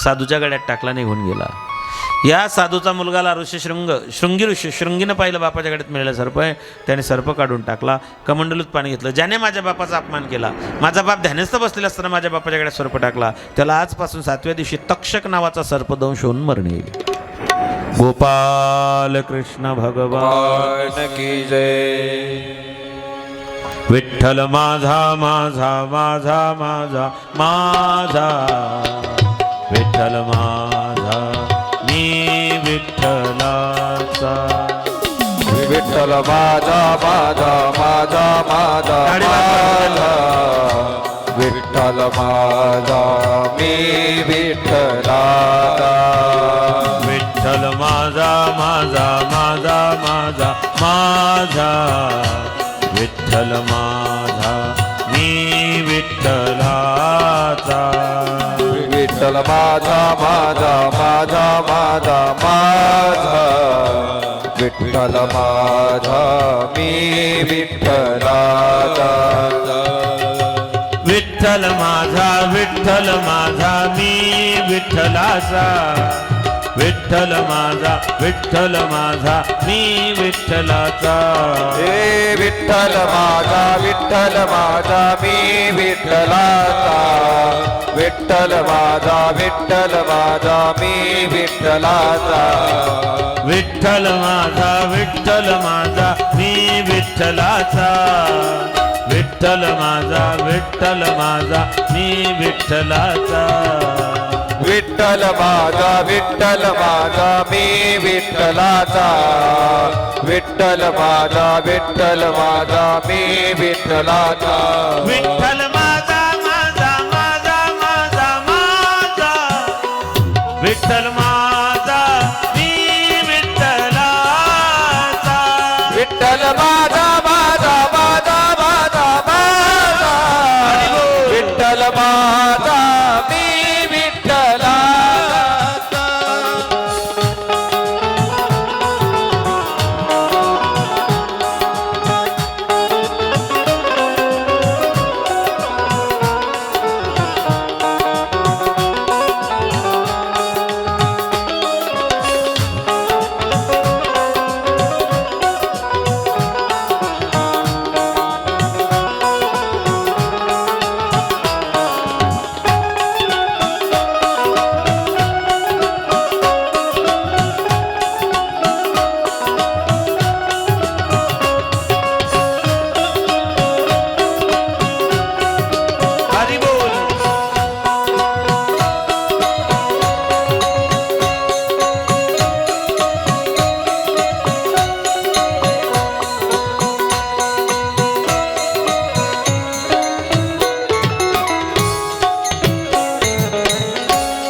साधूच्या गड्यात टाकला, निघून गेला. या साधूचा मुलगाला ऋषी शृंगी ऋषी शृंगीनं पाहिलं बापाच्या गड्यात मिळालं सर्प आहे. त्याने सर्प काढून टाकला. कमंडलूत पाणी घेतलं. ज्याने माझ्या बापाचा अपमान केला, माझा बाप ध्यानस्थ बसलेला असताना माझ्या बापाच्या गड्यात सर्प टाकला, त्याला आजपासून 7व्या दिवशी तक्षक नावाचा सर्पदंश होऊन मरण येईल. गोपाल कृष्ण भगवान की जय. विठ्ठल माझा माझा माझा माझा माझा विठ्ठल माझा मी विठ्ठलाचा. विठ्ठल माझा माझा माझा माझा माझा विठ्ठल माझा मी विठ्ठलाचा. विठ्ठल माझा माझा माझा माझा माझा विठ्ठल माझा मी विठ्ठलाचा. विठ्ठल माझा माझा माझा माझा माझा विठ्ठल माझा मी विठ्ठलाचा. विठ्ठल माझा विठ्ठल माझा मी विठ्ठलाचा. विठ्ठल माझा विठ्ठल माझा मी विठ्ठलाचा. हे विठ्ठल माझा विठ्ठल माझा मी विठ्ठलाचा. विठ्ठल माझा विठ्ठल माझा मी विठ्ठलाचा. विठ्ठल माझा विठ्ठल माझा मी विठ्ठलाचा. विठ्ठल माझा विठ्ठल माझा मी विठ्ठलाचा. विठ्ठल माझा विठ्ठल माझा मी विठ्ठलाचा. विठ्ठल माझा विठ्ठल माझा मी विठ्ठलाचा. विठ्ठल माझा माझा माझा माझा माझा विठ्ठल माझा मी विठ्ठलाचा. विठ्ठल माझा माझा माझा माझा माझा विठ्ठल माझा मी विठ्ठलाचा.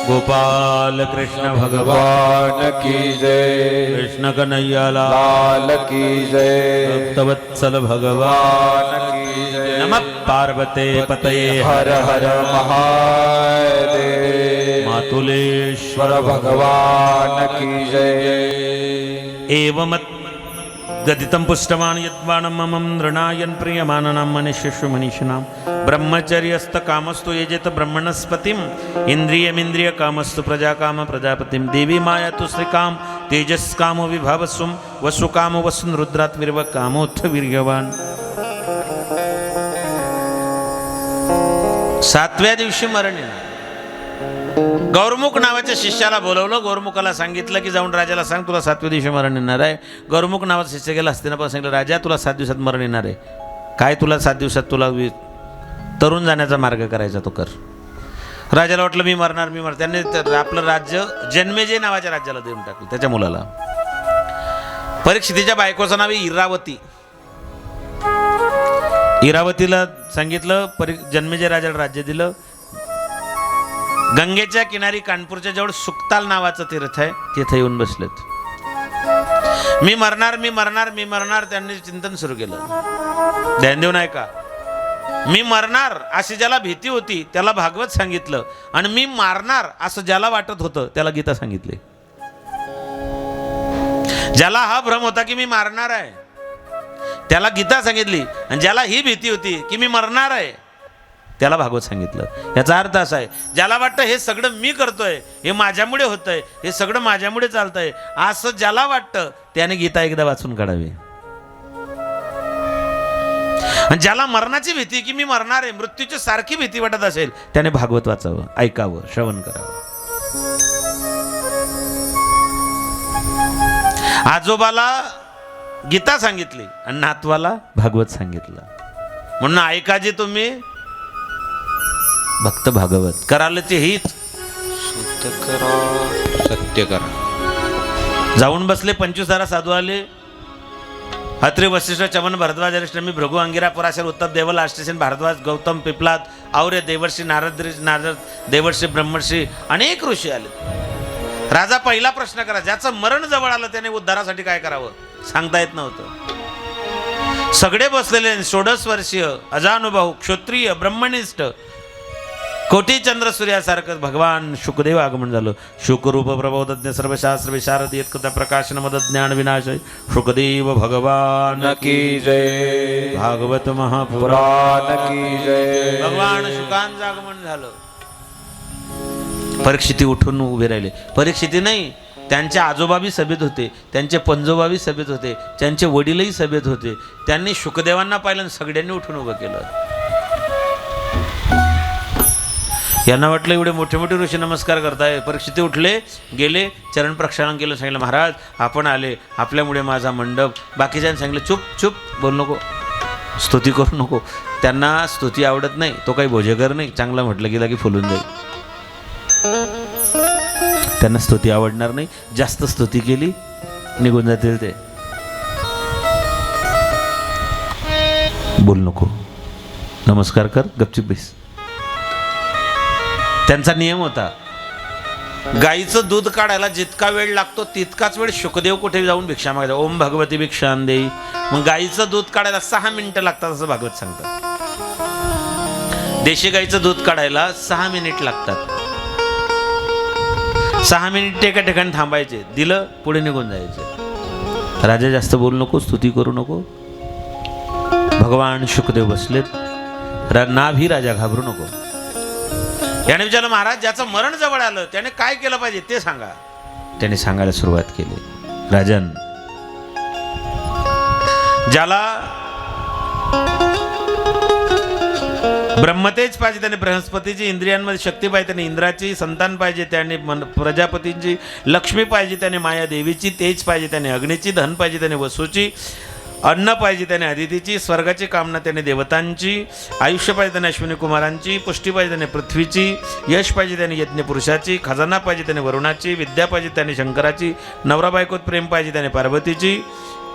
गोपाल कृष्ण भगवान की जय कृष्ण कन्हैया लाल की जय भक्तवत्सल भगवान की जय नमः पार्वते पतये हर हर महादेव मातुलेश्वर भगवान की जय एवमत् गदितं पुष्टवान् यद्वानं ममं नृणायन् प्रियमाननां मनुष्येषु मनीषिणां ब्रह्मचर्यस्तकामस्तु यजेत ब्रह्मणस्पतिम् इन्द्रियमिन्द्रियकामस्तु प्रजाकाम प्रजापतिं देवी माया तु श्रीकाम तेजस्कामो विभावस्वं वसुकामो वसुन् रुद्रात्मिर्व कामोत्थ वीर्यवान्. सातव्या दिवशी मरण येणार. गौरमुख नावाच्या शिष्याला बोलवलं. गौरमुखाला सांगितलं की जाऊन राजाला सांग तुला 7व्या दिवशी मरण येणार आहे. गौरमुख नावाचा शिष्य गेला हस्तिनापुरात सांगितलं राजा तुला 7 दिवसात मरण येणार आहे. काय तुला 7 दिवसात तुला तरुण जाण्याचा मार्ग करायचा तो कर. राजाला वाटलं मी मरणार. त्यांनी आपलं राज्य जन्मेजय नावाच्या राज्याला देऊन टाकलं त्याच्या मुलाला. परीक्षितीच्या बायकोचं नाव आहे इरावती. इरावतीला सांगितलं जन्मेजय राजाला राज्य दिलं. गंगेच्या किनारी कानपूरच्या जवळ सुक्ताल नावाचं तीर्थ आहे तिथे येऊन बसलेत. मी मरणार. त्यांनी चिंतन सुरू केलं. ध्यान देऊन ऐका. मी मरणार अशी ज्याला भीती होती त्याला भागवत सांगितलं आणि मी मारणार असं ज्याला वाटत होतं त्याला गीता सांगितली. ज्याला हा भ्रम होता की मी मारणार आहे त्याला गीता सांगितली आणि ज्याला ही भीती होती की मी मरणार आहे त्याला भागवत सांगितलं. याचा अर्थ असा आहे ज्याला वाटतं हे सगळं मी करतोय हे माझ्यामुळे होतंय हे सगळं माझ्यामुळे चालतंय असं ज्याला वाटतं त्याने गीता एकदा वाचून काढावी. आणि ज्याला मरणाची भीती की मी मरणार आहे मृत्यूची सारखी भीती वाटत असेल त्याने भागवत वाचावं ऐकावं श्रवण करावं. आजोबाला गीता सांगितली आणि नातवाला भागवत सांगितलं. म्हणून ऐका जे तुम्ही भक्त भागवत कराल ते हित शुद्ध करा सत्य करा. जाऊन बसले 25 साधू आले. अत्रि वशिष्ठ चवन भरद्वाज अरिष्टमी भृगु अंगिरा पराशर उत्तम देवल आष्टेशन भारद्वाज गौतम पिपलाद और्य देवर्षी नारद देवर्षी ब्रह्मर्षी अनेक ऋषी आले. राजा पहिला प्रश्न करा ज्याचं मरण जवळ आलं त्याने उद्धारासाठी काय करावं सांगता येत नव्हतं. सगळे बसलेले 16 वर्षीय अजानुभाऊ क्षत्रिय ब्रह्मनिष्ठ कोटी चंद्र सूर्यासारखं भगवान शुकदेव आगमन झालं. शुकरूप प्रबोधज्ञ सर्वशास्त्र विशारद येत्कथा प्रकाशन मद ज्ञान विनाशय शुकदेव भगवान की जय भागवत महापुराण पुराण की जय. भगवान शुकांचं आगमन झालं. परीक्षिती उठून उभे राहिले. परीक्षिती नाही त्यांचे आजोबाबी सभेत होते त्यांचे पंजोबाबी सभेत होते त्यांचे वडीलही सभेत होते. त्यांनी शुकदेवांना पाहिलं आणि सगळ्यांनी उठून उभं केलं. यांना वाटलं एवढे मोठे मोठे ऋषी नमस्कार करताय. परीक्षिती उठले गेले चरण प्रक्षालन केलं. सांगितलं महाराज आपण आले आपल्यामुळे माझा मंडप. बाकीच्यांनी सांगितलं चुप चुप बोल नको स्तुती करू नको. त्यांना स्तुती आवडत नाही. तो काही भोजेकर नाही. चांगला म्हटलं गेला की फुलून जाईल. त्यांना स्तुती आवडणार नाही. जास्त स्तुती केली निघून जातील ते. बोल नको नमस्कार कर गपचूप बैस. त्यांचा नियम होता गाईचं दूध काढायला जितका वेळ लागतो तितकाच वेळ शुकदेव कुठे जाऊन भिक्षा मागायचा. ओम भगवती भिक्षां देई. मग गाईचं दूध काढायला 6 मिनिटं लागतात असं भागवत सांगतात. देशी गाईचं दूध काढायला 6 मिनिट लागतात. 6 मिनिट एका ठिकाणी थांबायचे. दिलं पुढे निघून जायचे. राजा जास्त बोलू नको स्तुती करू नको. भगवान शुकदेव बसलेत. नाभी राजा घाबरू नको. याने विचारलं महाराज ज्याचं मरण जवळ आलं त्याने काय केलं पाहिजे ते सांगा. त्याने सांगायला सुरुवात केली. राजन ज्याला ब्रह्मतेज पाहिजे त्याने बृहस्पतीची इंद्रियांमध्ये शक्ती पाहिजे त्याने इंद्राची संतान पाहिजे त्याने प्रजापतींची लक्ष्मी पाहिजे त्याने माया देवीची तेज पाहिजे त्याने अग्नीची धन पाहिजे त्याने वसूची अन्न पाहिजे त्याने अदितीची स्वर्गाची कामना त्याने देवतांची आयुष्य पाहिजे त्याने अश्विनी कुमारांची पुष्टी पाहिजे त्याने पृथ्वीची यश पाहिजे त्याने यज्ञ पुरुषाची खजाना पाहिजे त्याने वरुणाची विद्या पाहिजे त्याने शंकराची नवरा बायकोत प्रेम पाहिजे त्याने पार्वतीची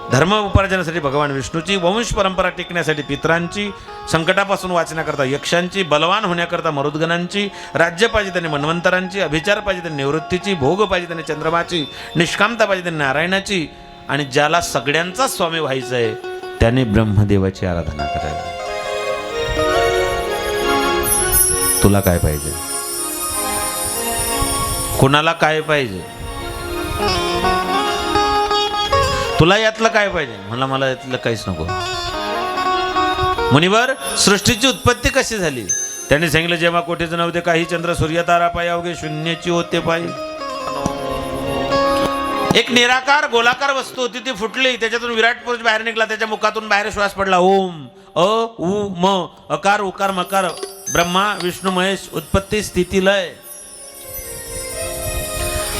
धर्म उपार्जनासाठी भगवान विष्णूची, वंश परंपरा टिकण्यासाठी पितरांची, संकटापासून वाचण्याकरता यक्षांची, बलवान होण्याकरता मरुद्गणांची, राज्य पाहिजे त्यांनी मन्वंतरांची, अभिचार पाहिजे त्यांनी निवृत्तीची, भोग पाहिजे त्यांनी चंद्रमाची, निष्कामता पाहिजे त्यांनी नारायणाची, आणि ज्याला सगळ्यांचा स्वामी व्हायचं आहे त्याने ब्रह्मदेवाची आराधना करावी. तुला काय पाहिजे? कुणाला काय पाहिजे? तुला यातलं काय पाहिजे? मला यातलं काहीच नको. मुनिवर, सृष्टीची उत्पत्ती कशी झाली? त्यांनी सांगितलं, जेव्हा कोटीच नव्हते काही, चंद्र सूर्य तारा पाय अवघे शून्याची होते पाय. एक निराकार गोलाकार वस्तू होती, ती फुटली, त्याच्यातून विराट पुरुष बाहेर निघाला, त्याच्या मुखातून बाहेर श्वास पडला. ओम अ उ म, अकार उकार मकार, ब्रह्मा विष्णू महेश, उत्पत्ती स्थिती लय.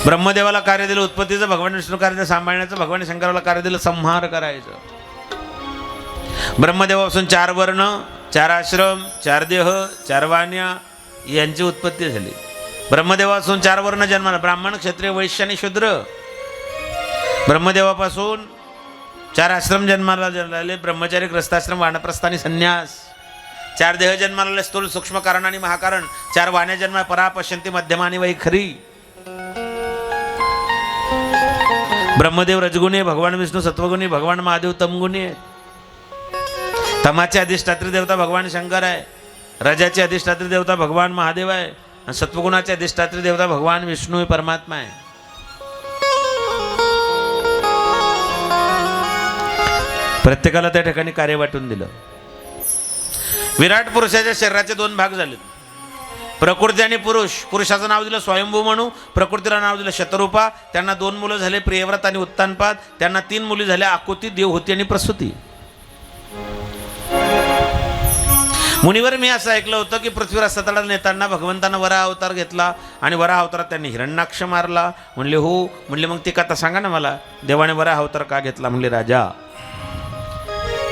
ब्रह्मदेवाला कार्य दिलं उत्पत्तीचं, भगवान विष्णू कार्य सांभाळण्याचं, भगवान शंकराला कार्य दिलं संहार करायचं. ब्रह्मदेवापासून 4 वर्ण, 4 आश्रम, 4 देह, 4 वाण्या यांची उत्पत्ती झाली. ब्रह्मदेवापासून 4 वर्ण जन्माला, ब्राह्मण, क्षत्रिय, वैश्य आणि शूद्र. ब्रह्मदेवापासून 4 आश्रम जन्माला आले, ब्रह्मचारी, ग्रस्ताश्रम, वानप्रस्थ आणि संन्यास. 4 देह जन्माला आले, स्थूल, सूक्ष्म कारण आणि महाकारण. 4 वाण्या जन्मा, परा, पश्यंती, मध्यमा आणि वैखरी. ब्रह्मदेव रजगुणी, भगवान विष्णू सत्वगुणी, भगवान महादेव तमगुणी आहेत. तमाची अधिष्ठात्री देवता भगवान शंकर आहे, रजाची अधिष्ठात्री देवता भगवान महादेव आहे, आणि सत्वगुणाची अधिष्ठात्री देवता भगवान विष्णू हे परमात्मा आहे. प्रत्येकाला त्या ठिकाणी कार्य वाटून दिलं. विराट पुरुषाच्या शरीराचे 2 भाग झाले, प्रकृती आणि पुरुष. पुरुषाचं नाव दिलं स्वयंभू म्हणू, प्रकृतीला नाव दिलं शतरूपा. त्यांना 2 मुलं झाले, प्रियव्रत आणि उत्तानपाद. त्यांना 3 मुली झाल्या, आकुती, देवहूती आणि प्रसूती. मुनिवर, मी असं ऐकलं होतं की पृथ्वीराज सतडाला नेताना भगवंतानं वराह अवतार घेतला, आणि वराह अवतारात त्यांनी हिरण्याक्ष मारला. म्हणले हो. म्हणले मग ती कथा सांगा ना मला, देवाने वराह अवतार का घेतला? म्हणले, राजा,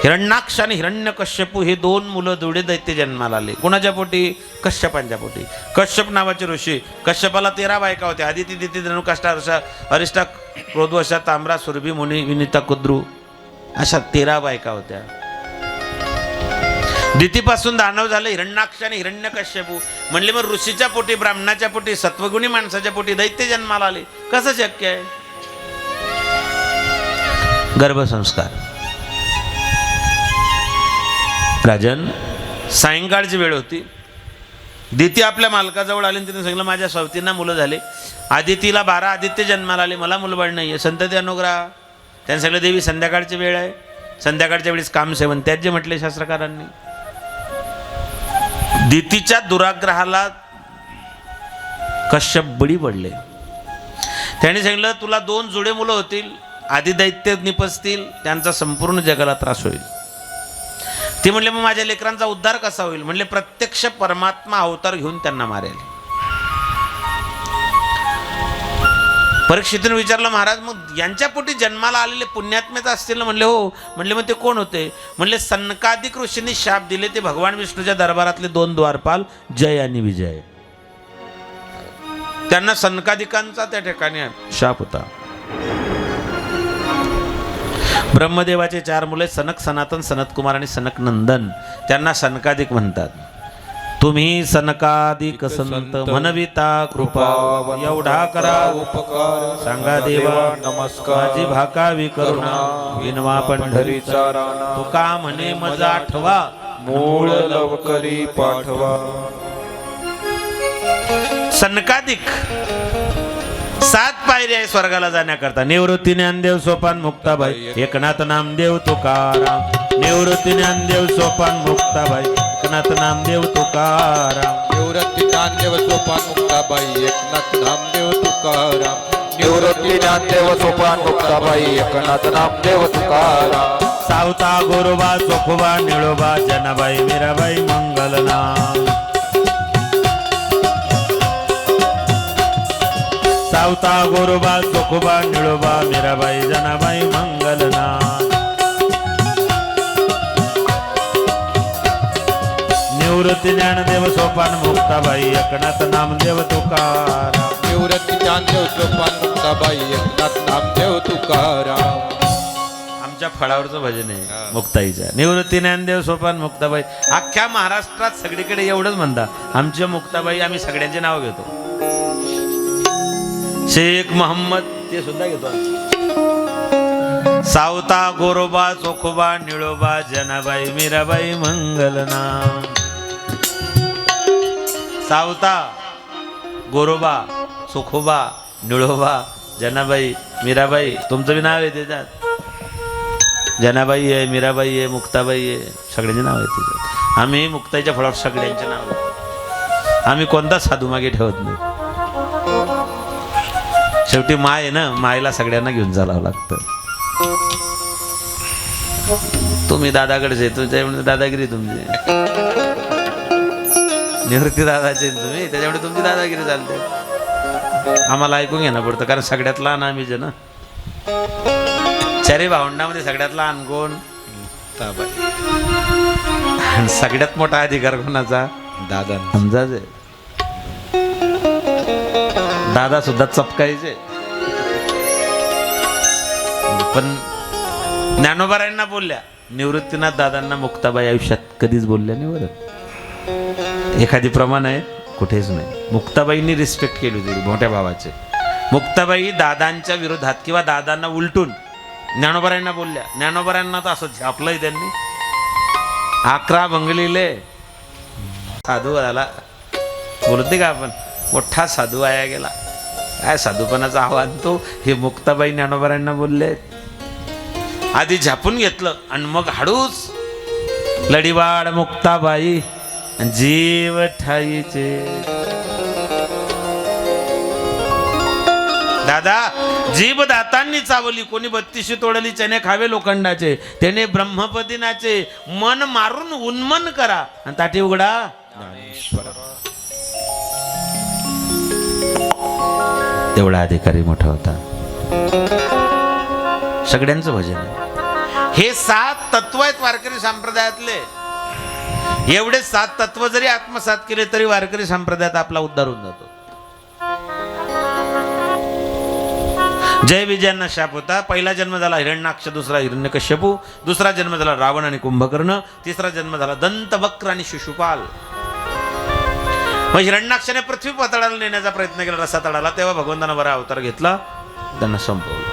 हिरण्याक्ष आणि हिरण्यकश्यपू हे 2 मुलं दुडे दैत्य जन्माला आले. कोणाच्या पोटी? कश्यपांच्या पोटी. कश्यप नावाचे ऋषी. कश्यपाला 13 बायका होत्या, आदिती, दिती, धनुकाष्ठा, अरिष्टा, क्रोधवशा, ताम्रा, सुरभी, मुनी, विनिता, कुद्रू, अशा 13 बायका होत्या. दितीपासून दानव झाले हिरण्याक्ष आणि हिरण्यकश्यपू. म्हणले मग ऋषीच्या पोटी, ब्राह्मणाच्या पोटी, सत्वगुणी माणसाच्या पोटी दैत्य जन्माला आले, कसं शक्य आहे? गर्भसंस्कार. राजन, सायंकाळची वेळ होती. दिती आपल्या मालकाजवळ आली, तिने सांगितलं, माझ्या सवतींना मुलं झाले. आदितीला 12 आदित्य जन्माला आले, मला मुलबाळ नाही आहे, संतती अनुग्रह. त्यांनी सांगितलं, देवी संध्याकाळची वेळ आहे, संध्याकाळच्या वेळेस कामसेवन त्याज्य म्हटले शास्त्रकारांनी. दितीच्या दुराग्रहाला कश्यप बळी पडले. त्यांनी सांगितलं, तुला 2 जुळे मुलं होतील, आदिदैत्य निपजतील, त्यांचा संपूर्ण जगाला त्रास होईल. ती म्हणले, मग माझ्या लेकरांचा उद्धार कसा होईल? म्हणले, प्रत्यक्ष परमात्मा अवतार घेऊन त्यांना मारेल. परीक्षितीने विचारलं, महाराज मग यांच्या पोटी जन्माला आलेले पुण्यात्मेच असतील ना? म्हणले, हो. म्हणले, मग ते कोण होते? म्हणले, सनकादिक ऋषींनी शाप दिले, ते भगवान विष्णूच्या दरबारातले 2 द्वारपाल, जय आणि विजय. त्यांना सनकादिकांचा त्या ठिकाणी शाप होता. ब्रह्मदेवाचे 4 मुले, सनक, सनातन, सनतकुमार आणि सनक नंदन. त्यांना सनकादिक म्हणतात. तुम्ही सनकादिक संत मनविता कृपा, एवढा करा उपकार, सांगा देवा नमस्कार, माझी भाकावी करुणा, विनवा पंढरीचा राणा, तुका म्हणे मज आठवा, मूळ लवकरी पाठवा. सनकादिक 7 पायऱ्या आहे स्वर्गाला जाण्याकरता. निवृत्ती ज्ञानदेव सोपान मुक्ताबाई, एकनाथ नामदेव तुकाराम. निवृत्ती ज्ञानदेव सोपान मुक्ताबाई, एकनाथ नामदेव तुकाराम. निवृत्ती ज्ञानदेव सोपान मुक्ताबाई, एकनाथ नामदेव तुकाराम. निवृत्ती ज्ञानदेव सोपान मुक्ताबाई, एकनाथ नामदेव तुकाराम. सावता गोरोबा चोखोबा निळोबा, जनाबाई मीराबाई मंगलनाम. सावता गोरोबा चोखोबा निळोबा, मीराबाई जनाबाई मंगलनाम. निवृत्ती ज्ञानदेव सोपान मुक्ताबाई, एकनाथ नामदेव तुकाराम. निवृत्ती ज्ञानदेव सोपान मुक्ताबाई, एकनाथ नामदेव तुकाराम. आमच्या फळावरचं भजन आहे मुक्ताईच्या. निवृत्ती ज्ञानदेव सोपान मुक्ताबाई. अख्ख्या महाराष्ट्रात सगळीकडे एवढंच म्हणता आमच्या मुक्ताबाई. आम्ही सगळ्यांचे नाव घेतो. शेख मोहम्मद ते सुद्धा घेतो आम्ही. सावता गोरोबा चोखोबा निळोबा जनाबाई मीराबाई मंगलनाम. सावता गोरोबा चोखोबा निळोबा जनाबाई मीराबाई. तुमचं बी नाव आहे त्याच्यात. जनाबाई आहे, मीराबाई आहे, मुक्ताबाई आहे, सगळ्यांचे नाव आहे त्याच्यात. आम्ही मुक्ताईच्या फळावर सगळ्यांचे नाव घेतो. आम्ही कोणता साधू मागे ठेवत नाही. शेवटी माय आहे ना, मायला सगळ्यांना घेऊन जावं लागतं. तुम्ही दादाकडेच आहे, तुमच्या दादागिरी तुमची. निवृत्ती दादाचे तुम्ही, त्याच्यामुळे तुमची दादागिरी चालते. आम्हाला ऐकून घेणं पडतं, कारण सगळ्यात लहान आम्हीच आहे ना. चारी भावंडामध्ये सगळ्यात लहान कोण? आणि सगळ्यात मोठा अधिकार कोणाचा? दादा. समजाच आहे. दादा सुद्धा चपकायचे. पण ज्ञानोबारायांना बोलल्या, निवृत्तीनाथ दादांना मुक्ताबाई आयुष्यात कधीच बोलल्या नाही बरं. एखादी प्रमाण आहे कुठेच नाही. मुक्ताबाईंनी रिस्पेक्ट केली होती मोठ्या भावाचे. मुक्ताबाई दादांच्या विरोधात किंवा दादांना उलटून ज्ञानोबारायांना बोलल्या. ज्ञानोबारायांना तर असं झापलंय त्यांनी. 11 बंगलीले साधू झाला बोलते का आपण, मोठा साधू आया गेला. काय साधूपणाचं आव्हान तो. हे मुक्ताबाई ज्ञानोबारायांना बोलले. आधी झापून घेतलं आणि मग हाडूच लढीवाड मुक्ताबाई जीव ठाईचे. दादा जीभ दातांनी चावली, कोणी 32 तोडली चने खावे लोखंडाचे. त्याने ब्रह्मपदिनाचे मन मारून उन्मन करा आणि ताटी उघडा. तेवढा अधिकारी मोठा होता. सगळ्यांचं भजन आहे. हे 7 तत्व आहेत वारकरी संप्रदायातले. एवढे 7 तत्व जरी आत्मसात केले तरी वारकरी संप्रदायात आपला उद्धार होऊन जातो. जय विजयांना शाप होता. पहिला जन्म झाला हिरण्याक्ष, दुसरा हिरण्यकश्यपू, दुसरा जन्म झाला रावण आणि कुंभकर्ण, तिसरा जन्म झाला दंतवक्र आणि शिशुपाल. मग हिरण्याक्षाने पृथ्वी पातळाला नेण्याचा प्रयत्न केला, रसा तळाला. तेव्हा भगवंतानं बरा अवतार घेतला, त्यांना संपवलं.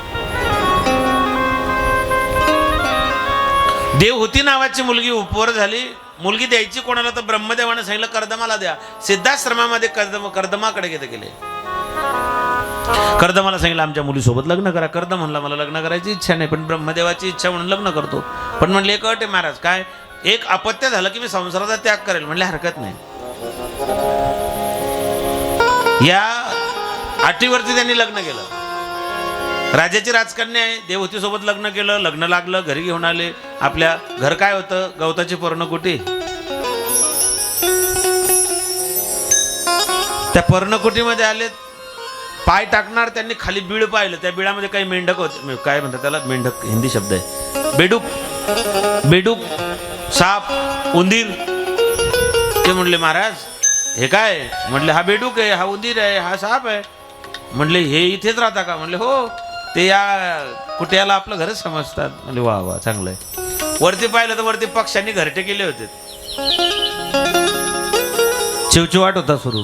देवहूती नावाची मुलगी उपवर झाली. मुलगी द्यायची कोणाला तर ब्रह्मदेवाने सांगितलं कर्दमाला द्या. सिद्धाश्रमामध्ये कर्दमाकडे गेले. कर्दमाला सांगितलं आमच्या मुलीसोबत लग्न करा. कर्दम म्हणला मला लग्न करायची इच्छा नाही, पण ब्रह्मदेवाची इच्छा म्हणून लग्न करतो. पण म्हणले एक अट आहे महाराज. काय? एक अपत्य झालं की मी संसाराचा त्याग करेल. म्हणले हरकत नाही. या अटीवरती त्यांनी लग्न केलं. राजाची राजकन्या आहे, देवहूती सोबत लग्न केलं. लग्न लागलं, घरी घेऊन आले. आपल्या घर काय होतं? गवताची पर्णकुटी. त्या पर्णकुटीमध्ये आले. पाय टाकणार, त्यांनी खाली बीड पाहिलं. त्या बिळामध्ये काही मेंढक होते. काय म्हणतात त्याला? मेंढक हिंदी शब्द आहे. बेडूक. बेडूक, साप, उंदीर. ते म्हणले महाराज हे काय? म्हणले हा बेडूक आहे, हा उंदीर आहे, हा साप आहे. म्हणले हे इथेच राहता का? म्हणले हो, ते या कुट्याला आपलं घरच समजतात. म्हणजे वा वा चांगलं आहे. वरती पाहिलं तर वरती पक्ष्यांनी घरटे केले होते. चिवचिवाट होता सुरू.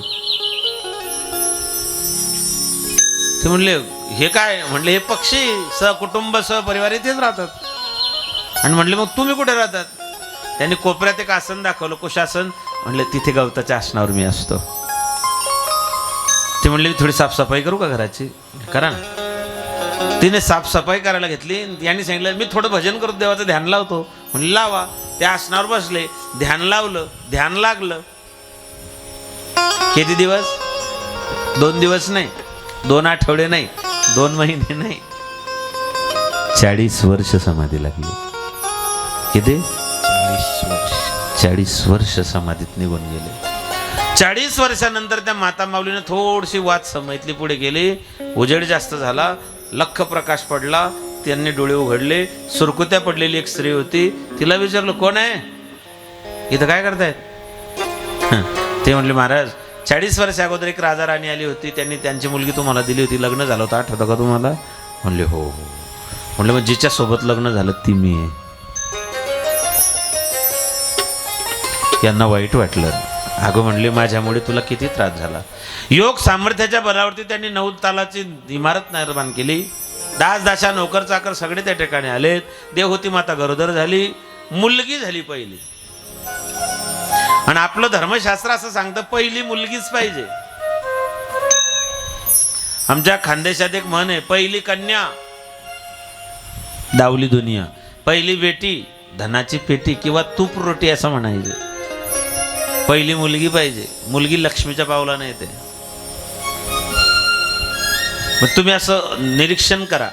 ते म्हणले हे काय? म्हणले हे पक्षी सहकुटुंब सहपरिवार इथेच राहतात. आणि म्हणले मग तुम्ही कुठे राहतात? त्यांनी कोपऱ्यात एक आसन दाखवलं, कुशासन. म्हणले तिथे गवताच्या आसनावर मी असतो. ते म्हणले थोडी साफसफाई करू का घराची? करा ना. तिने साफसफाई करायला घेतली. यांनी सांगितलं मी थोडं भजन करतो, देवाचं ध्यान लावतो. म्हणले लावा. त्या आसनावर बसले, ध्यान लावलं, ध्यान लागलं. किती दिवस? 2 दिवस नाही, 2 आठवडे नाही, 2 महिने नाही, 40 वर्ष समाधी लागली. किती? 40 वर्ष समाधीत निघून गेले. 40 वर्षानंतर त्या माता माऊलीने थोडीशी वात समजली, पुढे गेले. उजेड जास्त झाला, लख प्रकाश पडला. त्यांनी डोळे उघडले. सुरकुत्या पडलेली एक स्त्री होती. तिला विचारलं कोण आहे? इथं काय करतायत? ते म्हणले महाराज 40 वर्ष अगोदर एक राजा राणी आली होती. त्यांनी त्यांची मुलगी तुम्हाला दिली होती. लग्न झालं होतं, आठवतं का तुम्हाला? म्हणले हो हो. म्हटलं मग जिच्या सोबत लग्न झालं ती मी आहे. यांना वाईट वाटलं. अगं म्हणले माझ्यामुळे तुला किती त्रास झाला. योग सामर्थ्याच्या बलावरती त्यांनी 9 तालाची इमारत निर्माण केली. दास नोकर चाकर सगळे त्या ठिकाणी आलेत. देवहूती माता गरोदर झाली, मुलगी झाली पहिली. आणि आपलं धर्मशास्त्र असं सांगतं पहिली मुलगीच पाहिजे. आमच्या खानदेशात एक म्हण आहे, पहिली कन्या दावली दुनिया, पहिली बेटी धनाची पेटी किंवा तूप रोटी असं म्हणायचं. पहिली मुलगी पाहिजे. मुलगी लक्ष्मीच्या पावलाने येते. मग तुम्ही असं निरीक्षण करा,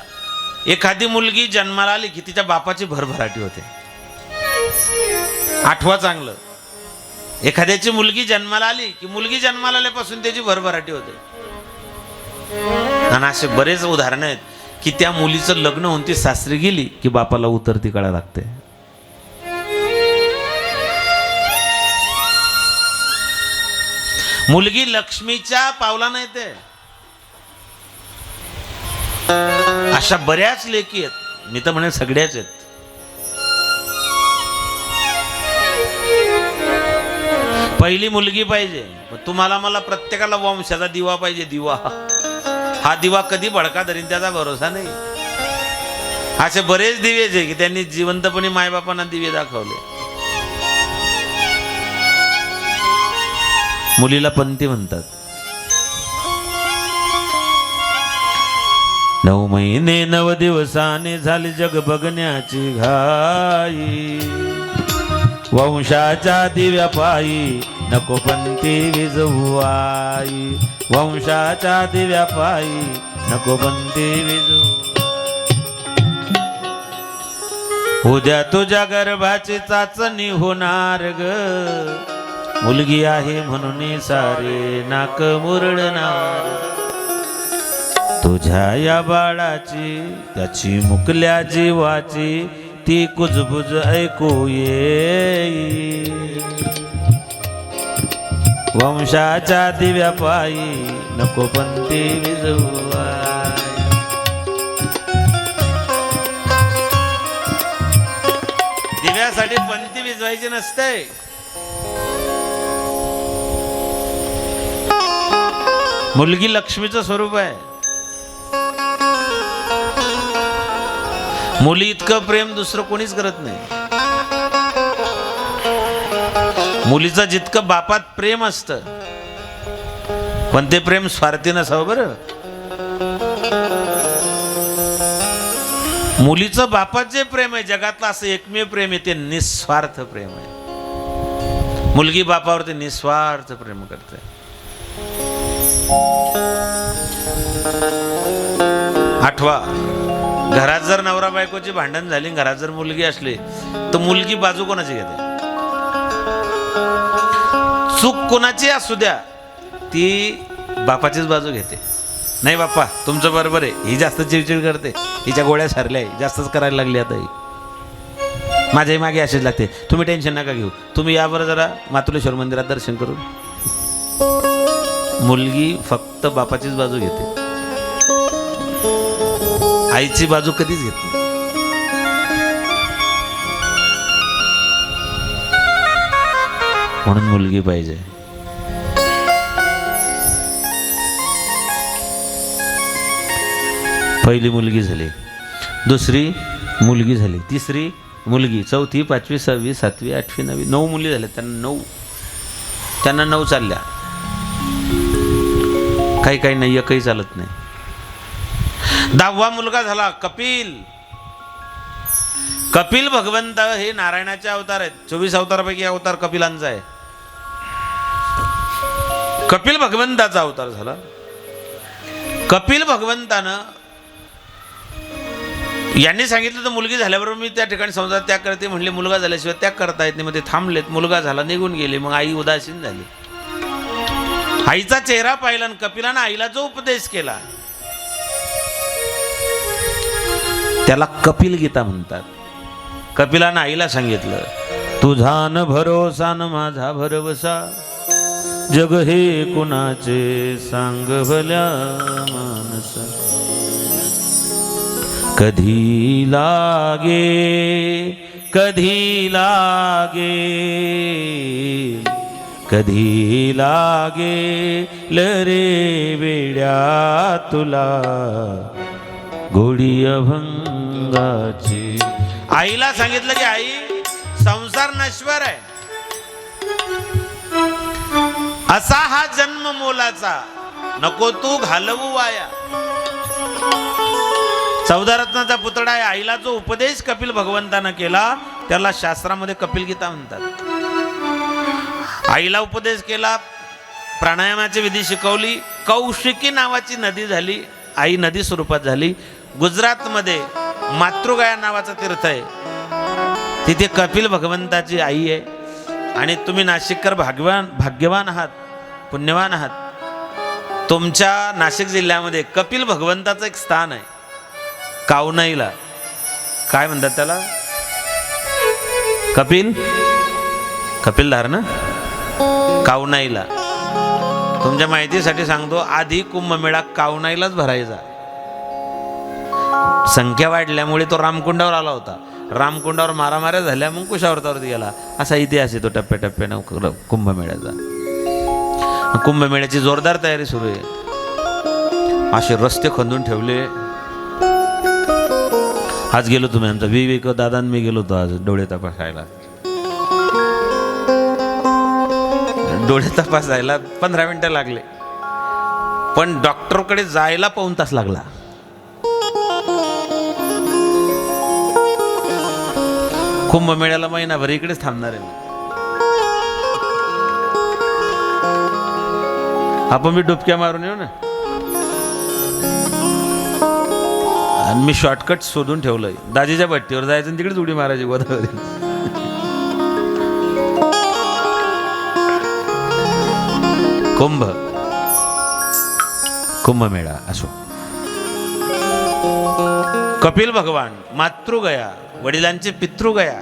एखादी मुलगी जन्माला आली की तिच्या बापाची भरभराटी होते. आठवा चांगलं, एखाद्याची मुलगी जन्माला आली की मुलगी जन्माला आल्यापासून त्याची भरभराटी होते. आणि असे बरेच उदाहरण आहेत की त्या मुलीचं लग्न होऊन ती सासरी गेली की बापाला उतरती कळा लागते. मुलगी लक्ष्मीच्या पावलानं येते. अशा बऱ्याच लेकी आहेत, मी तर म्हणेन सगळ्याच आहेत. पहिली मुलगी पाहिजे. तुम्हाला मला प्रत्येकाला वंशाचा दिवा पाहिजे. दिवा, हा दिवा कधी भडका धरीन त्याचा भरोसा नाही. असे बरेच दिवे जे की त्यांनी जिवंतपणे मायबापांना दिवे दाखवले. मुलीला पंथी म्हणतात. 9 महिने 9 दिवसाने झाली जग बघण्याची घाई. वंशाच्या दिव्या पायी नको पंथी विजवू आई. वंशाच्या दिव्या पायी नको पंथी विजवू. उद्या तुझ्या गर्भाची चाचणी होणार ग. मुलगी आहे म्हणून सारे नाक मुरडणार. तुझ्या या बाळाची त्याची मुकल्या जीवाची ती कुजबुज ऐकू येई. वंशाच्या दिव्या पायी नको पंथी विजवू. दिव्यासाठी पंथी विजवायची नसते. मुलगी लक्ष्मीचं स्वरूप आहे. मुली इतकं प्रेम दुसरं कोणीच करत नाही. मुलीचं जितकं बापात प्रेम असतं पण ते प्रेम स्वार्थी नसावं. बरं, मुलीचं बापात जे प्रेम आहे जगातलं असं एकमेव प्रेम आहे ते निस्वार्थ प्रेम आहे. मुलगी बापावरती निस्वार्थ प्रेम करते. 8वा, घरात जर नवरा बायकोची भांडण झाली, घरात जर मुलगी असली तर मुलगी बाजू कोणाची घेते? चूक कोणाची असू द्या ती बापाचीच बाजू घेते. नाही बाप्पा तुमचं बरोबर आहे, ही जास्त चिडचिड करते, हिच्या गोळ्या सारल्या आहे, जास्तच करायला लागली आता ही, माझ्याही मागे असेच लागते, तुम्ही टेन्शन नका घेऊ, तुम्ही यावर जरा मातुलेश्वर मंदिरात दर्शन करून. मुलगी फक्त बापाचीच बाजू घेते, आईची बाजू कधीच घेत नाही. म्हणून मुलगी पाहिजे. पहिली मुलगी झाली, दुसरी मुलगी झाली, तिसरी मुलगी, चौथी, 5वी, 6वी, 7वी, 8वी, 9वी, 9 मुली झाल्या. त्यांना 9 चालल्या. काही नाही, एकही चालत नाही. 10वा मुलगा झाला कपिल. कपिल भगवंत हे नारायणाचे अवतार आहेत. 24 अवतारापैकी अवतार कपिलांचा आहे. कपिल भगवंताचा अवतार झाला. कपिल भगवंतानं यांनी सांगितलं तर मुलगी झाल्याबरोबर मी त्या ठिकाणी संसार त्याग करते म्हणले, मुलगा झाल्याशिवाय त्याग करता येत नाही. मग ते थांबलेत, मुलगा झाला, निघून गेले. मग आई उदासीन झाली. आईचा चेहरा पाहिला आणि कपिलानं आईला जो उपदेश केला त्याला कपिल गीता म्हणतात. कपिलानं आईला सांगितलं, तुझा न भरोसा न माझा भरवसा, जग हे कुणाचे सांग भल्या मानसा. कधी लागे कधी लागे कधी लागे लरे वेड्या तुला गोडी अभंगाची. आईला सांगितलं की आई संसार नश्वर आहे, असा हा जन्म मोलाचा, नको तू घालवू वाया. 14 रत्नाचा पुतळा आहे. आईला जो उपदेश कपिल भगवंतानं केला त्याला शास्त्रामध्ये कपिल गीता म्हणतात. आईला उपदेश केला, प्राणायामाची विधी शिकवली, कौशिकी नावाची नदी झाली, आई नदी स्वरूपात झाली. गुजरातमध्ये मातृगया नावाचं तीर्थ आहे, तिथे कपिल भगवंताची आई आहे. आणि तुम्ही नाशिककर भाग्यवान आहात, पुण्यवान आहात. तुमच्या नाशिक जिल्ह्यामध्ये कपिल भगवंताचं एक स्थान आहे, कावनाईला. काय म्हणतात त्याला? कपिलधार ना, कावनाईला. तुमच्या माहितीसाठी सांगतो, आधी कुंभमेळा कावनाईलाच भरायचा. संख्या वाढल्यामुळे तो रामकुंडावर आला होता. रामकुंडावर मारामाऱ्या झाल्या, मग कुशावर्तावरती गेला. असा इतिहास आहे तो टप्प्याटप्प्यानं कुंभमेळ्याचा. कुंभमेळ्याची जोरदार तयारी सुरू आहे. असे रस्ते खंदून ठेवले. आज गेलो तुम्ही, आमचा विवेक दादा मी गेलो होतो आज डोळे तपासायला. डोळे तपासायला 15 मिनिटं लागले, पण डॉक्टरकडे जायला 1 तास लागला. कुंभमेळ्याला महिनाभर इकडेच थांबणार आहे. आपण मी डुबक्या मारून येऊ ना. आणि मी शॉर्टकट शोधून ठेवलंय, दाजीच्या भट्टीवर जायचं तिकडेच उडी मारायची गोदावरी. कुंभमेळा असो. कपिल भगवान मातृगया, वडिलांचे पितृगया.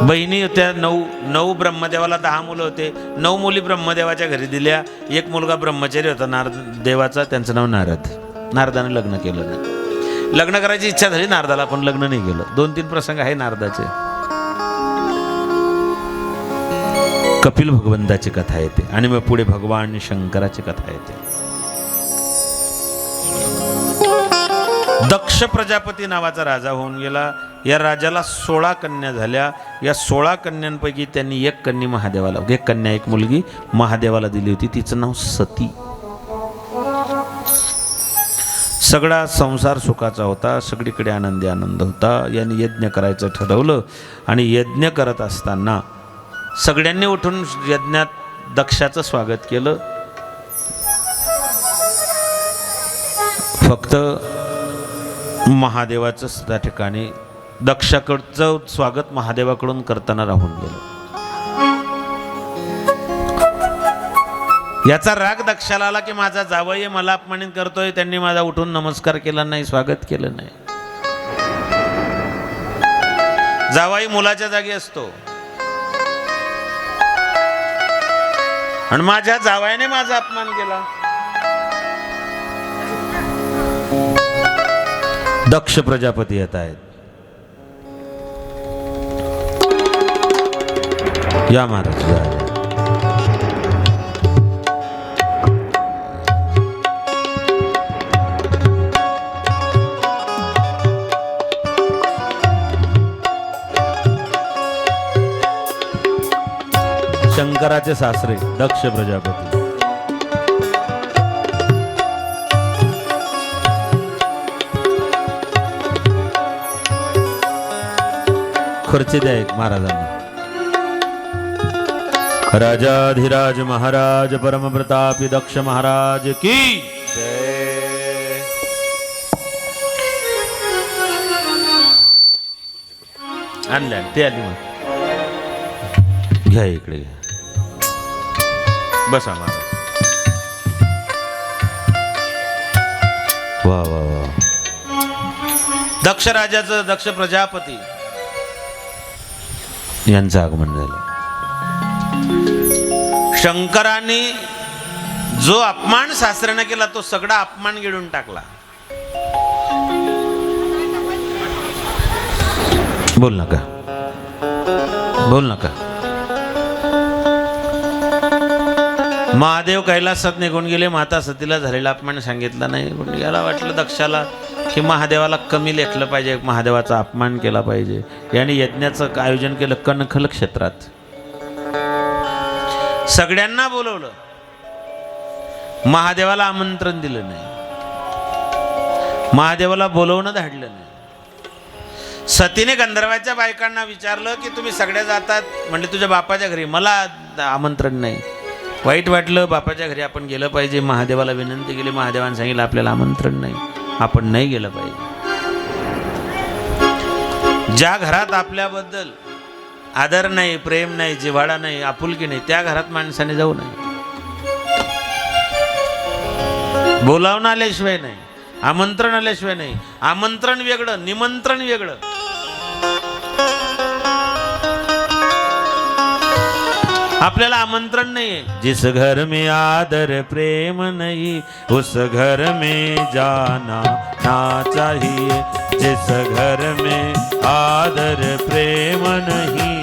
बहिणी होत्या 9 ब्रह्मदेवाला 10 मुलं होते. 9 मुली ब्रह्मदेवाच्या घरी दिल्या. एक मुलगा ब्रह्मचारी होता नारद देवाचा, त्यांचं नाव नारद. नारदाने लग्न केलं नाही. लग्न करायची इच्छा झाली नारदाला, पण लग्न नाही केलं. 2-3 प्रसंग आहे नारदाचे. कपिल भगवंताची कथा येते आणि मग पुढे भगवान शंकराची कथा येते. दक्ष प्रजापती नावाचा राजा होऊन गेला. या राजाला 16 कन्या झाल्या. या 16 कन्यांपैकी त्यांनी एक कन्या महादेवाला, एक कन्या एक मुलगी महादेवाला दिली होती. तिचं नाव सती. सगळा संसार सुखाचा होता, सगळीकडे आनंदी आनंद होता. यांनी यज्ञ करायचं ठरवलं आणि यज्ञ करत असताना सगळ्यांनी उठून यज्ञात दक्षाचं स्वागत केलं. फक्त महादेवाचं त्या ठिकाणी दक्षाकडचं स्वागत महादेवाकडून करताना राहून गेलं. याचा राग दक्षाला आला की माझा जावई मला अपमानित करतोय, त्यांनी माझा उठून नमस्कार केला नाही, स्वागत केलं नाही. जावई मुलाच्या जागी असतो आणि माझ्या जावयाने माझा अपमान केला. दक्ष प्रजापती येत आहेत. या महाराज शंकराचे सासरे दक्ष प्रजापती. खर्च द्या एक महाराजांना. राजाधिराज महाराज परम प्रतापी दक्ष महाराज की जय. आणल्या ते आली मग. घ्या इकडे घ्या, बसा महाराज. वा वा वा. दक्ष राजाचं, दक्ष प्रजापती यांचं आगमन झालं. शंकराने जो अपमान सासऱ्यानं केला तो सगळा अपमान गिळून टाकला. बोल नका, बोल नका. महादेव कैलासात निघून गेले. माता सतीला झालेला अपमान सांगितला नाही. पण याला वाटलं दक्षाला की महादेवाला कमी लेखलं पाहिजे, महादेवाचा अपमान केला पाहिजे. याने यज्ञाचं आयोजन केलं कणखल क्षेत्रात. सगळ्यांना बोलवलं, महादेवाला आमंत्रण दिलं नाही, महादेवाला बोलवणं धाडलं नाही. सतीने गंधर्वाच्या बायकांना विचारलं की तुम्ही सगळ्या जातात, म्हणले तुझ्या बापाच्या घरी, मला आमंत्रण नाही. वाईट वाटलं, बापाच्या घरी आपण गेलं पाहिजे. महादेवाला विनंती केली, महादेवाने सांगितलं आपल्याला आमंत्रण नाही, आपण नाही गेलं पाहिजे. ज्या घरात आपल्याबद्दल आदर नाही, प्रेम नाही, जिव्हाळा नाही, आपुलकी नाही, त्या घरात माणसाने जाऊ नये. बोलावणं आल्याशिवाय नाही, आमंत्रण आल्याशिवाय नाही. आमंत्रण वेगळं, निमंत्रण वेगळं. आपल्याला आमंत्रण नाहीये. जिस घर में आदर प्रेम नहीं उस घर में जाना ना चाहिए. जिस घर में आदर प्रेम नहीं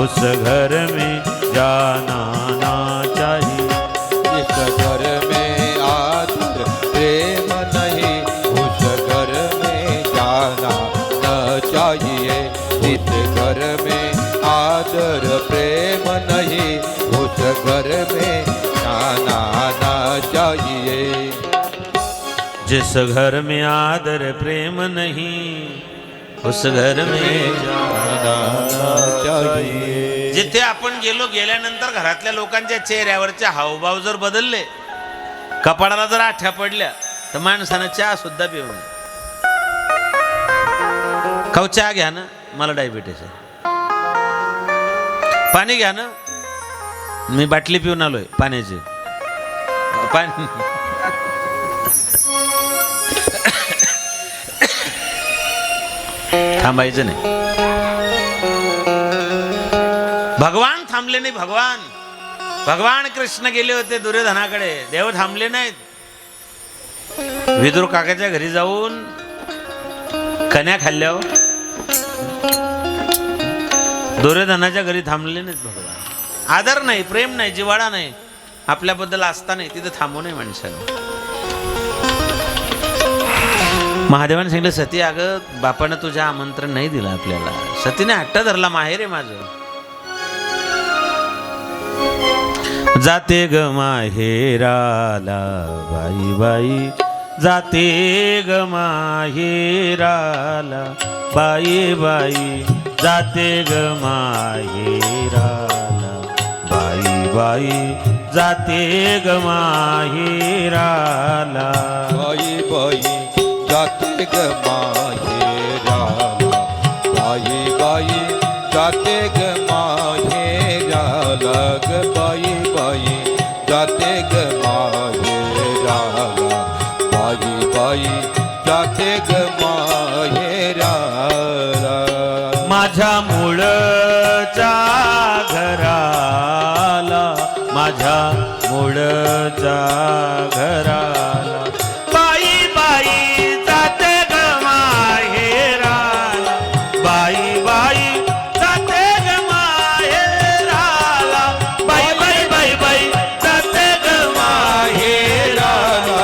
उस घर में जाना ना चाहिए. जिस घर में आदर प्रेम नहीं उस घर में जाना न चाहिए. जिस घर में आदर प्रेम नहीं उस घर में जाना न चाहिए. जिस घर में आदर प्रेम नहीं उस घर में जाना चाहिए. जिथे आपण गेल्यानंतर घरातल्या लोकांच्या चेहऱ्यावरचे हावभाव जर बदलले, कपाळाला जर आठ्या पडल्या, तर माणसानं चहा सुद्धा पिऊ नये. खाऊ चहा घ्या ना, मला डायबिटीस आहे. पाणी घ्या ना, मी बाटली पिऊन आलोय पाण्याची. पाणी थांबायचं नाही. भगवान थांबले नाही. भगवान कृष्ण गेले होते दुर्योधनाकडे, देव थांबले नाहीत. विदुर काकाच्या घरी जाऊन कन्या खाल्ल्यावर दुर्योधनाच्या घरी थांबले नाहीत भगवान. आदर नाही, प्रेम नाही, जिव्हाळा नाही, आपल्याबद्दल आस्था नाही, तिथे थांबू नये माणसाने. महादेवाने सांगितलं, सती अगं बापानं तुझं आमंत्रण नाही दिलं आपल्याला. सतीने हट्ट धरला, माहेर आहे माझं. जाते ग माहेराला बाई बाई, जाते ग माहेराला बाई बाई, जाते ग माहेराला बाई बाई, जाते ग माहेराला बाई बाई, जाते ग माहेराला बाई बाई, जाते ग माहेराला ग बाई बाई, जाते ग माहेराला बाई बाई, जाते ग माहेराला. माझ्या मूळच्या घराला, माझ्या मूळच्या घराला बाई बाई, जाते ग माहेराला बाई बाई, जाते ग माहेराला बाई बाई बाई बाई, जाते ग माहेराला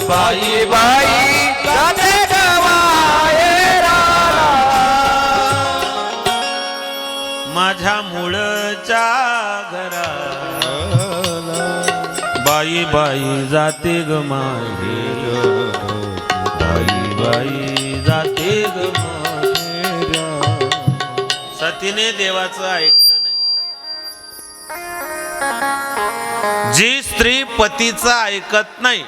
बाई बाई, जाते ग माहेराला. माझ्या मूळच्या घराला बाई बाई, जाते ग माहेर, बाई बाई, जाते ग माहेर. सतीने देवाचं ऐकलं नाही. जी स्त्री पतीचं ऐकत नाही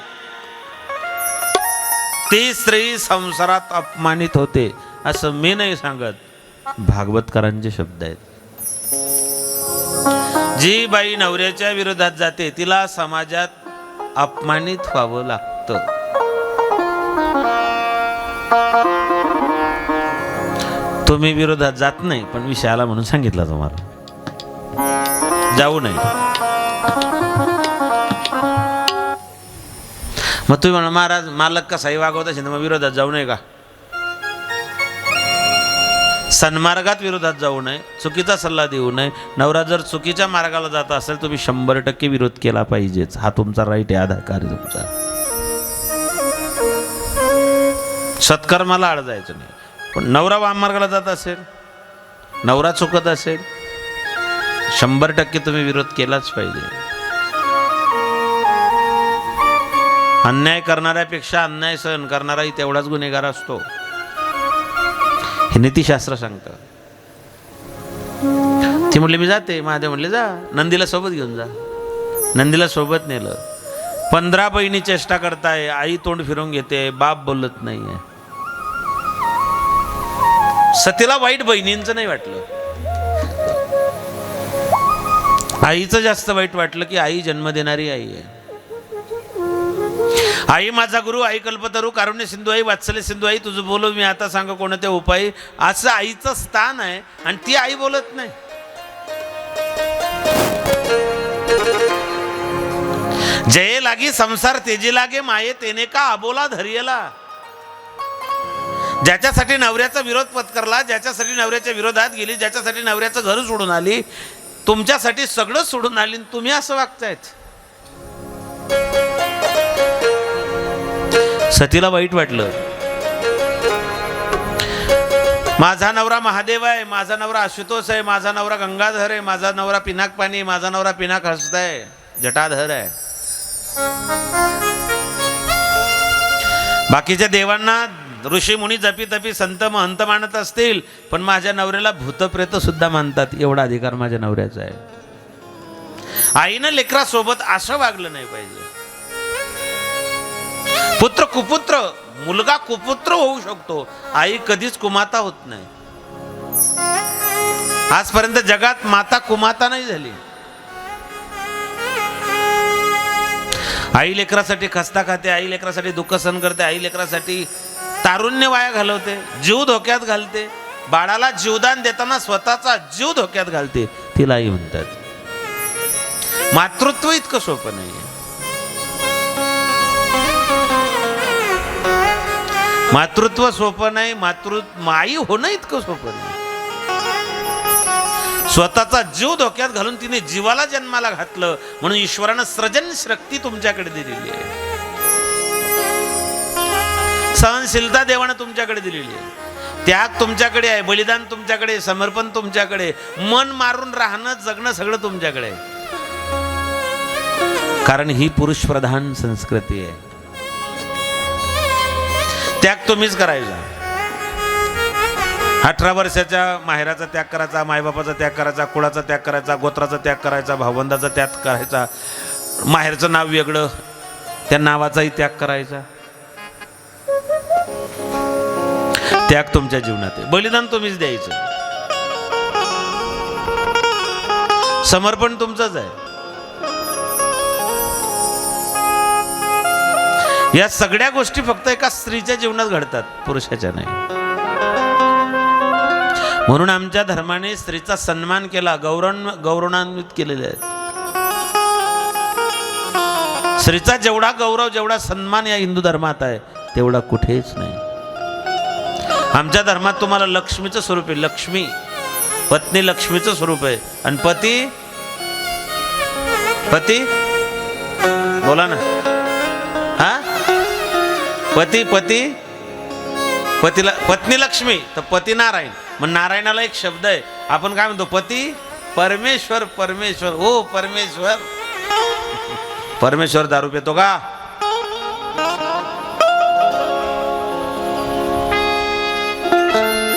ती स्त्री संसारात अपमानित होते, असं मी नाही सांगत, भागवतकरांचे शब्द आहेत. जी बाई नवऱ्याच्या विरोधात जाते तिला समाजात अपमानित व्हावं लागतं. तुम्ही विरोधात जात नाही, पण विषय आला म्हणून सांगितलं तुम्हाला, जाऊ नये. मग तुम्ही म्हणा महाराज मालक कसाही वागवत असेल मग विरोधात जाऊ नये का? सन्मार्गात विरोधात जाऊ नये, चुकीचा सल्ला देऊ नये. नवरा जर चुकीच्या मार्गाला जात असेल तुम्ही 100% विरोध केला पाहिजेच. हा तुमचा राईट आहे, अधिकार आहे तुमचा. सत्कर्माला आड जायचं नाही. पण नवरा वाममार्गाला जात असेल, नवरा चुकत असेल, 100% तुम्ही विरोध केलाच पाहिजे. अन्याय करणाऱ्यापेक्षा अन्याय सहन करणाराही तेवढाच गुन्हेगार असतो, हे नीतिशास्त्र सांगतं. ती म्हणली मी जाते. महादेव म्हणले जा, नंदीला सोबत घेऊन जा. नंदीला सोबत नेलं. 15 बहिणी चेष्टा करताय, आई तोंड फिरवून घेते, बाप बोलत नाहीये. सतीला वाईट बहिणींचं नाही वाटलं, आईचं जास्त वाईट वाटलं की आई जन्म देणारी आई आहे. आई माझा गुरु, आई कल्पतरू, कारुण्य सिंधू आई, वात्सल्य सिंधू आई, तुझं बोलो मी आता सांग कोणत्या उपाय, असं आईचं स्थान आहे. आणि ती आई बोलत नाही. जये लागी संसार तेजी लागे माये, तेने का अबोला धरियला. ज्याच्यासाठी नवऱ्याचा विरोध पत्करला, ज्याच्यासाठी नवऱ्याच्या विरोधात गेली, ज्याच्यासाठी नवऱ्याचं घर सोडून आली, तुमच्यासाठी सगळं सोडून आली, तुम्ही असं वागतायत. सतीला वाईट वाटलं. माझा नवरा महादेव आहे, माझा नवरा आशुतोष आहे, माझा नवरा गंगाधर आहे, माझा नवरा पिनाक पाणी, माझा नवरा पिनाक हस्त आहे, जटाधर आहे. बाकीच्या देवांना ऋषी मुनी जपी तपी संत महंत मानत असतील, पण माझ्या नवऱ्याला भूतप्रेत सुद्धा मानतात. एवढा अधिकार माझ्या नवऱ्याचा आहे. आईनं लेकरासोबत असं वागलं नाही पाहिजे. पुत्र कुपुत्र, मुलगा कुपुत्र होऊ शकतो, आई कधीच कुमाता होत नाही. आजपर्यंत जगात माता कुमाता नाही झाली. आई लेकरासाठी खस्ता खाते, आई लेकरासाठी दुःख सहन करते, आई लेकरासाठी तारुण्य वाया घालवते, जीव धोक्यात घालते. बाळाला जीवदान देताना स्वतःचा जीव धोक्यात घालते. तिला आई म्हणतात. मातृत्व इतकं सोपं नाही. मातृत्व सोपं नाही. आई होणं इतकं सोपं नाही. स्वतःचा जीव धोक्यात घालून तिने जीवाला जन्माला घातलं, म्हणून ईश्वरानं सृजन शक्ती तुमच्याकडे दिलेली आहे. सहनशीलता देवानं तुमच्याकडे दिलेली आहे. त्याग तुमच्याकडे आहे, बलिदान तुमच्याकडे, समर्पण तुमच्याकडे, मन मारून राहणं जगणं सगळं तुमच्याकडे आहे. कारण ही पुरुष प्रधान संस्कृती आहे. त्याग तुम्हीच करायचा. 18 वर्षाच्या माहेराचा त्याग करायचा, मायबापाचा त्याग करायचा, कुळाचा त्याग करायचा, गोत्राचा त्याग करायचा, भावबंधाचा त्याग करायचा, माहेरचं नाव वेगळं, त्या नावाचाही त्याग करायचा. त्याग तुमच्या जीवनात आहे. बलिदान तुम्हीच द्यायचं. समर्पण तुमचंच आहे. या सगळ्या गोष्टी फक्त एका स्त्रीच्या जीवनात घडतात, पुरुषाच्या नाही. म्हणून आमच्या धर्माने स्त्रीचा सन्मान केला, गौरवान्वित केलेले आहेत. स्त्रीचा जेवढा गौरव, जेवढा सन्मान या हिंदू धर्मात आहे, तेवढा कुठेच नाही. आमच्या धर्मात तुम्हाला लक्ष्मीचं स्वरूप आहे. लक्ष्मी पत्नी लक्ष्मीचं स्वरूप आहे. आणि पती बोला ना. हा, पतीला पत्नी लक्ष्मी तर पती नारायण. मग नारायणाला एक शब्द आहे, आपण काय म्हणतो, पती परमेश्वर. परमेश्वर हो परमेश्वर. परमेश्वर दारू पितो का?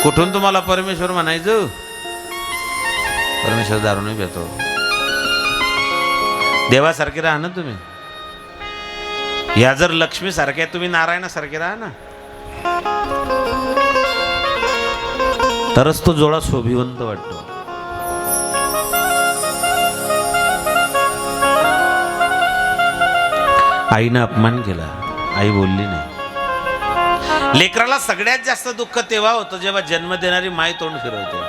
कुठून तुम्हाला परमेश्वर म्हणायचं? परमेश्वर दारू नाही पितो. देवासारखे राहा ना तुम्ही. या जर लक्ष्मी सारख्या, तुम्ही नारायणासारखे राहा ना, तरच तो जोडा शोभिवंत वाटतो. आईनं अपमान केला, आई बोलली नाही. लेकराला सगळ्यात जास्त दुःख तेव्हा होतं जेव्हा जन्म देणारी माय तोंड फिरवते.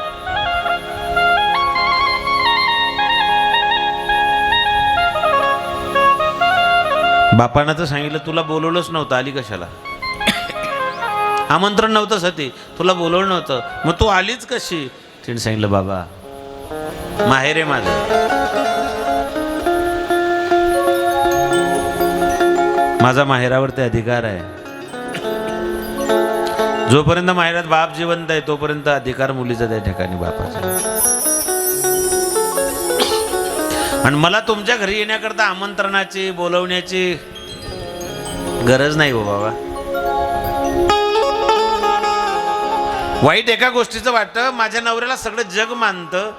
बापानं तर सांगितलं तुला बोलवलंच नव्हतं, आली कशाला? आमंत्रण नव्हतं सती, तुला बोलवलं नव्हतं, मग तू आलीच कशी? तिने सांगितलं बाबा माहेर आहे माझं, माझा माहेरावरती अधिकार आहे. जोपर्यंत माहेरात बाप जिवंत आहे तोपर्यंत अधिकार मुलीचा त्या ठिकाणी बापाचा. आणि मला तुमच्या घरी येण्याकरता आमंत्रणाची बोलवण्याची गरज नाही हो बाबा. वाईट एका गोष्टीचं वाटतं, माझ्या नवऱ्याला सगळं जग मानतं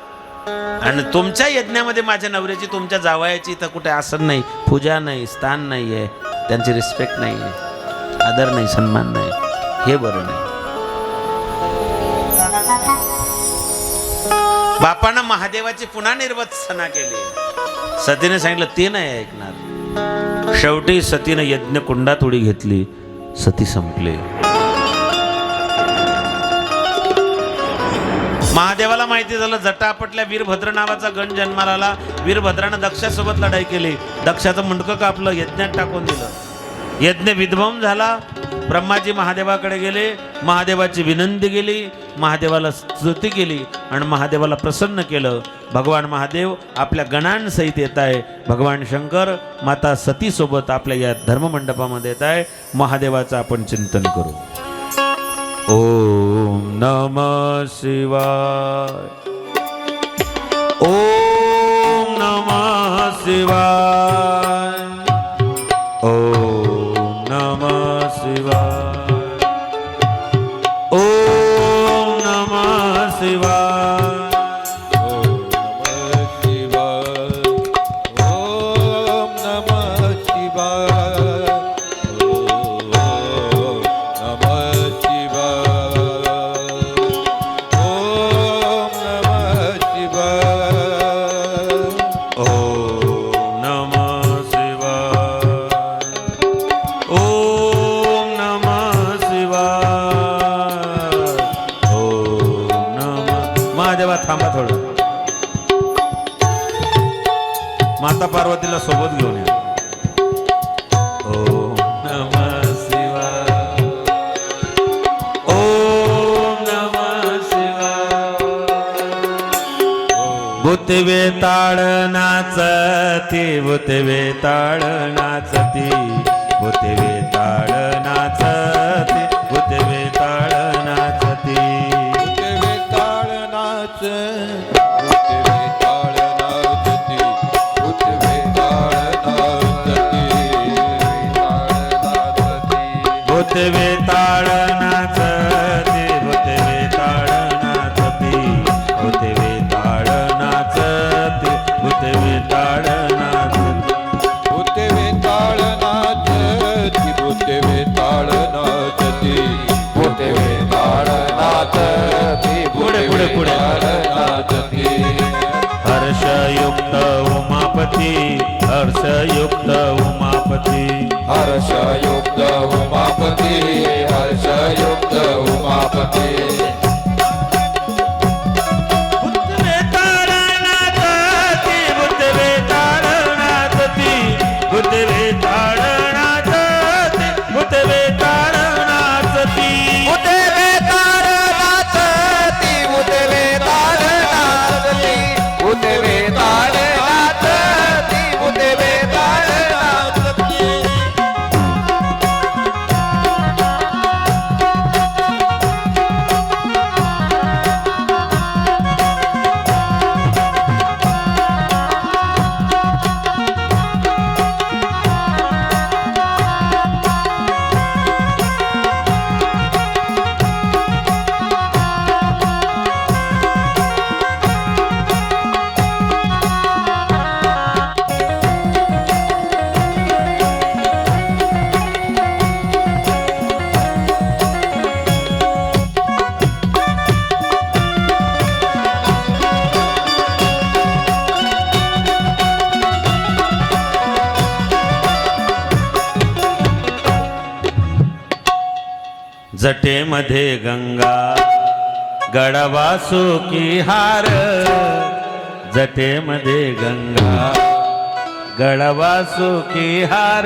आणि तुमच्या यज्ञामध्ये माझ्या नवऱ्याची तुमच्या जावयाची इथं कुठे आसन नाही, पूजा नाही, स्थान नाही आहे, त्यांची रिस्पेक्ट नाही आहे, आदर नाही, सन्मान नाही, हे बरं नाही. बापानं महादेवाची पुन्हा निर्वत्सना केली. सतीने सांगितलं ते नाही ऐकणार. शेवटी सतीनं यज्ञ कुंडात उडी घेतली, सती संपले. महादेवाला माहिती झालं जटा आपटल्या, वीरभद्र नावाचा गण जन्माला आला. वीरभद्रानं दक्षासोबत लढाई केली, दक्षाचं मुंडकं कापलं, यज्ञात टाकून दिलं. यज्ञ विध्वंस झाला. ब्रह्माजी महादेवाकडे गेले, महादेवाची विनंती केली, महादेवाला स्तुती केली आणि महादेवाला प्रसन्न केलं. भगवान महादेव आपल्या गणांसहित येत आहे. भगवान शंकर माता सती सोबत आपल्या या धर्ममंडपामध्ये येत आहे. महादेवाचं आपण चिंतन करू. ओम नमः शिवाय, ओम नमः शिवाय, ओम नमः शिवाय, ओम नमः शिवाय, ओम नमः शिवाय, ओम नमः शिवाय, ओम नमः शिवाय, ओम नमः शिवाय, ओम नमः शिवाय, ओम नमः. महादेवा थांबा थोडं, माता पार्वतीला सोबत घेऊन या. ओम नमः शिवाय, ओम नमः शिवाय. भूतवे ताळ नाचती, भूतवे ताळ नाचती, भूतवे ताळ नाचती, भूतवे ताळ नाचती. भूतवे ताळ नाच, भूतवे ताळ नाचती, भूतवे ताळ नाचती, भूतवे ताळ नाचती, भूतवे ताळ नाचती, भूतवे ताळ नाचती, भूतवे ताळ नाचती. भूतवे ताळ नाचती, भूतवे ताळ नाचती, भूतवे ताळ नाचती, पुढे, पुढे. ताळ नाचती. हर्षयुक्त उमापती, हर्षयुक्त उमापती, हर्षयुक्त उमापती, हर्षयुक्त उमापती. भूतवे ताळ नाचती, भूतवे ताळ नाचती, भूतवे ताळ नाचती, भूतवे ताळ नाचती. भूतवे ताळ नाचती, भूतवे ताळ नाचती, भूतवे ताळ नाचती, भूतवे ताळ नाचती. जटेमध्ये गंगा गळवासुकी हार, जटेमध्ये गंगा गळवासुकी हार,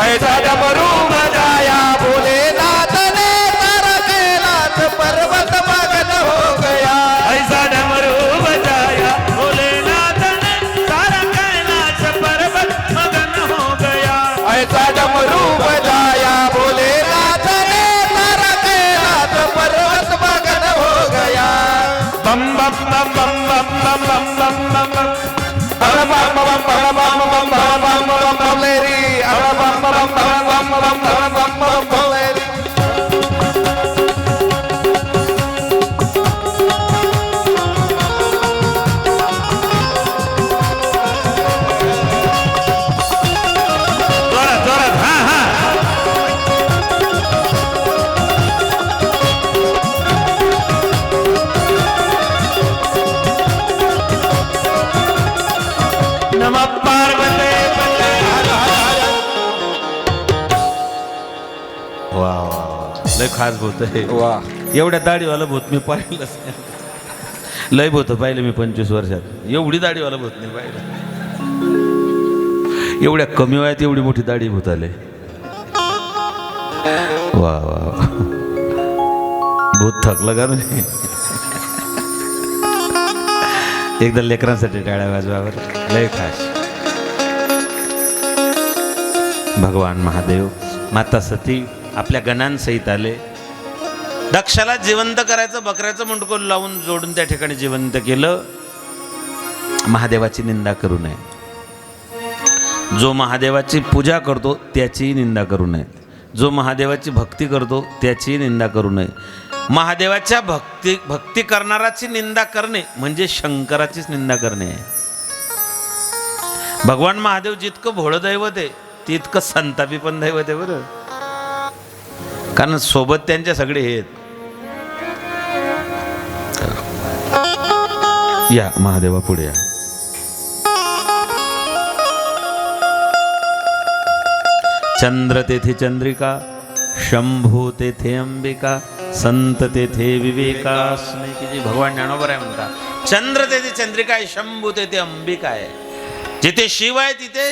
वा वा लय खास भूत आहे. वा एवढ्या दाढीवाला भूत मी पाहिलंच नाही. लय भूत पाहिलं मी 25 वर्षात. एवढी दाढीवाला भूत नाही पाहिलं. एवढ्या कमी वयात एवढी मोठी दाढी भूत आले. वा वा वा. भूत थकलं का नाही. एकदा लेकरांसाठी टाळ्या वाजवावर. लय खास. भगवान महादेव माता सती आपल्या गणांसहित आले. दक्षाला जिवंत करायचं, बकऱ्याचं मुंडकोल लावून जोडून त्या ठिकाणी जिवंत केलं. महादेवाची निंदा करू नये. जो महादेवाची पूजा करतो त्याची निंदा करू नये. जो महादेवाची भक्ती करतो त्याची निंदा करू नये. महादेवाच्या भक्ती करणाराची निंदा करणे म्हणजे शंकराचीच निंदा करणे आहे. भगवान महादेव जितकं भोळं दैवत आहे तितकं संतापी पण दैवत आहे बरं. कारण सोबत त्यांच्या सगळे हे आहेत. या महादेवा पुढे या. चंद्र तेथे चंद्रिका, शंभू तेथे अंबिका, संत तेथे विवेका. भगवान ज्ञानोबर आहे म्हणतात. चंद्र तेथे चंद्रिका आहे, शंभू तेथे अंबिका आहे. जिथे शिव आहे तिथे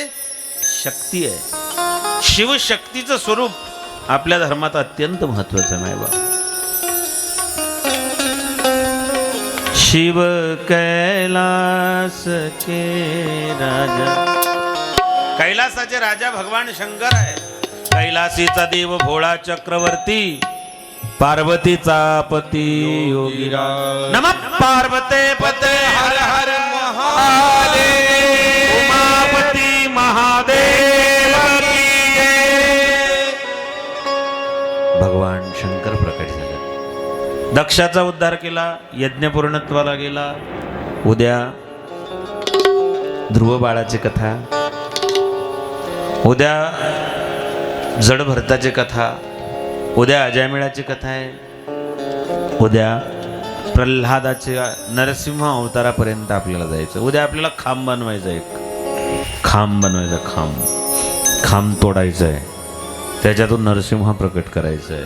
शक्ती आहे. शिवशक्तीचं स्वरूप आपल्या धर्मात अत्यंत महत्वाचं आहे बाबा. शिव कैलास के राजा. कैलासाचे राजा भगवान शंकर आहे. कैलासीचा देव भोळा चक्रवर्ती, पार्वतीचा पती योगीरा. नमः पार्वते पते हर हर महादेव. उमापती महादेव की जय. भगवान शंकर प्रकट झाले. दक्षाचा उद्धार केला. यज्ञ पूर्णत्वाला गेला. उद्या ध्रुव बाळाची कथा, उद्या जड भरताची कथा, उद्या अजामिळाची कथा आहे. उद्या प्रल्हादाच्या नरसिंह अवतारापर्यंत आपल्याला जायचं. उद्या आपल्याला खांब बनवायचा. एक खांब बनवायचा. खांब तोडायचं आहे. त्याच्यातून नरसिंह प्रकट करायचं आहे.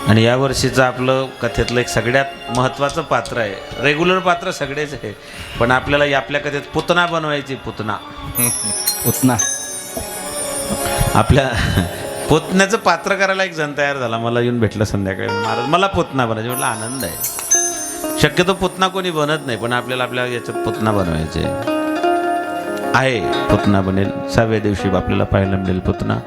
आणि या वर्षीचं आपलं कथेतलं एक सगळ्यात महत्त्वाचं पात्र आहे. रेग्युलर पात्र सगळेच आहे, पण आपल्याला आपल्या कथेत पुतना बनवायची. पुतना आपल्या पुतण्याचं पात्र करायला एक जण तयार झाला. मला येऊन भेटलं संध्याकाळी. महाराज मला पुतना बनायचे. म्हटलं आनंद आहे. शक्यतो पुतना कोणी बनत नाही, पण आपल्याला आपल्या याच्यात पुतना बनवायचे आहे. पुतना बनेल. 6व्या दिवशी आपल्याला पाहायला मिळेल पुतना.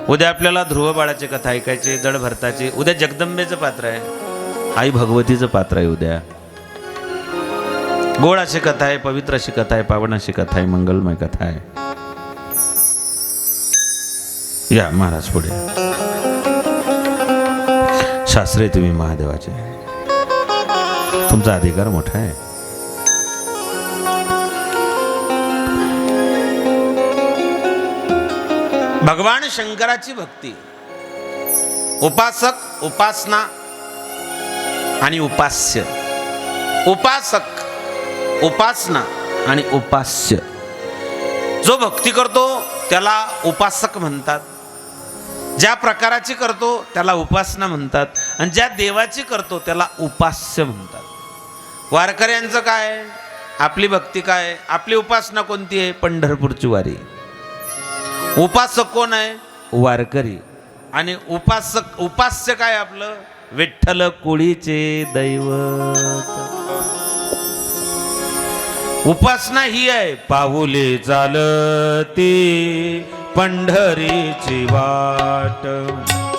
उद्या आपल्याला ध्रुव बाळाची कथा ऐकायची, जड भरताची. उद्या जगदंबेचं पात्र आहे. आई भगवतीचं पात्र आहे उद्या. गोड अशी कथा आहे, पवित्र अशी कथा आहे, पावन अशी कथा आहे, मंगलमय कथा आहे. या महाराज पुढे. शास्त्रे तुम्ही महादेवाचे, तुमचा अधिकार मोठा आहे. भगवान शंकराची भक्ती, उपासक, उपासना आणि उपास्य. उपासक, उपासना आणि उपास्य. जो भक्ती करतो त्याला उपासक म्हणतात. ज्या प्रकाराची करतो त्याला उपासना म्हणतात. आणि ज्या देवाची करतो त्याला उपास्य म्हणतात. वारकऱ्यांचं काय? आपली भक्ती काय? आपली उपासना कोणती आहे? पंढरपूरची वारी. उपासक कोण आहे? वारकरी. आणि उपास्य काय आपलं? विठ्ठल कुळीचे दैवत. उपासना ही आहे. पाऊले चालती पंढरीची वाट.